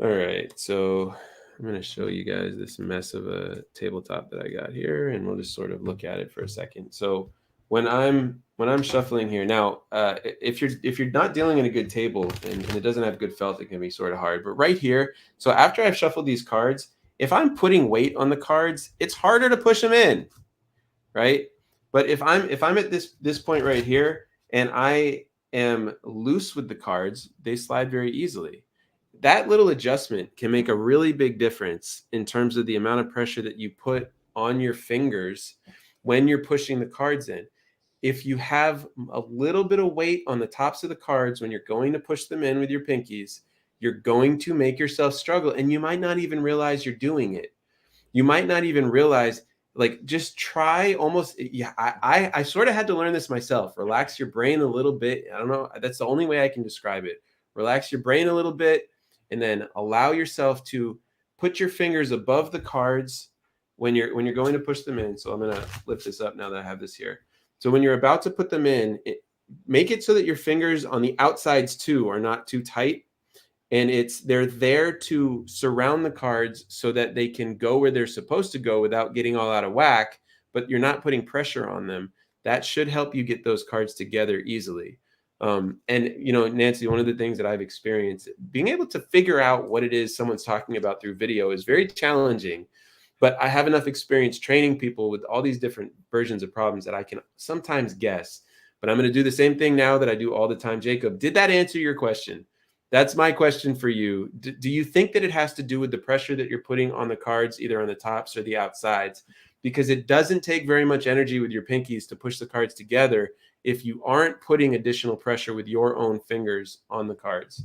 All right, so I'm going to show you guys this mess of a tabletop that I got here, and we'll just sort of look at it for a second. So when I'm shuffling here now, if you're not dealing in a good table and it doesn't have good felt, it can be sort of hard. But right here, so after I've shuffled these cards, if I'm putting weight on the cards, it's harder to push them in, right? But if I'm at this point right here and I am loose with the cards, they slide very easily. That little adjustment can make a really big difference in terms of the amount of pressure that you put on your fingers when you're pushing the cards in. If you have a little bit of weight on the tops of the cards when you're going to push them in with your pinkies, you're going to make yourself struggle, and you might not even realize you're doing it. You might not even realize, like, just try almost. Yeah, I sort of had to learn this myself. Relax your brain a little bit. I don't know. That's the only way I can describe it. Relax your brain a little bit, and then allow yourself to put your fingers above the cards when you're going to push them in. So I'm going to lift this up now that I have this here. So when you're about to put them in, make it so that your fingers on the outsides too are not too tight. And they're there to surround the cards so that they can go where they're supposed to go without getting all out of whack, but you're not putting pressure on them. That should help you get those cards together easily. And Nancy, one of the things that I've experienced, being able to figure out what it is someone's talking about through video is very challenging. But I have enough experience training people with all these different versions of problems that I can sometimes guess. but I'm going to do the same thing now that I do all the time. Jacob, did that answer your question? That's my question for you. Do you think that it has to do with the pressure that you're putting on the cards, either on the tops or the outsides? Because it doesn't take very much energy with your pinkies to push the cards together if you aren't putting additional pressure with your own fingers on the cards.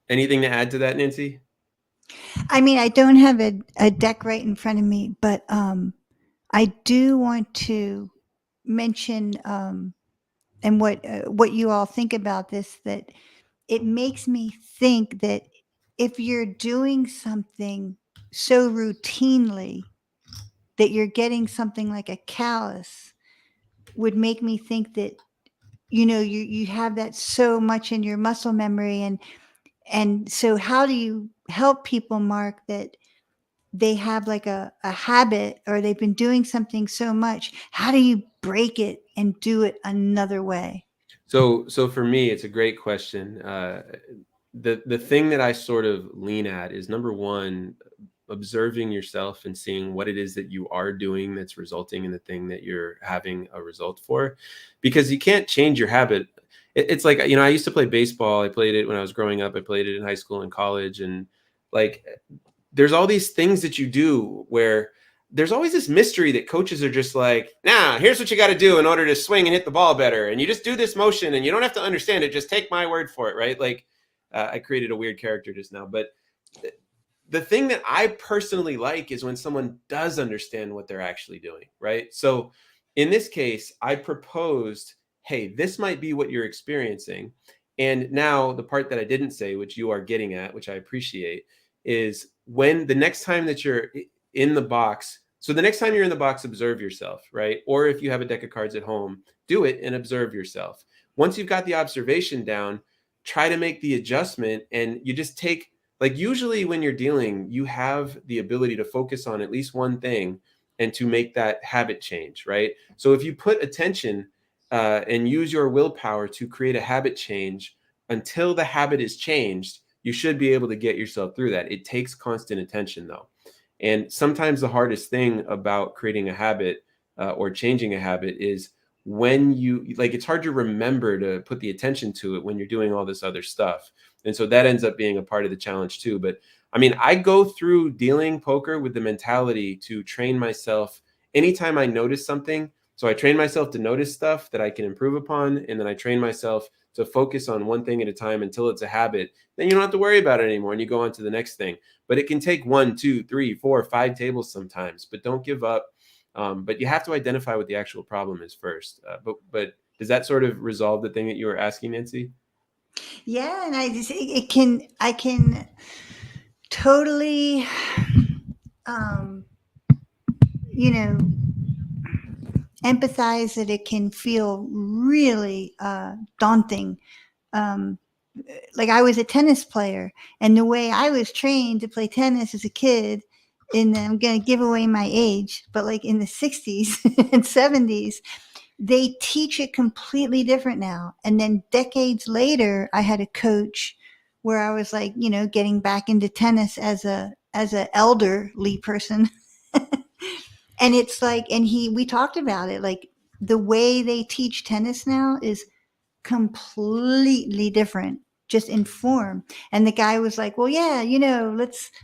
Anything to add to that, Nancy? I mean, I don't have a deck right in front of me, but I do want to mention and what you all think about this, that it makes me think that if you're doing something so routinely that you're getting something like a callus, would make me think that, you know, you have that so much in your muscle memory. And so how do you help people, Mark, that they have like a habit, or they've been doing something so much? How do you break it and do it another way? So for me, it's a great question. The thing that I sort of lean at is, number one, observing yourself and seeing what it is that you are doing that's resulting in the thing that you're having a result for, because you can't change your habit. It's like, you know, I used to play baseball. I played it when I was growing up. I played it in high school and college, and like, there's all these things that you do where there's always this mystery that coaches are just like, nah, here's what you got to do in order to swing and hit the ball better. And you just do this motion and you don't have to understand it. Just take my word for it, right? Like, I created a weird character just now. But the thing that I personally like is when someone does understand what they're actually doing, right? So in this case, I proposed, hey, this might be what you're experiencing. And now the part that I didn't say, which you are getting at, which I appreciate, is when the next time that you're in the box, so the next time you're in the box, observe yourself, right? Or if you have a deck of cards at home, do it and observe yourself. Once you've got the observation down, try to make the adjustment, and you just take, like, usually when you're dealing, you have the ability to focus on at least one thing and to make that habit change, right? So if you put attention and use your willpower to create a habit change until the habit is changed, you should be able to get yourself through that. It takes constant attention, though. And sometimes the hardest thing about creating a habit or changing a habit is when you, like, it's hard to remember to put the attention to it when you're doing all this other stuff. And so that ends up being a part of the challenge too. But I mean, I go through dealing poker with the mentality to train myself anytime I notice something. So I train myself to notice stuff that I can improve upon. And then I train myself to focus on one thing at a time until it's a habit. Then you don't have to worry about it anymore and you go on to the next thing. But it can take 1, 2, 3, 4, 5 tables sometimes, but don't give up. But you have to identify what the actual problem is first. But does that sort of resolve the thing that you were asking, Nancy? Yeah, and I can totally, um, you know, empathize that it can feel really daunting. Um, like, I was a tennis player, and the way I was trained to play tennis as a kid, and I'm going to give away my age, but like in the 60s and 70s, they teach it completely different now. And then decades later, I had a coach where I was like, you know, getting back into tennis as a elderly person. And it's like, and we talked about it, like, the way they teach tennis now is completely different, just in form. And the guy was like, well, yeah, you know,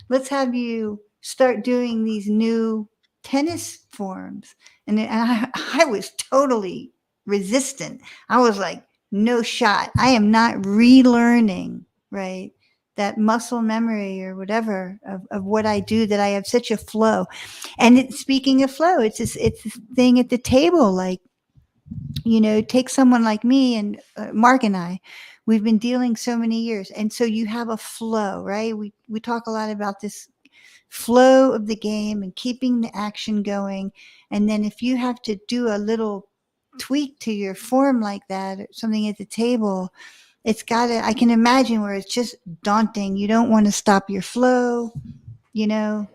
let's have you start doing these new tennis forms. And I was totally resistant. I was like, no shot. I am not relearning, right, that muscle memory or whatever of what I do, that I have such a flow. And speaking of flow, it's this thing at the table, like, you know, take someone like me and Mark and I, we've been dealing so many years. And so you have a flow, right? We talk a lot about this flow of the game and keeping the action going. And then if you have to do a little tweak to your form like that, or something at the table, it's gotta, I can imagine where it's just daunting. You don't want to stop your flow, you know.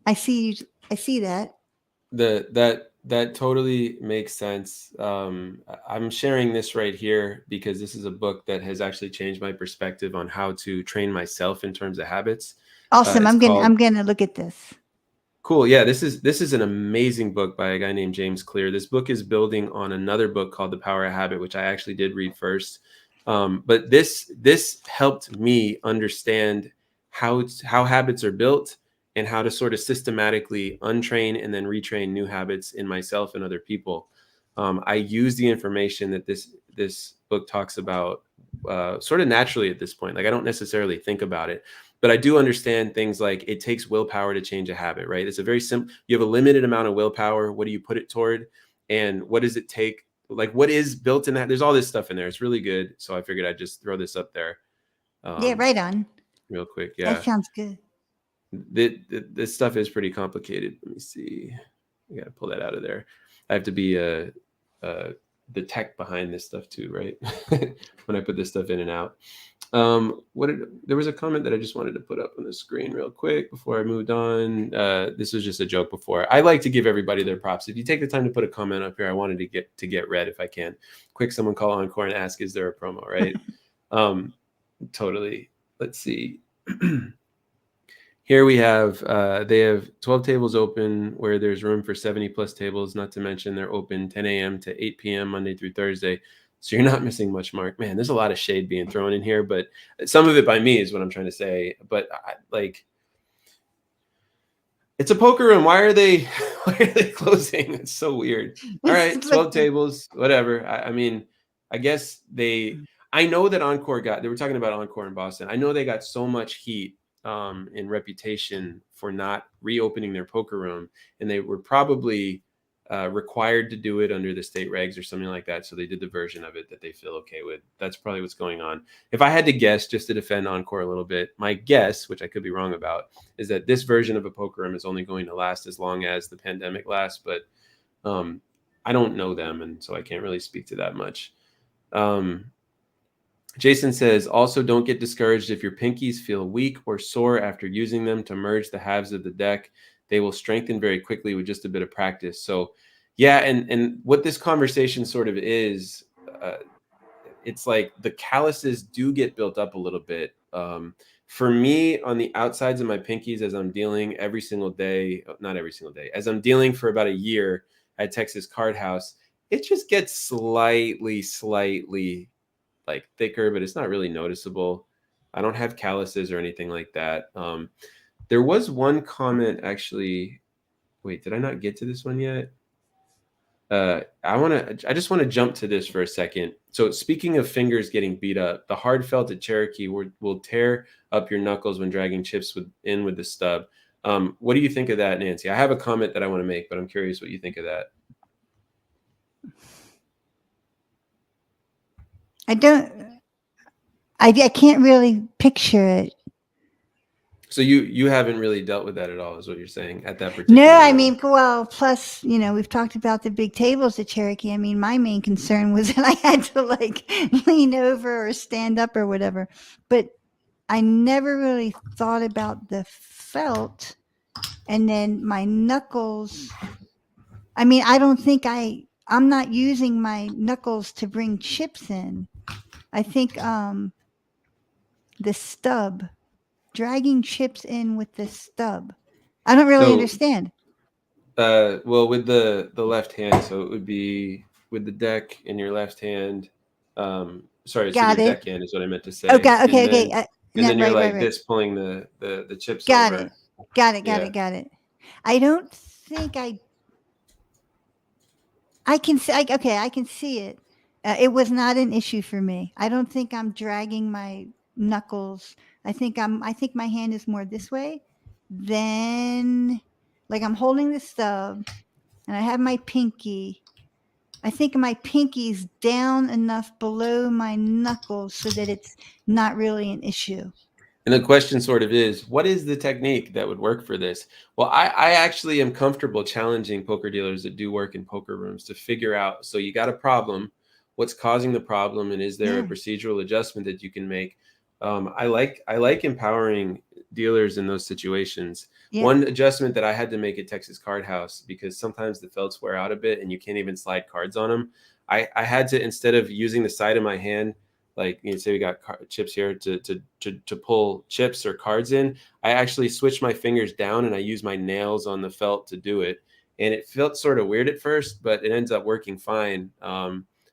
I see that. That totally makes sense. I'm sharing this right here because this is a book that has actually changed my perspective on how to train myself in terms of habits. Awesome. It's called I'm gonna look at this. Cool. Yeah, this is an amazing book by a guy named James Clear. This book is building on another book called The Power of Habit, which I actually did read first. But this helped me understand how habits are built and how to sort of systematically untrain and then retrain new habits in myself and other people. I use the information that this book talks about sort of naturally at this point. Like I don't necessarily think about it, but I do understand things like it takes willpower to change a habit, right? It's a very simple, you have a limited amount of willpower. What do you put it toward? And what does it take? Like what is built in that? There's all this stuff in there. It's really good. So I figured I'd just throw this up there Yeah, right on. real quick. That Yeah. sounds good. This stuff is pretty complicated. Let me see. I got to pull that out of there. I have to be the tech behind this stuff too, right? When I put this stuff in and out. There was a comment that I just wanted to put up on the screen real quick before I moved on. This was just a joke before. I like to give everybody their props. If you take the time to put a comment up here, I wanted to get read if I can. Quick, someone call Encore and ask, is there a promo, right? Totally. Let's see. Here we have, they have 12 tables open where there's room for 70 plus tables, not to mention they're open 10 a.m. to 8 p.m. Monday through Thursday. So you're not missing much, Mark. Man, there's a lot of shade being thrown in here, but some of it by me is what I'm trying to say. But it's a poker room. Why are they closing? It's so weird. All right, 12 tables, whatever. I mean, I guess I know that Encore they were talking about Encore in Boston. I know they got so much heat in reputation for not reopening their poker room, and they were probably required to do it under the state regs or something like that. So they did the version of it that they feel okay with. That's probably what's going on. If I had to guess, just to defend Encore a little bit, my guess, which I could be wrong about, is that this version of a poker room is only going to last as long as the pandemic lasts. But I don't know them, and so I can't really speak to that much. Jason says, also don't get discouraged if your pinkies feel weak or sore after using them to merge the halves of the deck. They will strengthen very quickly with just a bit of practice. So yeah, and what this conversation sort of is, it's like the calluses do get built up a little bit. For me, on the outsides of my pinkies, as I'm dealing every single day, not every single day, as I'm dealing for about a year at Texas Card House, it just gets slightly like thicker, but it's not really noticeable. I don't have calluses or anything like that. There was one comment actually. Wait, did I not get to this one yet? I just want to jump to this for a second. So speaking of fingers getting beat up, the hard felt at Cherokee will tear up your knuckles when dragging chips with the stub. What do you think of that, Nancy? I have a comment that I want to make, but I'm curious what you think of that. I can't really picture it. So you haven't really dealt with that at all, is what you're saying at that particular No, I level. mean, well, plus, we've talked about the big tables at Cherokee. I mean, my main concern was that I had to like lean over or stand up or whatever. But I never really thought about the felt. And then my knuckles. I mean, I don't think I'm not using my knuckles to bring chips in. I think the stub, dragging chips in with the stub. I don't really understand. Well, with the left hand, so it would be with the deck in your left hand. Sorry, it's in your deck hand is what I meant to say. Okay, okay. And then you're like this, pulling the chips over. Got it. I don't think I can see. Okay, I can see it. It was not an issue for me. I don't think I'm dragging my knuckles. I think my hand is more this way. Then, like I'm holding the stub, and I have my pinky. I think my pinky's down enough below my knuckles so that it's not really an issue. And the question sort of is, what is the technique that would work for this? Well, I actually am comfortable challenging poker dealers that do work in poker rooms to figure out, so you got a problem, what's causing the problem, and is there a procedural adjustment that you can make? I like empowering dealers in those situations. Yeah. One adjustment that I had to make at Texas Card House, because sometimes the felts wear out a bit and you can't even slide cards on them. I had to, instead of using the side of my hand like, say we got chips here to pull chips or cards in, I actually switch my fingers down and I use my nails on the felt to do it. And it felt sort of weird at first, but it ends up working fine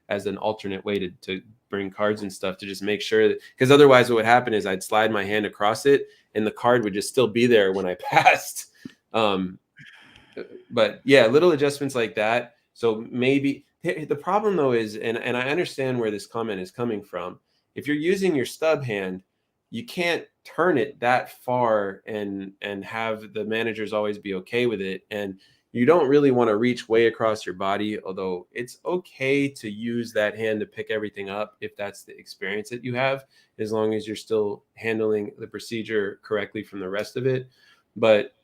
as an alternate way to bring cards and stuff, to just make sure that, because otherwise what would happen is I'd slide my hand across it and the card would just still be there when I passed. But yeah, little adjustments like that. So maybe the problem though is, and I understand where this comment is coming from. If you're using your stub hand, you can't turn it that far and have the managers always be okay with it. And you don't really want to reach way across your body, although it's okay to use that hand to pick everything up if that's the experience that you have, as long as you're still handling the procedure correctly from the rest of it. But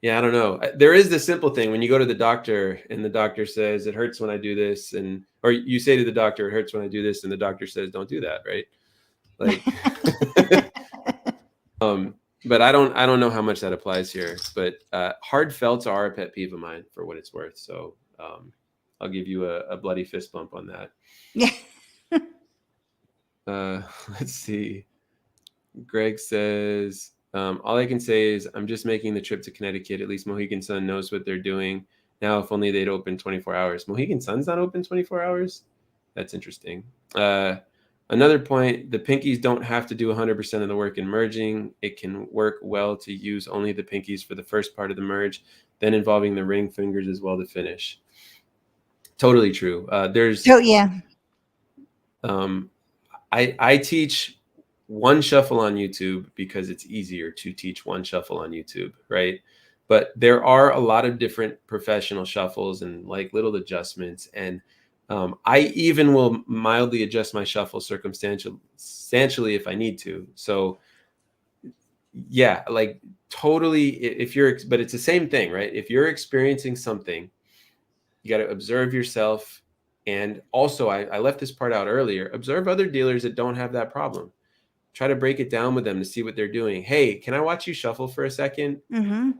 yeah, I don't know. There is the simple thing when you go to the doctor and the doctor says it hurts when I do this, and or you say to the doctor it hurts when I do this, and the doctor says don't do that, right? Like but I don't know how much that applies here. But hard felts are a pet peeve of mine for what it's worth. So I'll give you a bloody fist bump on that. Yeah. Let's see. Greg says, all I can say is I'm just making the trip to Connecticut. At least Mohegan Sun knows what they're doing. Now, if only they'd open 24 hours. Mohegan Sun's not open 24 hours? That's interesting. Another point, the pinkies don't have to do 100% of the work in merging. It can work well to use only the pinkies for the first part of the merge, then involving the ring fingers as well to finish. Totally true. Yeah. I teach one shuffle on YouTube because it's easier to teach one shuffle on YouTube, right? But there are a lot of different professional shuffles and like little adjustments. And I even will mildly adjust my shuffle substantially if I need to. So yeah, like totally, but it's the same thing, right? If you're experiencing something, you got to observe yourself. And also, I left this part out earlier, observe other dealers that don't have that problem. Try to break it down with them to see what they're doing. Hey, can I watch you shuffle for a second? Mm-hmm.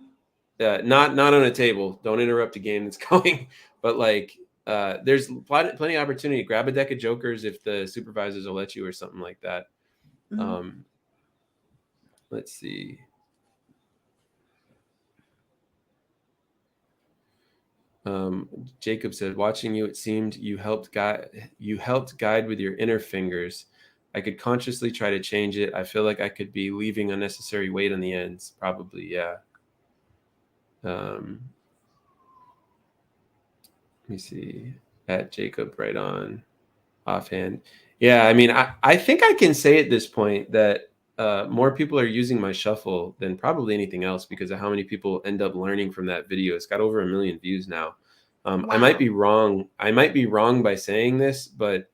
Not on a table. Don't interrupt a game that's going. But like, there's plenty of opportunity. Grab a deck of jokers if the supervisors will let you, or something like that. Mm-hmm. Let's see. Jacob said, watching you, it seemed you helped guide with your inner fingers. I could consciously try to change it. I feel like I could be leaving unnecessary weight on the ends. Probably, yeah. Let me see. At Jacob right on offhand. Yeah, I mean, I think I can say at this point that more people are using my shuffle than probably anything else because of how many people end up learning from that video. It's got over 1 million views now. Wow. I might be wrong. I might be wrong by saying this, but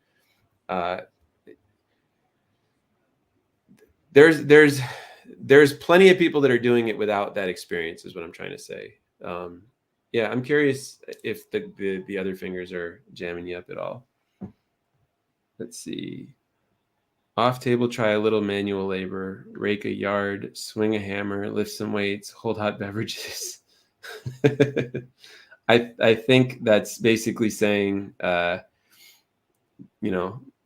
there's plenty of people that are doing it without that experience, is what I'm trying to say. Yeah, I'm curious if the other fingers are jamming you up at all. Let's see. Off table, try a little manual labor, rake a yard, swing a hammer, lift some weights, hold hot beverages. I think that's basically saying,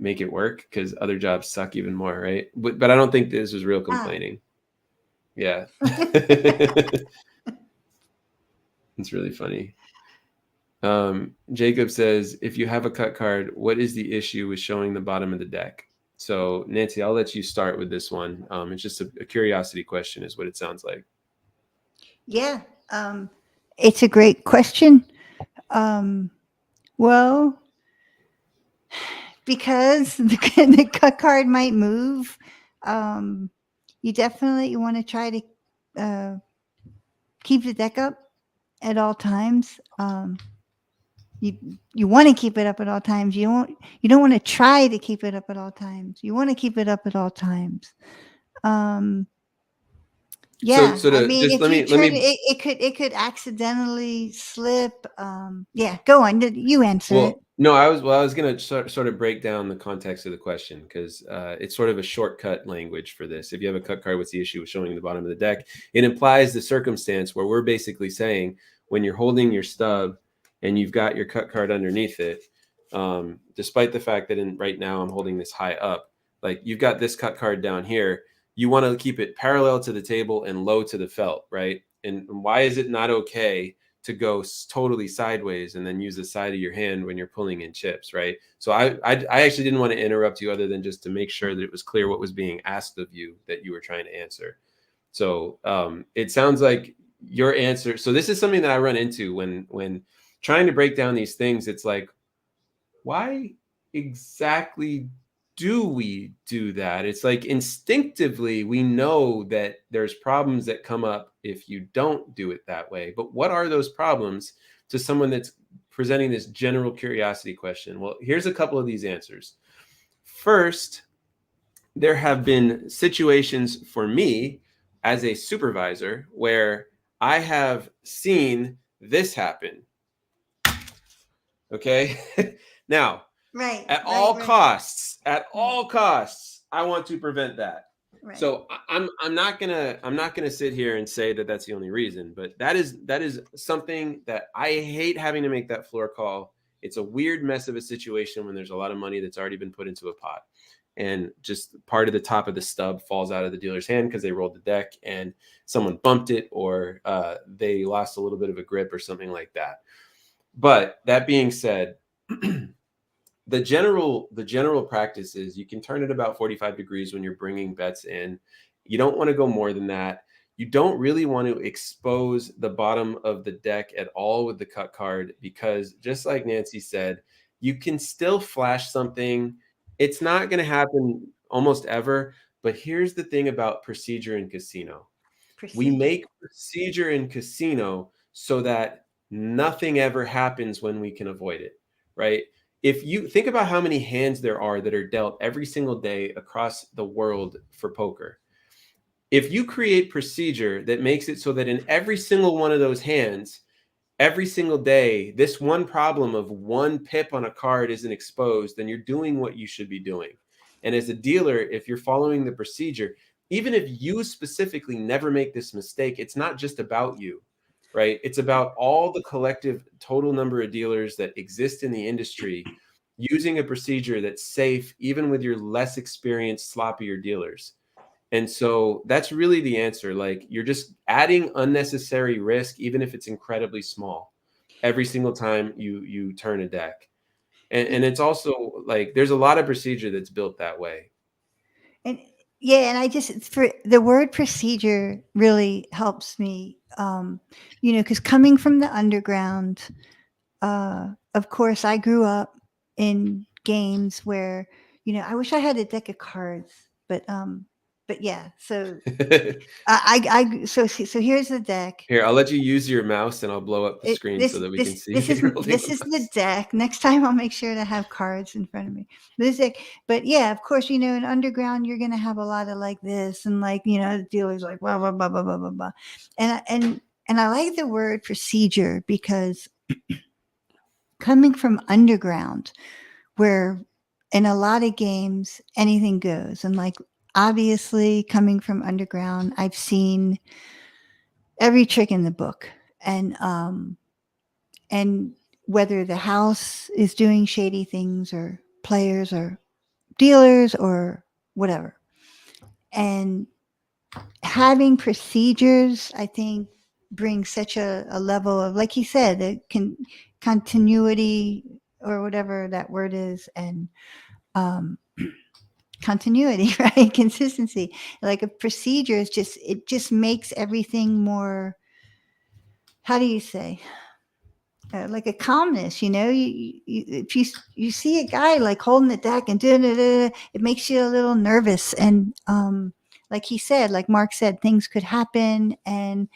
make it work because other jobs suck even more, right? But I don't think this was real complaining. Yeah. It's really funny. Jacob says, if you have a cut card, what is the issue with showing the bottom of the deck? So Nancy, I'll let you start with this one. It's just a curiosity question is what it sounds like. Yeah. It's a great question. Well, because the cut card might move, you definitely want to try to keep the deck up at all times. You want to keep it up at all times. You don't want to try to keep it up at all times. You want to keep it up at all times. Yeah, so I mean, if you turn it could accidentally slip. Yeah, go on. You answer it. No, I was going to sort of break down the context of the question because it's sort of a shortcut language for this. If you have a cut card, what's the issue with showing the bottom of the deck? It implies the circumstance where we're basically saying when you're holding your stub and you've got your cut card underneath it, despite the fact that right now I'm holding this high up. Like you've got this cut card down here. You want to keep it parallel to the table and low to the felt, right? And why is it not okay to go totally sideways and then use the side of your hand when you're pulling in chips, right? So I actually didn't want to interrupt you other than just to make sure that it was clear what was being asked of you that you were trying to answer. So it sounds like your answer. So this is something that I run into when trying to break down these things. It's like, why exactly do we do that? It's like instinctively we know that there's problems that come up if you don't do it that way. But what are those problems to someone that's presenting this general curiosity question? Well, here's a couple of these answers. First, there have been situations for me as a supervisor where I have seen this happen. Okay. Now, at all costs, I want to prevent that. Right. So I'm not gonna sit here and say that that's the only reason, but that is something that I hate having to make that floor call. It's a weird mess of a situation when there's a lot of money that's already been put into a pot, and just part of the top of the stub falls out of the dealer's hand because they rolled the deck and someone bumped it, or they lost a little bit of a grip or something like that. But that being said, the general practice is you can turn it about 45 degrees when you're bringing bets in. You don't want to go more than that. You don't really want to expose the bottom of the deck at all with the cut card, because just like Nancy said, you can still flash something. It's not going to happen almost ever. But here's the thing about procedure in casino. We make procedure in casino so that nothing ever happens when we can avoid it, right? If you think about how many hands there are that are dealt every single day across the world for poker, if you create procedure that makes it so that in every single one of those hands, every single day, this one problem of one pip on a card isn't exposed, then you're doing what you should be doing. And as a dealer, if you're following the procedure, even if you specifically never make this mistake, it's not just about you, right? It's about all the collective total number of dealers that exist in the industry using a procedure that's safe, even with your less experienced, sloppier dealers. And so that's really the answer. Like, you're just adding unnecessary risk, even if it's incredibly small, every single time you turn a deck. And it's also like there's a lot of procedure that's built that way. And yeah, and I just, for the word procedure really helps me, because coming from the underground, of course, I grew up in games where, I wish I had a deck of cards, but yeah. So so here's the deck. Here, I'll let you use your mouse and I'll blow up the screen so that we can see. This is the deck. Next time I'll make sure to have cards in front of me. This deck, but yeah, of course, in underground you're gonna have a lot of like this and like the dealers like blah blah blah blah blah blah blah, and I like the word procedure because coming from underground, where in a lot of games anything goes, and like obviously coming from underground, I've seen every trick in the book, and whether the house is doing shady things or players or dealers or whatever, and having procedures, I think, brings such a level of, like he said, continuity or whatever that word is, and continuity, right? Consistency. Like a procedure is it just makes everything more, how do you say, like a calmness, if you see a guy like holding the deck and it makes you a little nervous. And like he said, like Mark said, things could happen, and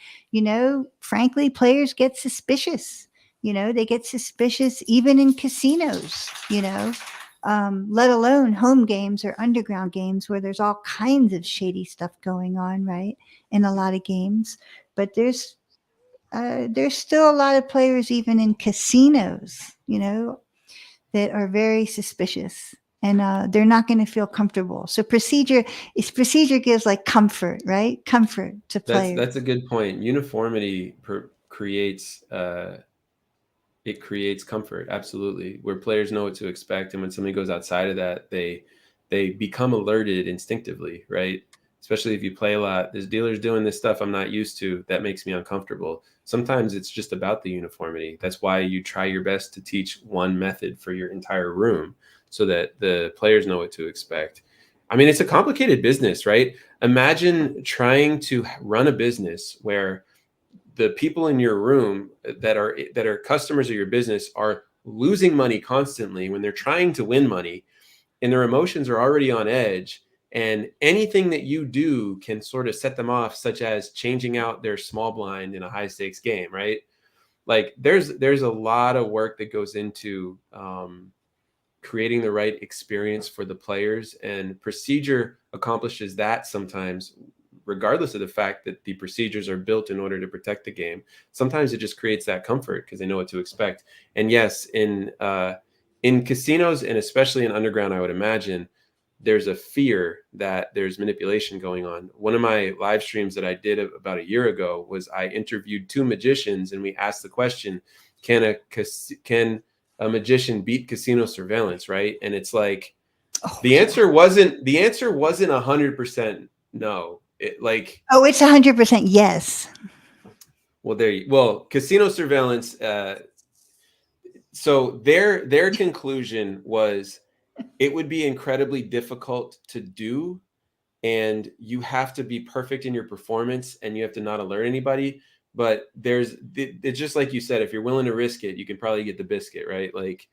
frankly, players get suspicious. They get suspicious even in casinos. Let alone home games or underground games where there's all kinds of shady stuff going on, right? In a lot of games, but there's still a lot of players, even in casinos, that are very suspicious, and they're not going to feel comfortable. So procedure gives like comfort, right? Comfort to players. That's a good point. Uniformity creates It creates comfort, absolutely, where players know what to expect, and when somebody goes outside of that, they become alerted instinctively, right? Especially if you play a lot. This dealer's doing this stuff I'm not used to. That makes me uncomfortable. Sometimes it's just about the uniformity. That's why you try your best to teach one method for your entire room so that the players know what to expect. I mean, it's a complicated business, right? Imagine trying to run a business where the people in your room that are customers of your business are losing money constantly when they're trying to win money, and their emotions are already on edge, and anything that you do can sort of set them off, such as changing out their small blind in a high stakes game, right? Like there's a lot of work that goes into creating the right experience for the players, and procedure accomplishes that sometimes, regardless of the fact that the procedures are built in order to protect the game. Sometimes it just creates that comfort because they know what to expect. And yes, in casinos, and especially in underground, I would imagine there's a fear that there's manipulation going on. One of my live streams that I did about a year ago was I interviewed two magicians, and we asked the question, can a magician beat casino surveillance, right? And it's like Oh, the yeah. answer wasn't 100% no. It like, Oh, it's 100% yes. well, casino surveillance. So their conclusion was it would be incredibly difficult to do, and you have to be perfect in your performance, and you have to not alert anybody. But it's just like you said, if you're willing to risk it, you can probably get the biscuit, right? Like,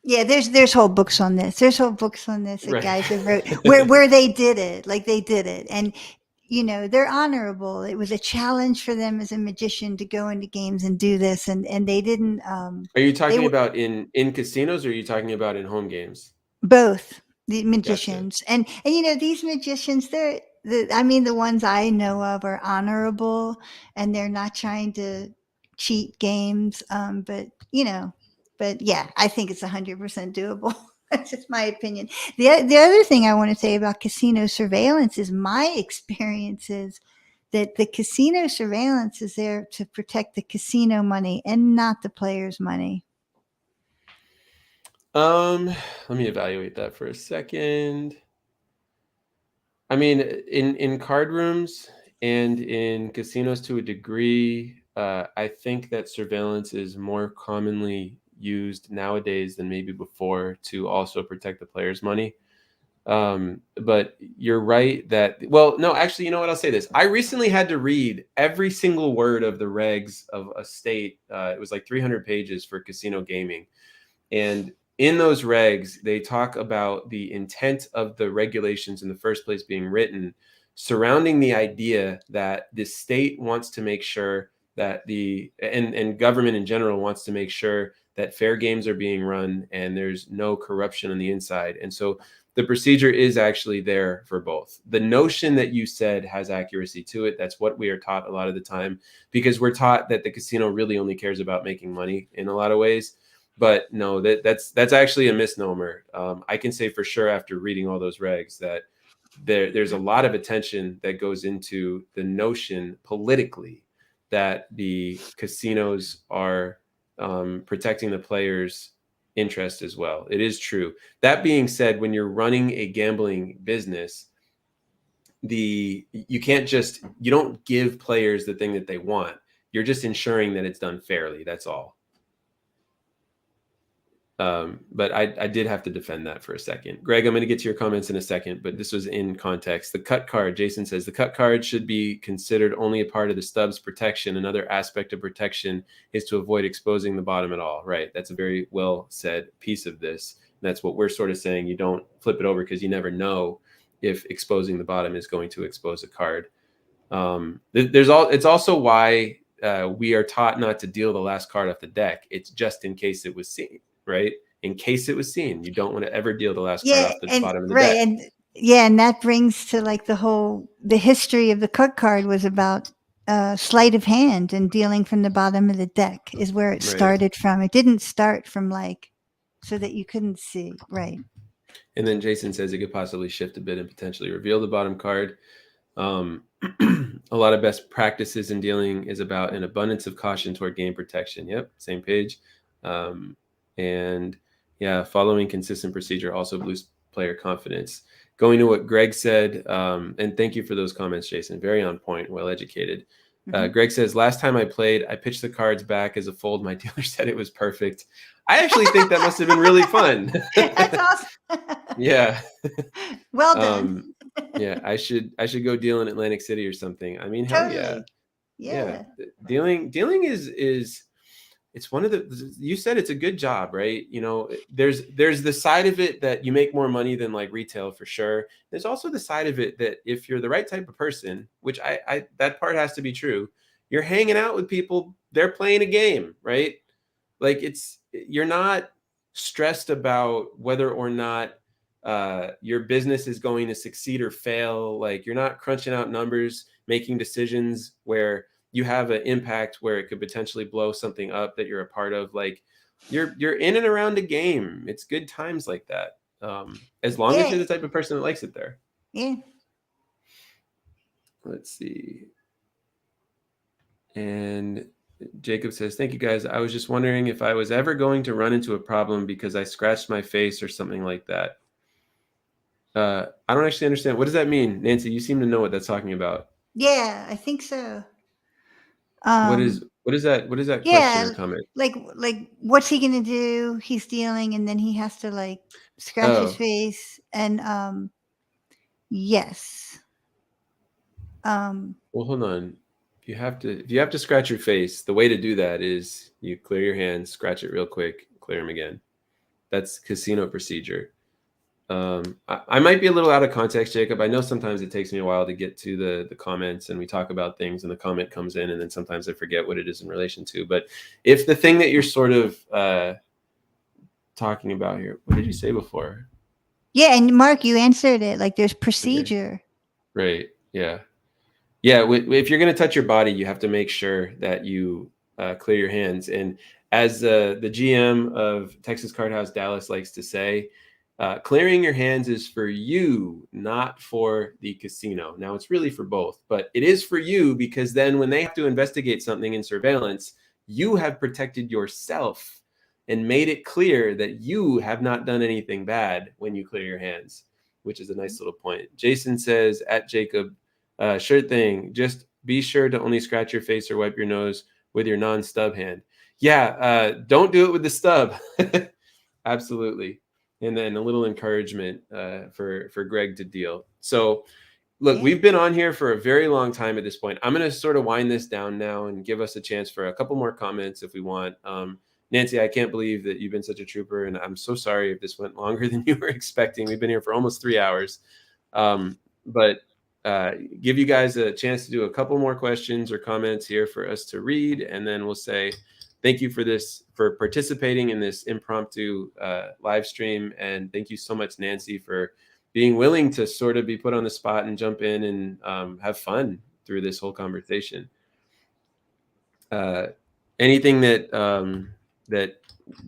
Yeah, there's whole books on this. There's whole books on this that right. guys have wrote where they did it, like they did it, and they're honorable. It was a challenge for them as a magician to go into games and do this, and they didn't. Are you They talking were about in casinos, or are you talking about in home games? both the Gotcha. magicians, and these magicians, I mean, the ones I know of are honorable, and they're not trying to cheat games. But yeah, I think it's 100% doable. That's just my opinion. The other thing I want to say about casino surveillance is my experience is that the casino surveillance is there to protect the casino money and not the players' money. Let me evaluate that for a second. I mean, in card rooms and in casinos to a degree, I think that surveillance is more commonly used nowadays than maybe before to also protect the players' money. But you're right that, well, no, actually, you know what? I'll say this. I recently had to read every single word of the regs of a state. It was like 300 pages for casino gaming. And in those regs, they talk about the intent of the regulations in the first place being written surrounding the idea that the state wants to make sure that and government in general wants to make sure that fair games are being run and there's no corruption on the inside. And so the procedure is actually there for both. The notion that you said has accuracy to it. That's what we are taught a lot of the time, because we're taught that the casino really only cares about making money in a lot of ways. But no, that's actually a misnomer. I can say for sure after reading all those regs that there's a lot of attention that goes into the notion politically that the casinos are protecting the players' interest as well. It is true. That being said, when you're running a gambling business, you don't give players the thing that they want. You're just ensuring that it's done fairly. That's all. But I did have to defend that for a second. Greg, I'm going to get to your comments in a second, but this was in context. The cut card, Jason says, the cut card should be considered only a part of the stub's protection. Another aspect of protection is to avoid exposing the bottom at all. Right. That's a very well said piece of this. And that's what we're sort of saying. You don't flip it over because you never know if exposing the bottom is going to expose a card. It's also why we are taught not to deal the last card off the deck. It's just in case it was seen, right? In case it was seen, you don't want to ever deal the last card Yeah, off the and bottom of the right, deck. and yeah, and that brings to like the history of the cut card was about sleight of hand and dealing from the bottom of the deck is where it Right. started from. It didn't start from like so that you couldn't see, right? And then Jason says it could possibly shift a bit and potentially reveal the bottom card. Um, a lot of best practices in dealing is about an abundance of caution toward game protection. Yep, same page. Um, and yeah, following consistent procedure also boosts player confidence. Going to what Greg said, and thank you for those comments, Jason. Very on point, well educated. Mm-hmm. Greg says, last time I played, I pitched the cards back as a fold. My dealer said it was perfect. I actually think that must have been really fun. That's awesome. Yeah. Well done. Um, yeah, I should go deal in Atlantic City or something. I mean, hell yeah. Totally. Yeah. Yeah. Dealing is it's one of the, you said it's a good job, right? You know, there's the side of it that you make more money than like retail for sure. There's also the side of it that if you're the right type of person, which I that part has to be true, you're hanging out with people, they're playing a game, right? Like you're not stressed about whether or not your business is going to succeed or fail. Like you're not crunching out numbers, making decisions where you have an impact where it could potentially blow something up that you're a part of. Like you're in and around a game. It's good times like that. As long as Yeah. you're the type of person that likes it there. Yeah. Let's see. And Jacob says, thank you guys. I was just wondering if I was ever going to run into a problem because I scratched my face or something like that. I don't actually understand. What does that mean? Nancy, you seem to know what that's talking about. Yeah, I think so. What Um, is that question or yeah, comment? like what's he gonna do? He's dealing, and then he has to like scratch his Oh, face, and yes, um, well, hold on. If you have to scratch your face, the way to do that is you clear your hands, scratch it real quick, clear them again. That's casino procedure. I might be a little out of context, Jacob. I know sometimes it takes me a while to get to the comments, and we talk about things, and the comment comes in, and then sometimes I forget what it is in relation to. But if the thing that you're sort of talking about here, what did you say before? yeah. And Mark, you answered it. Like there's Okay, procedure. right, yeah. Yeah, if you're going to touch your body, you have to make sure that you clear your hands. And as the GM of Texas Card House Dallas likes to say, clearing your hands is for you, not for the casino. Now, it's really for both, but it is for you because then when they have to investigate something in surveillance, you have protected yourself and made it clear that you have not done anything bad when you clear your hands, which is a nice little point. Jason says, at Jacob, sure thing. Just be sure to only scratch your face or wipe your nose with your non-stub hand. Yeah, don't do it with the stub. Absolutely. And then a little encouragement for Greg to deal. So, look, Yeah. we've been on here for a very long time at this point. I'm going to sort of wind this down now and give us a chance for a couple more comments if we want. Nancy, I can't believe that you've been such a trooper, and I'm so sorry if this went longer than you were expecting. We've been here for almost 3 hours. But give you guys a chance to do a couple more questions or comments here for us to read, and then we'll say thank you for participating in this impromptu live stream, and thank you so much, Nancy, for being willing to sort of be put on the spot and jump in and have fun through this whole conversation. Anything that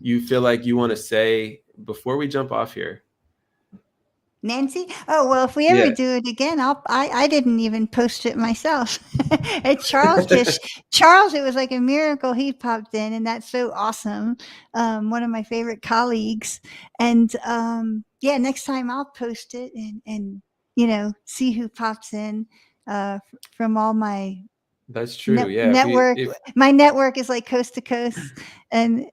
you feel like you want to say before we jump off here? Nancy? Oh, well, if we ever Yeah. do it again, I didn't even post it myself. And Charles, it was like a miracle he popped in, and that's so awesome. One of my favorite colleagues. And yeah, next time I'll post it and see who pops in from all my That's true. Yeah. network. If My network is like coast to coast, and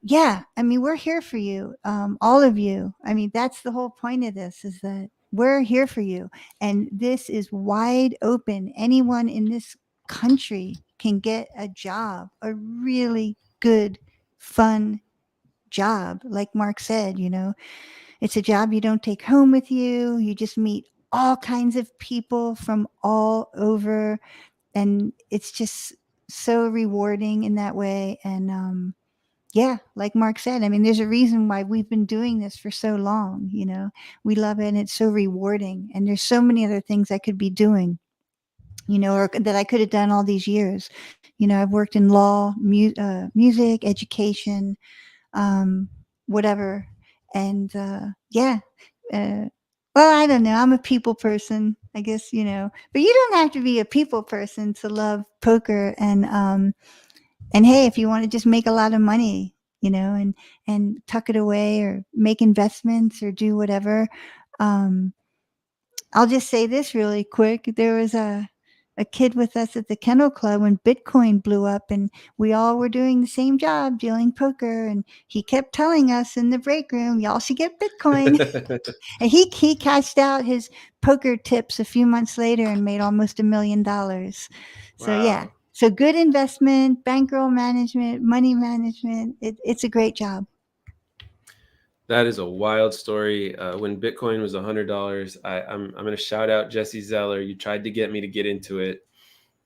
yeah, I mean, we're here for you, all of you. I mean, that's the whole point of this, is that we're here for you, and this is wide open. Anyone in this country can get a job, a really good, fun job. Like Mark said, it's a job you don't take home with you. You just meet all kinds of people from all over, and it's just so rewarding in that way. And yeah, like Mark said, I mean, there's a reason why we've been doing this for so long. We love it, and it's so rewarding, and there's so many other things I could be doing, or that I could have done all these years. I've worked in law, music, education, um, whatever. And yeah, uh, well, I don't know, I'm a people person. I guess, but you don't have to be a people person to love poker. And hey, if you want to just make a lot of money, and tuck it away or make investments or do whatever, um, I'll just say this really quick. There was a kid with us at the Kennel Club when Bitcoin blew up, and we all were doing the same job, dealing poker. And he kept telling us in the break room, y'all should get Bitcoin. And he cashed out his poker tips a few months later and made almost $1 million. So yeah. Wow. So good investment, bankroll management, money management. It's a great job. That is a wild story. When Bitcoin was $100, I'm going to shout out Jesse Zeller. You tried to get me to get into it,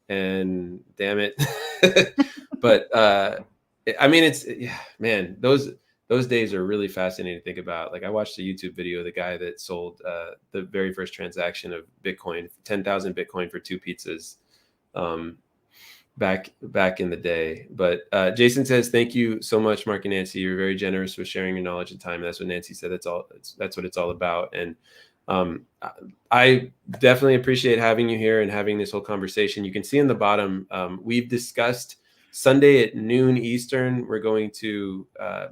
and damn it. But I mean, man, those days are really fascinating to think about. Like, I watched a YouTube video of the guy that sold the very first transaction of Bitcoin, 10,000 Bitcoin for 2 pizzas. Back in the day. But Jason says, thank you so much, Marc and Nancy. You're very generous with sharing your knowledge and time. That's what Nancy said. That's what it's all about. And I definitely appreciate having you here and having this whole conversation. You can see in the bottom, we've discussed Sunday at noon Eastern. We're going to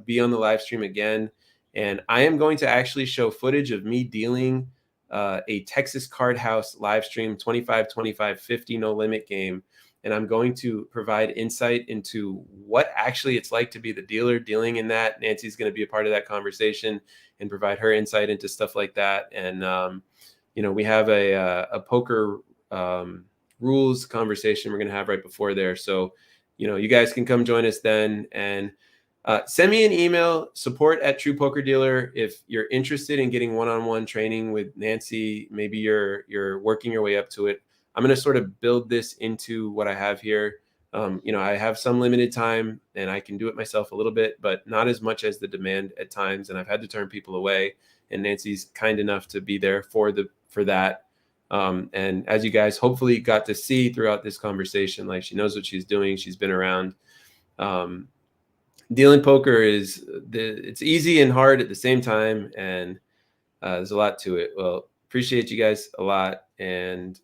be on the live stream again. And I am going to actually show footage of me dealing a Texas Card House live stream, 25, 25, 50 no limit game. And I'm going to provide insight into what actually it's like to be the dealer dealing in that. Nancy's going to be a part of that conversation and provide her insight into stuff like that. And, we have a poker rules conversation we're going to have right before there. So, you guys can come join us then. And send me an email, support@Truepokerdealer, if you're interested in getting one-on-one training with Nancy. Maybe you're working your way up to it. I'm going to sort of build this into what I have here. I have some limited time and I can do it myself a little bit, but not as much as the demand at times. And I've had to turn people away, and Nancy's kind enough to be there for that. And as you guys hopefully got to see throughout this conversation, like, she knows what she's doing. She's been around. Dealing poker it's easy and hard at the same time. And there's a lot to it. Well, appreciate you guys a lot. And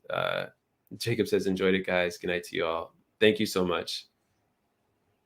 Jacob says, enjoyed it, guys. Good night to you all. Thank you so much.